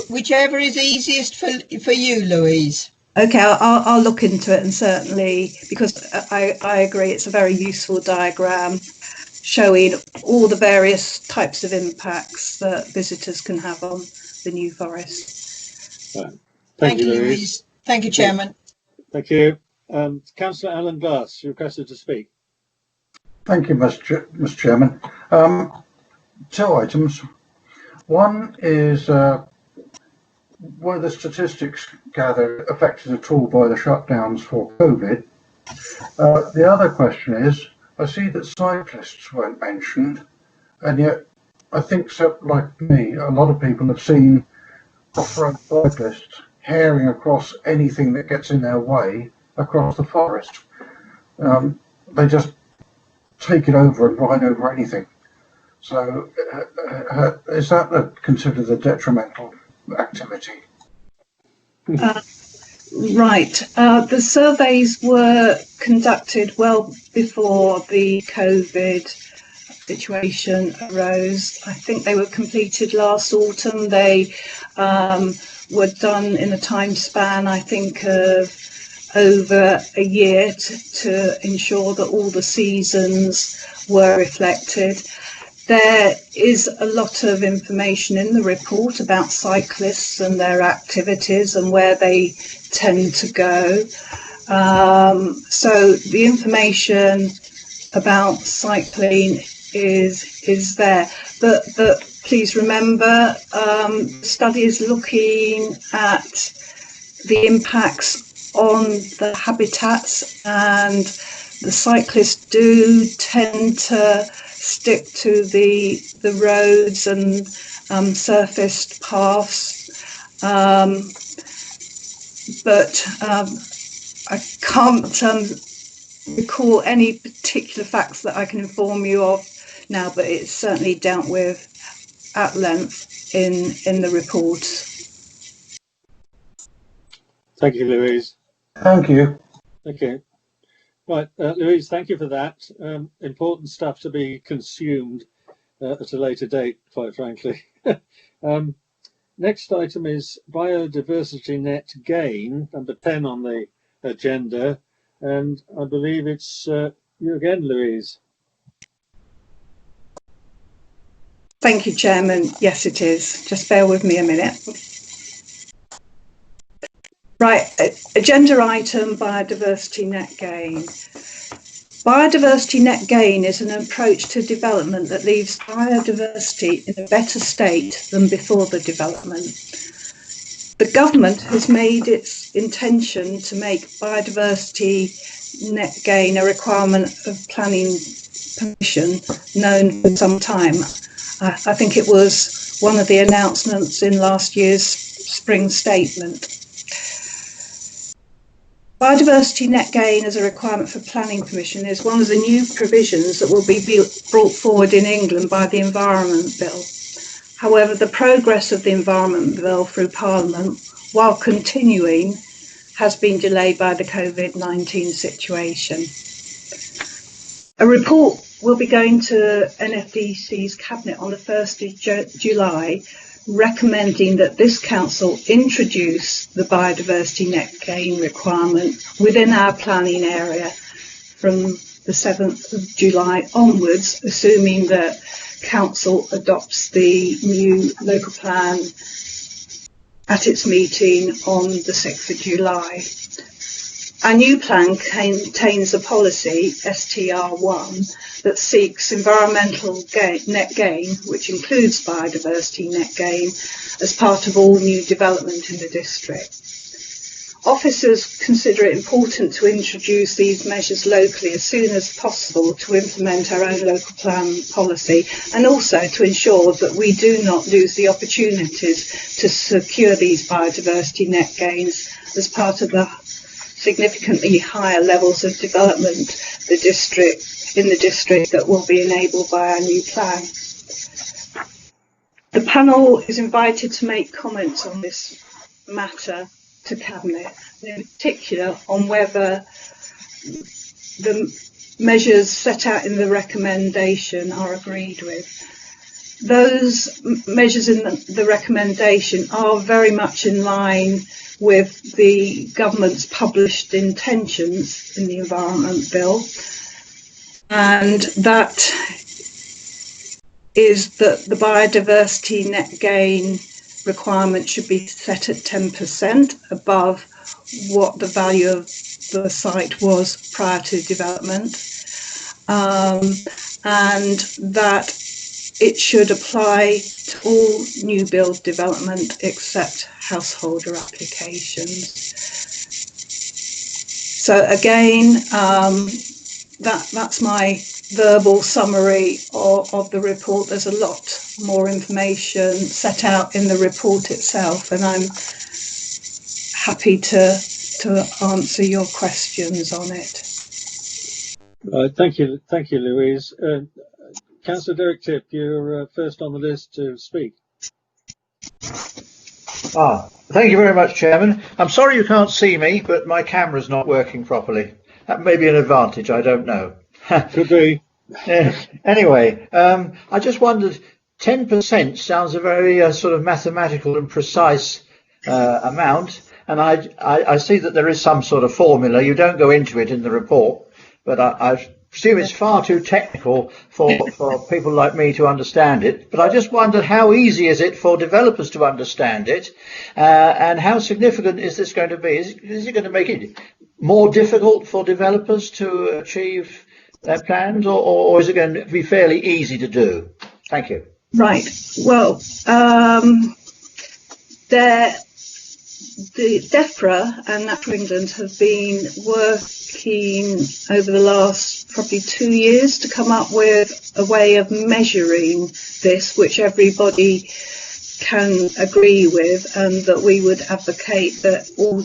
Whichever is easiest for you, Louise. Okay, I'll look into it, and certainly, because I agree, it's a very useful diagram showing all the various types of impacts that visitors can have on the New Forest. Thank you, Louise. Thank you, Chairman. Thank you. Councillor Alan Glass, you requested to speak. Thank you, Mr. Chairman. Two items. One is were the statistics gathered affected at all by the shutdowns for COVID? The other question is, I see that cyclists weren't mentioned, and yet I think, so, like me, a lot of people have seen off-road cyclists herring across anything that gets in their way across the forest. They just take it over and ride over anything. So is that considered a detrimental activity? Right. The surveys were conducted well before the COVID situation arose. I think they were completed last autumn. They were done in a time span, I think, of over a year to ensure that all the seasons were reflected. There is a lot of information in the report about cyclists and their activities and where they tend to go. So the information about cycling is there. But please remember, the study is looking at the impacts on the habitats, and the cyclists do tend to stick to the roads and surfaced paths, but I can't recall any particular facts that I can inform you of now, but it's certainly dealt with at length in the report. Thank you, Louise. Thank you. Okay. Right, Louise, thank you for that. Important stuff to be consumed at a later date, quite frankly. Next item is biodiversity net gain, number 10 on the agenda, and I believe it's you again, Louise. Thank you, Chairman. Yes, it is. Just bear with me a minute. Right, agenda item, biodiversity net gain. Biodiversity net gain is an approach to development that leaves biodiversity in a better state than before the development. The government has made its intention to make biodiversity net gain a requirement of planning permission known for some time. I think it was one of the announcements in last year's spring statement. Biodiversity net gain as a requirement for planning permission is one of the new provisions that will be brought forward in England by the Environment Bill. However, the progress of the Environment Bill through Parliament, while continuing, has been delayed by the COVID-19 situation. A report will be going to NFDC's Cabinet on the 1st of July, recommending that this council introduce the biodiversity net gain requirement within our planning area from the 7th of July onwards, assuming that council adopts the new local plan at its meeting on the 6th of July. Our new plan contains a policy, STR1, that seeks environmental net gain, which includes biodiversity net gain, as part of all new development in the district. Officers consider it important to introduce these measures locally as soon as possible to implement our own local plan policy, and also to ensure that we do not lose the opportunities to secure these biodiversity net gains as part of the significantly higher levels of development in the district that will be enabled by our new plan. The panel is invited to make comments on this matter to Cabinet, and in particular on whether the measures set out in the recommendation are agreed with. those measures in the recommendation are very much in line with the government's published intentions in the Environment Bill, and that is that the biodiversity net gain requirement should be set at 10% above what the value of the site was prior to development, and that it should apply to all new build development except householder applications. So again, that's my verbal summary of the report. There's a lot more information set out in the report itself, and I'm happy to answer your questions on it. Thank you, Louise. Councillor Derek Tipp, you're first on the list to speak. Thank you very much, Chairman. I'm sorry you can't see me, but my camera's not working properly. That may be an advantage, I don't know. Could be. Anyway, I just wondered, 10% sounds a very sort of mathematical and precise amount, and I see that there is some sort of formula. You don't go into it in the report, but I presume it's far too technical for people like me to understand it. But I just wondered, how easy is it for developers to understand it, and how significant is this going to be? Is it going to make it more difficult for developers to achieve their plans, or is it going to be fairly easy to do? Thank you. Right. Well, the DEFRA and Natural England have been working over the last probably 2 years to come up with a way of measuring this, which everybody can agree with, and that we would advocate that all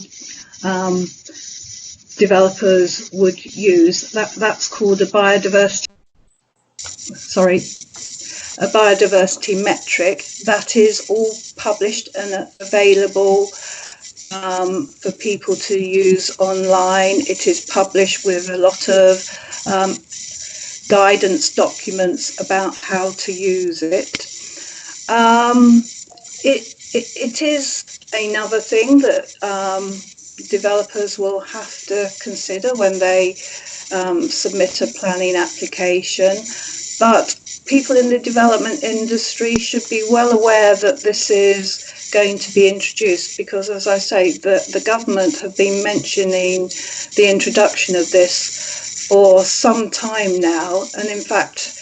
developers would use. That's called a biodiversity metric. That is all published and available for people to use online. It is published with a lot of guidance documents about how to use it. It is another thing that developers will have to consider when they submit a planning application, but people in the development industry should be well aware that this is going to be introduced, because, as I say, the government have been mentioning the introduction of this for some time now, and in fact,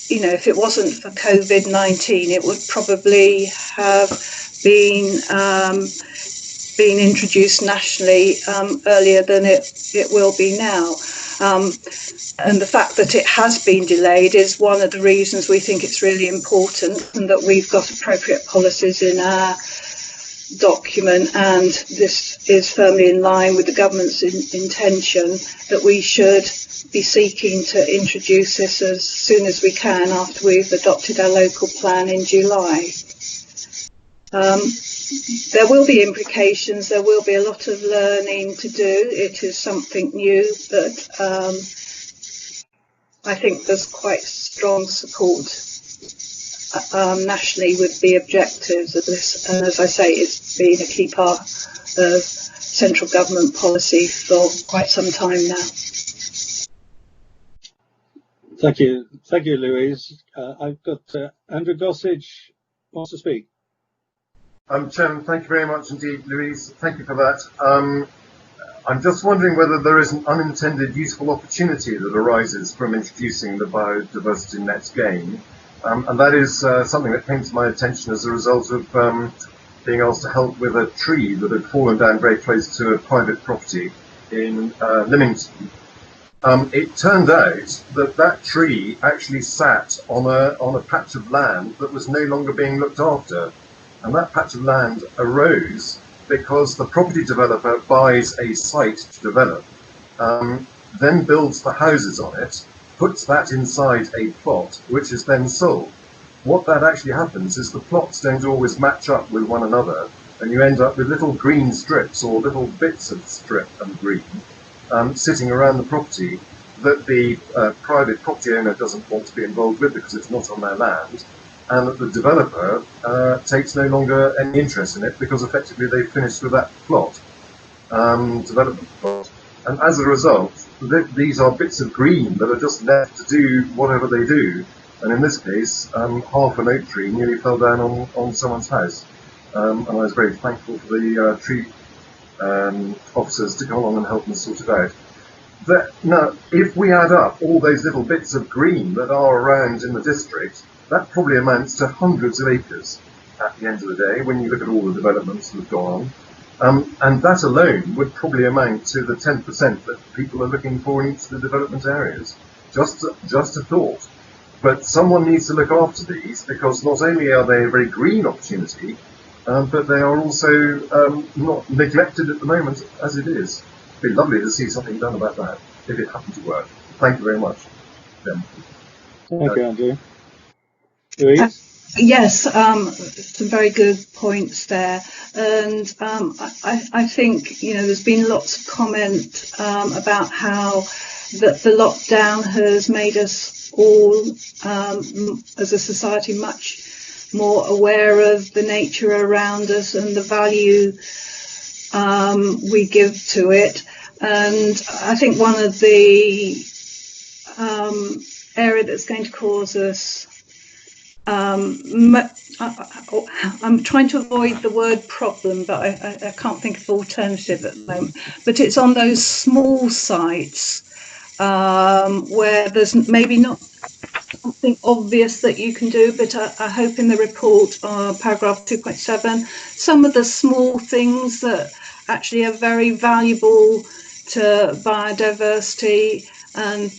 you know, if it wasn't for COVID-19, it would probably have been introduced nationally earlier than it will be now. And the fact that it has been delayed is one of the reasons we think it's really important, and that we've got appropriate policies in our document, and this is firmly in line with the government's intention that we should be seeking to introduce this as soon as we can after we've adopted our local plan in July. There will be implications, there will be a lot of learning to do. It is something new, but I think there's quite strong support nationally with the objectives of this, and as I say, it's been a key part of central government policy for quite some time now. Thank you, Louise. I've got Andrew Gossage wants to speak. Chairman, thank you very much indeed, Louise. Thank you for that. I'm just wondering whether there is an unintended useful opportunity that arises from introducing the biodiversity net gain. And that is something that came to my attention as a result of being asked to help with a tree that had fallen down very close to a private property in Lymington. It turned out that that tree actually sat on a patch of land that was no longer being looked after. And that patch of land arose because the property developer buys a site to develop, then builds the houses on it, puts that inside a plot, which is then sold. What that actually happens is the plots don't always match up with one another, and you end up with little green strips or little bits of strip and green sitting around the property that the private property owner doesn't want to be involved with because it's not on their land. and that the developer takes no longer any interest in it because effectively they've finished with that plot, development plot. And as a result, these are bits of green that are just left to do whatever they do. And in this case, half an oak tree nearly fell down on someone's house. And I was very thankful for the tree officers to come along and help them sort it out. Now, if we add up all those little bits of green that are around in the district, that probably amounts to hundreds of acres at the end of the day when you look at all the developments that have gone on. And that alone would probably amount to the 10% that people are looking for in each of the development areas. Just a thought. But someone needs to look after these because not only are they a very green opportunity, but they are also not neglected at the moment as it is. It'd be lovely to see something done about that if it happened to work. Thank you very much. Thank you, Andrew. Louise? Yes, some very good points there, and I think there's been lots of comment about how that the lockdown has made us all as a society much more aware of the nature around us and the value we give to it. And I think one of the area that's going to cause us I'm trying to avoid the word problem, but I can't think of alternative at the moment. But it's on those small sites where there's maybe not something obvious that you can do, but I hope in the report, paragraph 2.7, some of the small things that actually are very valuable to biodiversity and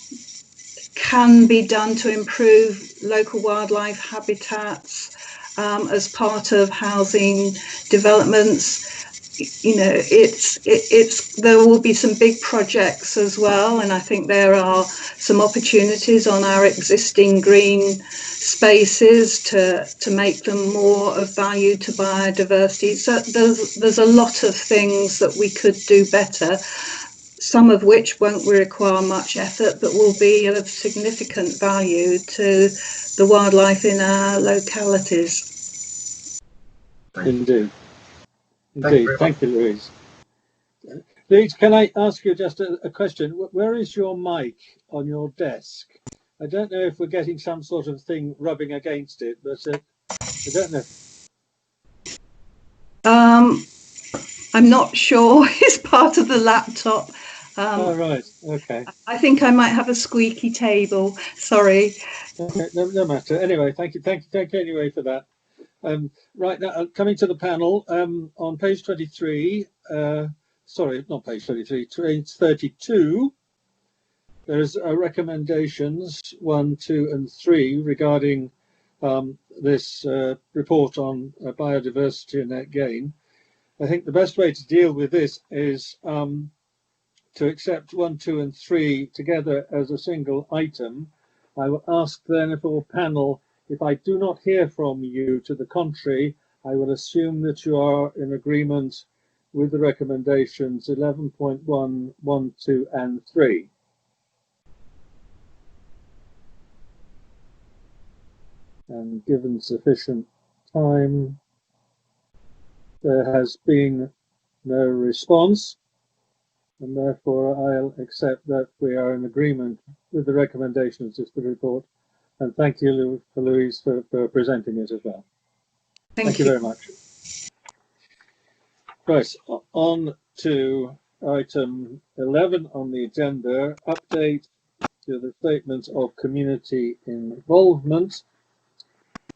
can be done to improve local wildlife habitats as part of housing developments. There will be some big projects as well, and I think there are some opportunities on our existing green spaces to make them more of value to biodiversity. So there's a lot of things that we could do better, some of which won't require much effort, but will be of significant value to the wildlife in our localities. Indeed. Thank you, Louise. Louise, can I ask you just a question? Where is your mic on your desk? I don't know if we're getting some sort of thing rubbing against it, but I don't know. I'm not sure. It's part of the laptop. Oh, right. Okay. I think I might have a squeaky table. Sorry. Okay, no matter. Anyway, thank you anyway for that. Right now, coming to the panel, on page 23, sorry, not page 23, page 32, there's recommendations 1, 2, and 3 regarding this report on biodiversity and net gain. I think the best way to deal with this is to accept 1, 2, and 3 together as a single item. I will ask then for panel, if I do not hear from you to the contrary, I will assume that you are in agreement with the recommendations 11.1, 1, 2, and 3. And given sufficient time, there has been no response, and therefore I'll accept that we are in agreement with the recommendations of the report. And thank you, Louise, for presenting it as well. Thank you very much. Right, on to item 11 on the agenda, update to the statement of community involvement.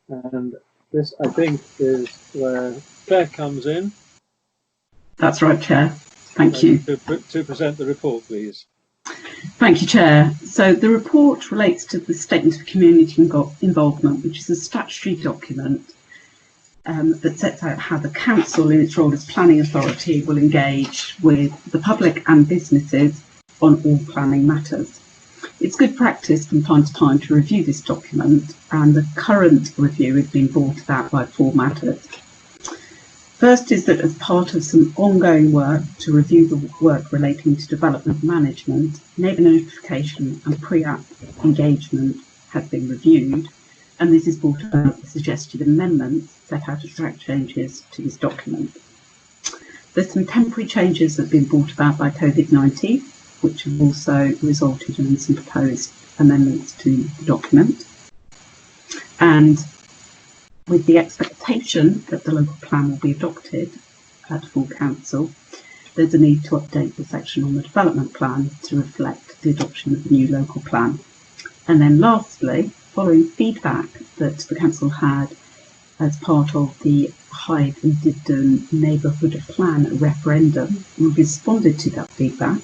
And this, I think, is where Claire comes in. That's right, Chair. Thank you. To present the report, please. Thank you, Chair. So the report relates to the Statement of Community Involvement, which is a statutory document that sets out how the Council, in its role as planning authority, will engage with the public and businesses on all planning matters. It's good practice from time to time to review this document, and the current review is being brought about by 4 matters. First is that as part of some ongoing work to review the work relating to development management, neighbour notification and pre-app engagement has been reviewed, and this is brought about the suggested amendments set out as track changes to this document. There's some temporary changes that have been brought about by COVID-19, which have also resulted in some proposed amendments to the document. And with the expectation that the local plan will be adopted at full council, there's a need to update the section on the development plan to reflect the adoption of the new local plan. And then lastly, following feedback that the council had as part of the Hythe and Dibden neighbourhood plan referendum, we responded to that feedback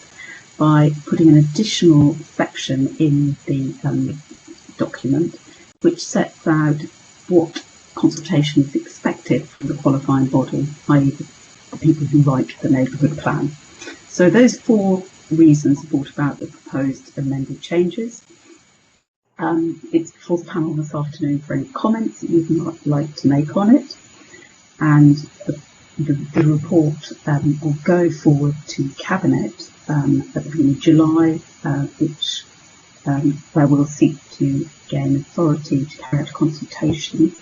by putting an additional section in the document which sets out what consultation is expected from the qualifying body, i.e. the people who write the neighbourhood plan. So those 4 reasons brought about the proposed amended changes. It's before the panel this afternoon for any comments that you would like to make on it. And the report will go forward to Cabinet at the beginning of July, where we'll seek to gain authority to carry out consultation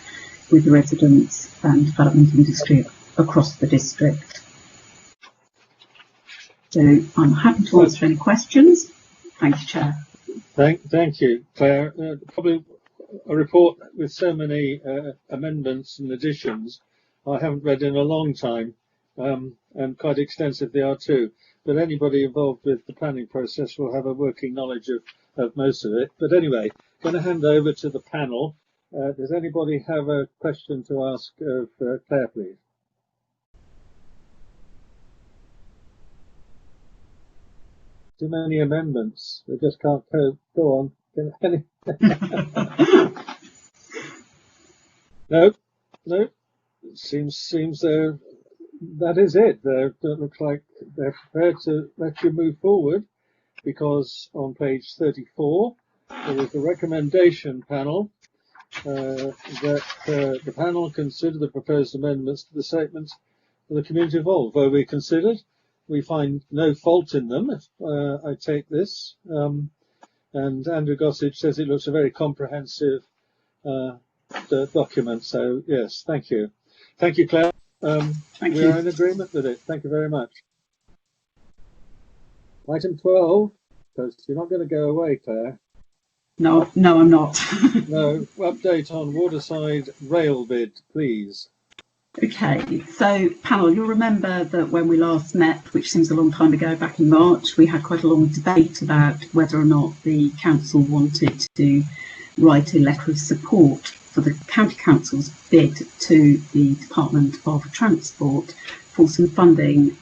with the residents and development industry across the district. So I'm happy to answer any questions. Thank you, Chair. Thank you, Claire. Probably a report with so many amendments and additions I haven't read in a long time, and quite extensive they are too. But anybody involved with the planning process will have a working knowledge of most of it. But anyway, going to hand over to the panel. Does anybody have a question to ask of Claire, please? Too many amendments. They just can't cope. Go on. No. Seems that is it. They look like they're prepared to let you move forward, because on page 34 there is a recommendation panel that the panel consider the proposed amendments to the statements of the community involved. Where we considered, we find no fault in them. I take this, and Andrew Gossage says it looks a very comprehensive document. So yes, thank you, Claire. Thank we you. are in agreement with it. Thank you very much. Item 12, because you're not going to go away, Claire. No, I'm not. No, update on Waterside rail bid, please. Okay, so panel, you'll remember that when we last met, which seems a long time ago, back in March, we had quite a long debate about whether or not the council wanted to write a letter of support for the county council's bid to the Department of Transport for some funding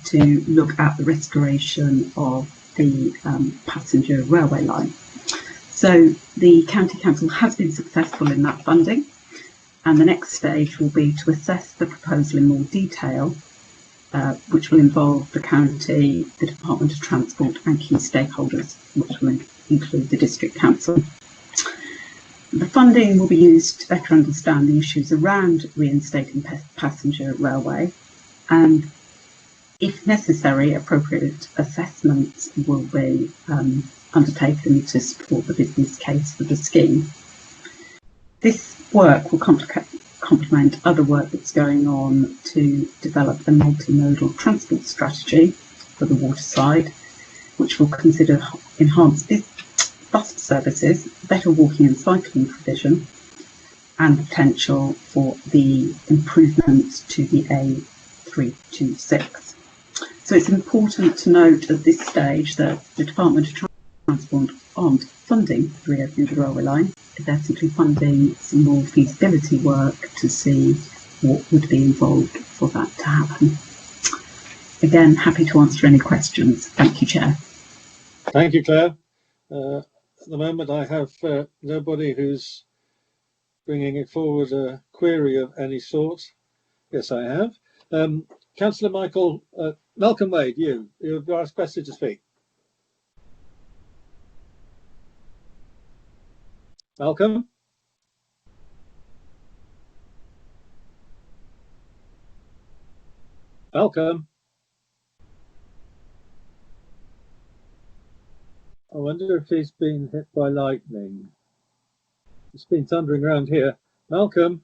to look at the restoration of the passenger railway line. So the county council has been successful in that funding, and the next stage will be to assess the proposal in more detail, which will involve the county, the Department of Transport and key stakeholders, which will include the district council. The funding will be used to better understand the issues around reinstating passenger railway, and if necessary, appropriate assessments will be undertaken to support the business case for the scheme. This work will complement other work that's going on to develop a multimodal transport strategy for the waterside, which will consider enhanced bus services, better walking and cycling provision, and potential for the improvements to the A326. So it's important to note at this stage that the Department of Transport aren't funding reopening the railway line. They're simply funding some more feasibility work to see what would be involved for that to happen. Again, happy to answer any questions. Thank you, Chair. Thank you, Claire. At the moment, I have nobody who's bringing it forward a query of any sort. Yes, I have. Councillor Malcolm Wade, you're requested to speak. Malcolm? Malcolm? I wonder if he's been hit by lightning. It's been thundering around here. Malcolm,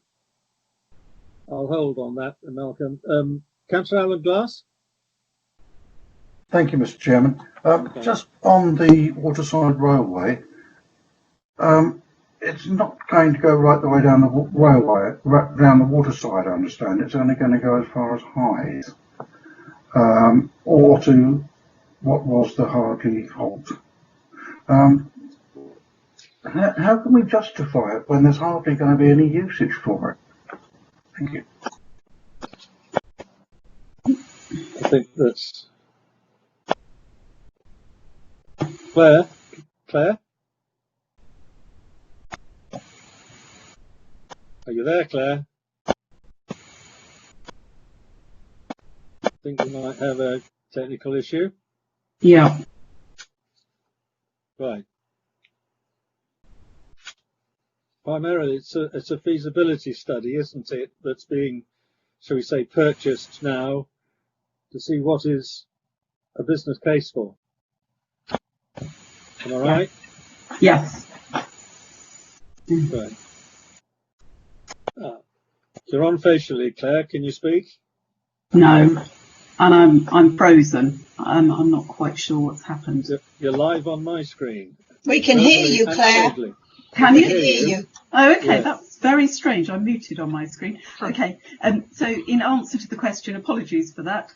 I'll hold on that, Malcolm. Councillor Alan Glass. Thank you, Mr. Chairman. Just on the Waterside Railway, it's not going to go right the way down the railway, right down the waterside, I understand. It's only going to go as far as Hythe, or to what was the Hardley Halt. How can we justify it when there's hardly going to be any usage for it? Thank you. I think that's Claire. Claire? Are you there, Claire? I think we might have a technical issue. Yeah. Right. Primarily, it's a feasibility study, isn't it? That's being, shall we say, purchased now to see what is a business case for. Am I right? Yes. Right. You're on facially, Claire. Can you speak? No, and I'm frozen. I'm not quite sure what's happened. You're live on my screen. We can hear you, Claire. Can you hear you? Oh, okay. Yes. That's very strange. I'm muted on my screen. Okay. So in answer to the question, apologies for that.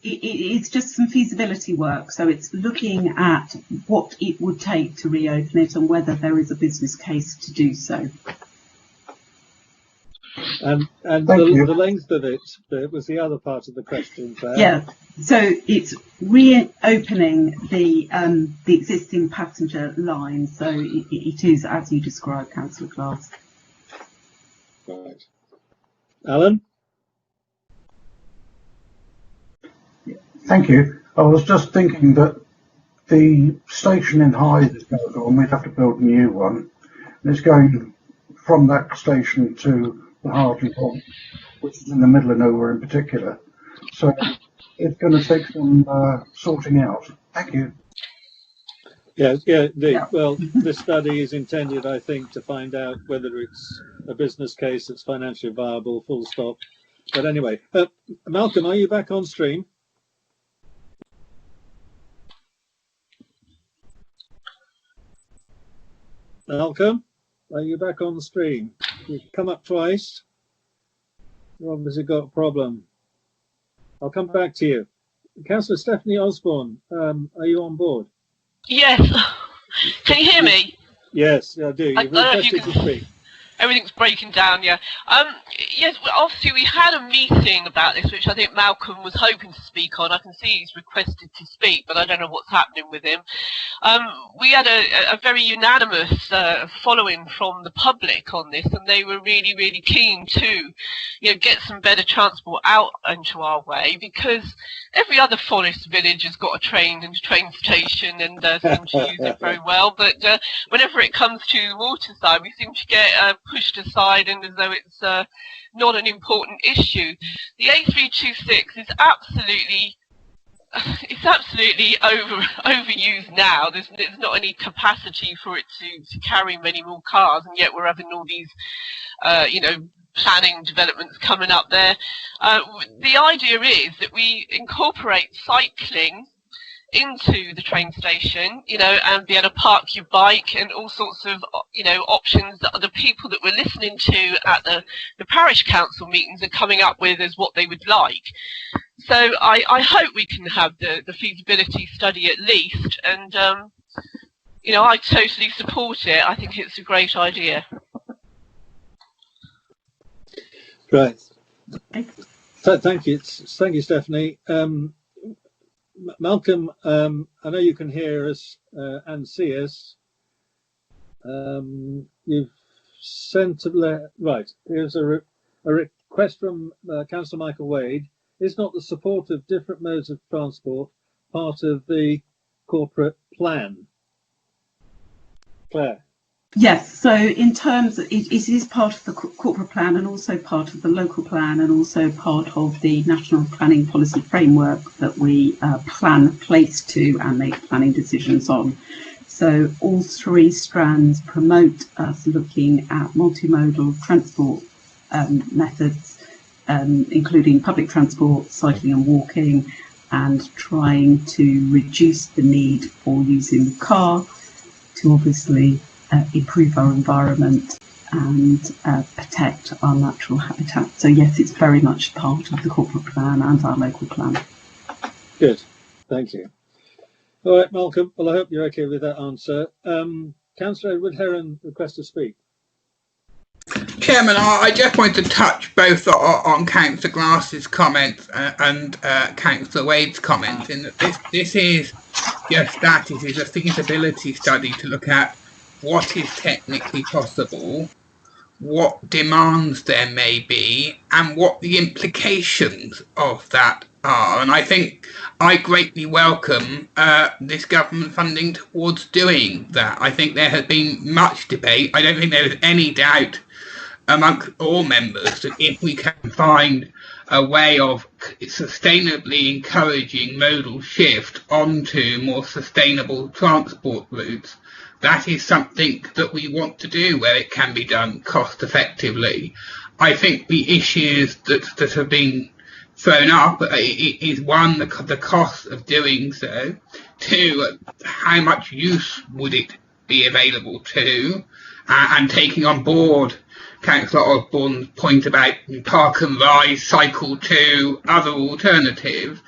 It's just some feasibility work. So it's looking at what it would take to reopen it and whether there is a business case to do so. And the length of it was the other part of the question, Claire. Yeah. So it's reopening the existing passenger line. So it is as you described, Councillor Glass. Right. Alan? Thank you. I was just thinking that the station in Hythe is going to go on. We'd have to build a new one. And it's going from that station to the Hardley Halt, which is in the middle of nowhere in particular. So it's going to take some sorting out. Thank you. Yeah, indeed. Yeah. Well, this study is intended, I think, to find out whether it's a business case that's financially viable, full stop. But anyway, Malcolm, are you back on stream? Malcolm, are you back on the stream? You've come up twice. You've obviously got a problem. I'll come back to you. Councillor Stephanie Osborne, are you on board? Yes. Can you hear me? Yes, I do. You've requested to speak. Everything's breaking down, yeah. Yes, well, obviously we had a meeting about this, which I think Malcolm was hoping to speak on. I can see he's requested to speak, but I don't know what's happening with him. We had a very unanimous following from the public on this, and they were really, really keen to, get some better transport out into our way, because every other forest village has got a train and a train station and seem to use it very well. But whenever it comes to the waterside, we seem to get pushed aside and as though it's not an important issue. The A326 is absolutely overused now. There's not any capacity for it to carry many more cars, and yet we're having all these planning developments coming up there. The idea is that we incorporate cycling into the train station, and be able to park your bike and all sorts of, options that the people that we're listening to at the parish council meetings are coming up with as what they would like. So I hope we can have the feasibility study at least, and, I totally support it. I think it's a great idea. Right. Thank you, Stephanie. Malcolm, I know you can hear us and see us. You've sent right. Here's a request from Councillor Michael Wade. Is not the support of different modes of transport part of the corporate plan? Claire. Yes, so in terms of, it is part of the corporate plan and also part of the local plan and also part of the national planning policy framework that we place to and make planning decisions on. So all three strands promote us looking at multimodal transport methods, including public transport, cycling and walking, and trying to reduce the need for using the car to obviously improve our environment and protect our natural habitat. So yes, it's very much part of the corporate plan and our local plan. Good, thank you. All right, Malcolm, well, I hope you're okay with that answer. Councillor Edward Heron requests to speak. Chairman, I just wanted to touch both on Councillor Glass's comments and Councillor Wade's comments. In that this is just that, it is a feasibility study to look at what is technically possible, what demands there may be, and what the implications of that are. And I think I greatly welcome this government funding towards doing that. I think there has been much debate. I don't think there is any doubt amongst all members that if we can find a way of sustainably encouraging modal shift onto more sustainable transport routes, that is something that we want to do where it can be done cost effectively. I think the issues that have been thrown up is one, the cost of doing so, two, how much use would it be available to, and taking on board Councillor Osborne's point about park and ride, cycle to, other alternatives.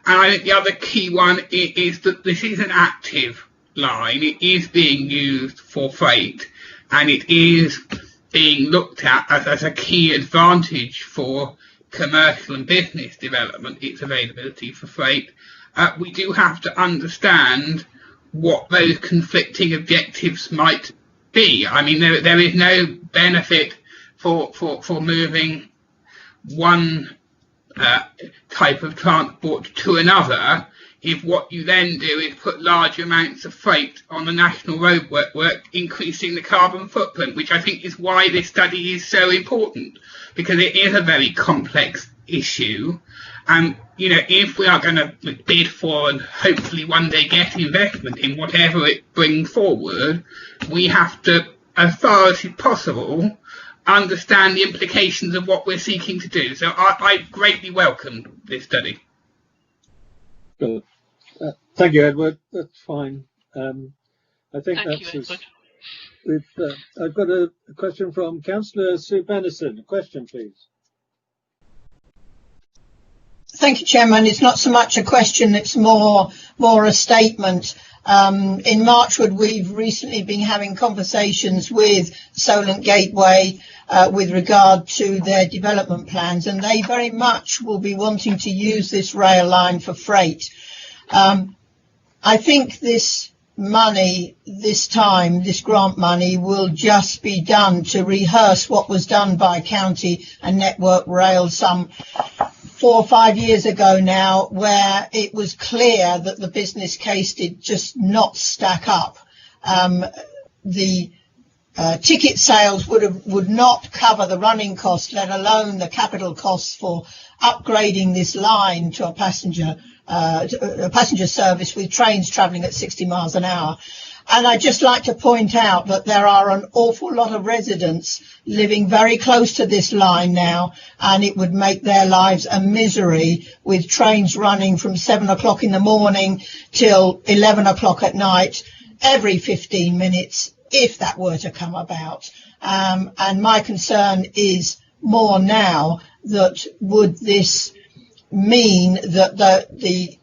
And I think the other key one is that this is an active line. It is being used for freight, and it is being looked at as a key advantage for commercial and business development, its availability for freight. We do have to understand what those conflicting objectives might be. I mean, there is no benefit for moving one type of transport to another if what you then do is put large amounts of freight on the national road network, increasing the carbon footprint, which I think is why this study is so important, because it is a very complex issue. And, you know, if we are going to bid for and hopefully one day get investment in whatever it brings forward, we have to, as far as is possible, understand the implications of what we're seeking to do. So I greatly welcome this study. Good. Thank you, Edward. That's fine. I think I've got a question from Councillor Sue Bennison. A question, please. Thank you, Chairman. It's not so much a question, it's more a statement. In Marchwood, we've recently been having conversations with Solent Gateway with regard to their development plans, and they very much will be wanting to use this rail line for freight. I think this money, this grant money, will just be done to rehearse what was done by County and Network Rail some 4 or 5 years ago now, where it was clear that the business case did just not stack up. The ticket sales would not cover the running costs, let alone the capital costs for upgrading this line to a passenger service with trains travelling at 60 miles an hour. And I'd just like to point out that there are an awful lot of residents living very close to this line now, and it would make their lives a misery with trains running from 7 o'clock in the morning till 11 o'clock at night every 15 minutes, if that were to come about. And my concern is more now that would this mean that the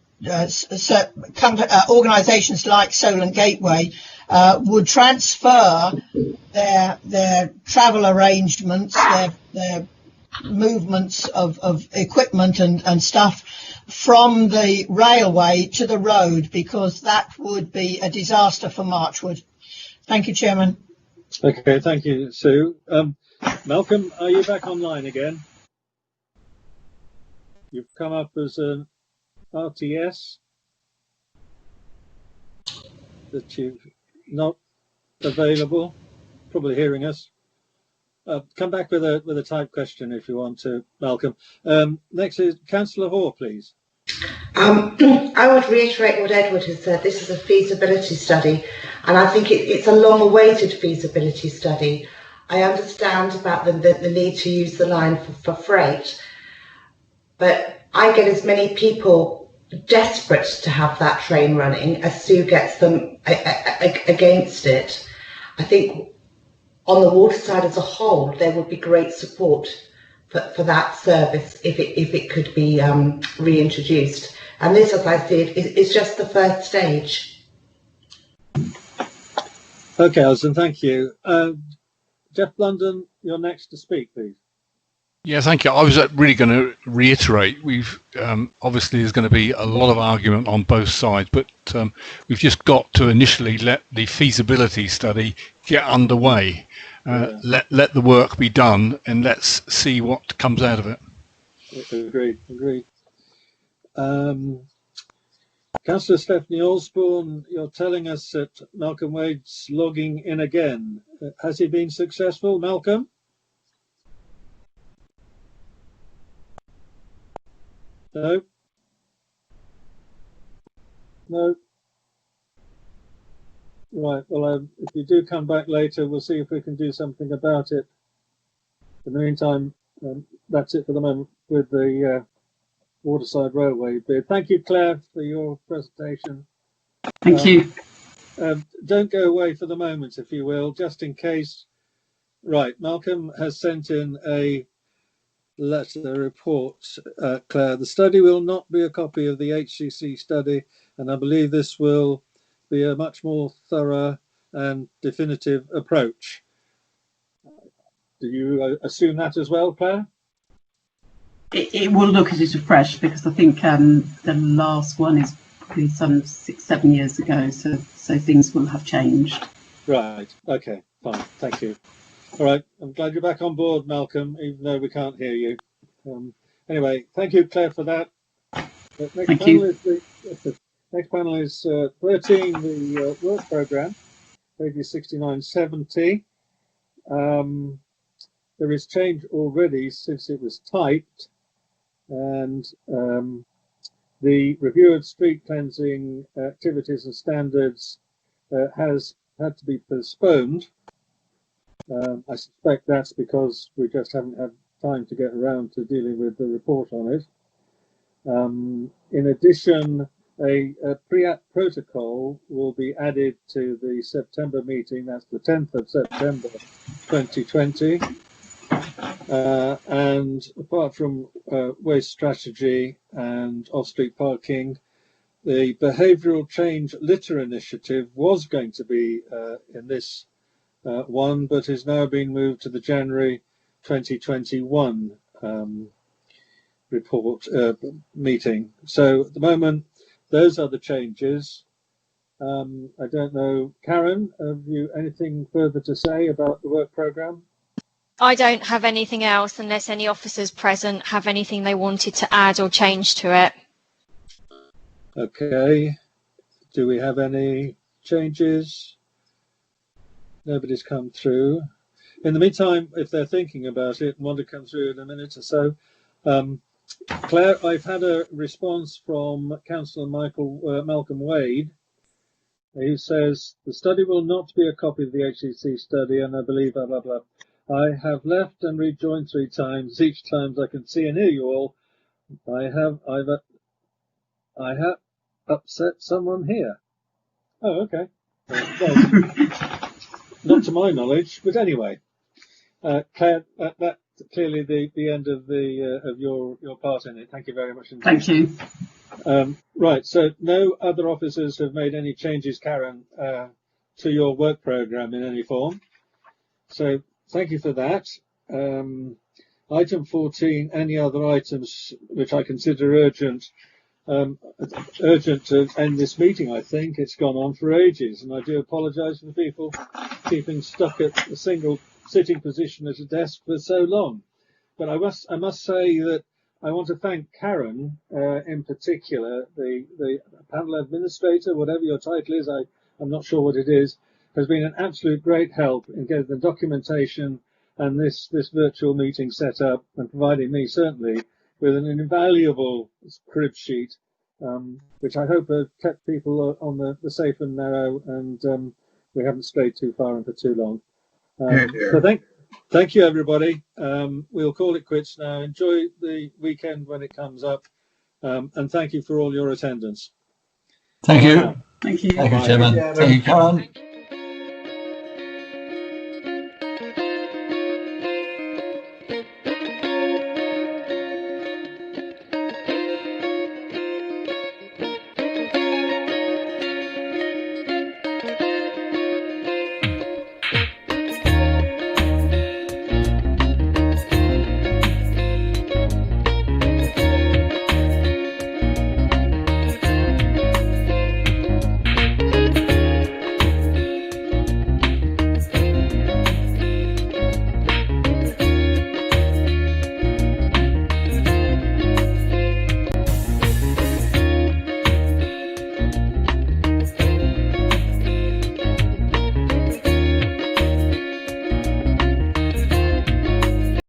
organisations like Solent Gateway would transfer their travel arrangements, their movements of equipment and stuff from the railway to the road, because that would be a disaster for Marchwood. Thank you, Chairman. Okay, thank you, Sue. Malcolm, are you back online again? You've come up as an RTS that you're not available, probably hearing us. Come back with a type question if you want to, Malcolm. Next is Councillor Hoare, please. I would reiterate what Edward has said. This is a feasibility study, and I think it's a long-awaited feasibility study. I understand about the need to use the line for freight, but I get as many people desperate to have that train running as Sue gets them against it. I think on the water side as a whole, there would be great support for that service if it could be reintroduced. And this, as I see it, is just the first stage. Okay, Alison, thank you. Jeff London, you're next to speak, please. Yeah, thank you. I was really going to reiterate, we've obviously there's going to be a lot of argument on both sides, but we've just got to initially let the feasibility study get underway. Let the work be done, and let's see what comes out of it. Agreed. Councillor Stephanie Osborne, you're telling us that Malcolm Wade's logging in again. Has he been successful, Malcolm? No? No? Right, well, if you do come back later, we'll see if we can do something about it. In the meantime, that's it for the moment with the Waterside Railway bid. Thank you, Claire, for your presentation. Thank you. Don't go away for the moment, if you will, just in case. Right, Malcolm has sent in a report, Claire. The study will not be a copy of the HCC study, and I believe this will be a much more thorough and definitive approach. Do you assume that as well, Claire? It will look at it afresh, because I think the last one is probably some 6-7 years ago, so things will have changed. Right, okay, fine, thank you. All right, I'm glad you're back on board, Malcolm, even though we can't hear you. Anyway, thank you, Claire, for that. Next panel is 13, the work programme, pages 69-70. There is change already since it was typed, and the review of street cleansing activities and standards has had to be postponed. I suspect that's because we just haven't had time to get around to dealing with the report on it. In addition, a pre-act protocol will be added to the September meeting. That's the 10th of September 2020. And apart from waste strategy and off-street parking, the behavioural change litter initiative was going to be in this one, but is now being moved to the January 2021 report meeting. So at the moment, those are the changes. I don't know, Karen, have you anything further to say about the work programme? I don't have anything else unless any officers present have anything they wanted to add or change to it. Okay. Do we have any changes? Nobody's come through. In the meantime, if they're thinking about it and want to come through in a minute or so, Claire, I've had a response from Councillor Malcolm Wade, who says the study will not be a copy of the HCC study, and I believe blah, blah, blah. I have left and rejoined 3 times. Each time I can see and hear you all. I have upset someone here. Oh, okay. Well, not to my knowledge, but anyway, Claire, that's clearly the end of your part in it. Thank you very much indeed. Thank you. Right, so no other officers have made any changes, Karen, to your work programme in any form. So thank you for that. Item 14, any other items which I consider urgent to end this meeting. I think it's gone on for ages, and I do apologise for people keeping stuck at a single sitting position at a desk for so long. But I must say that I want to thank Karen in particular, the panel administrator, whatever your title is, I'm not sure what it is, has been an absolute great help in getting the documentation and this virtual meeting set up, and providing me certainly with an invaluable crib sheet which I hope have kept people on the safe and narrow, and we haven't strayed too far and for too long. So thank you, everybody. We'll call it quits now. Enjoy the weekend when it comes up, and thank you for all your attendance. Thank you. Thank you. Thank you, Chairman. Thank you, Karen.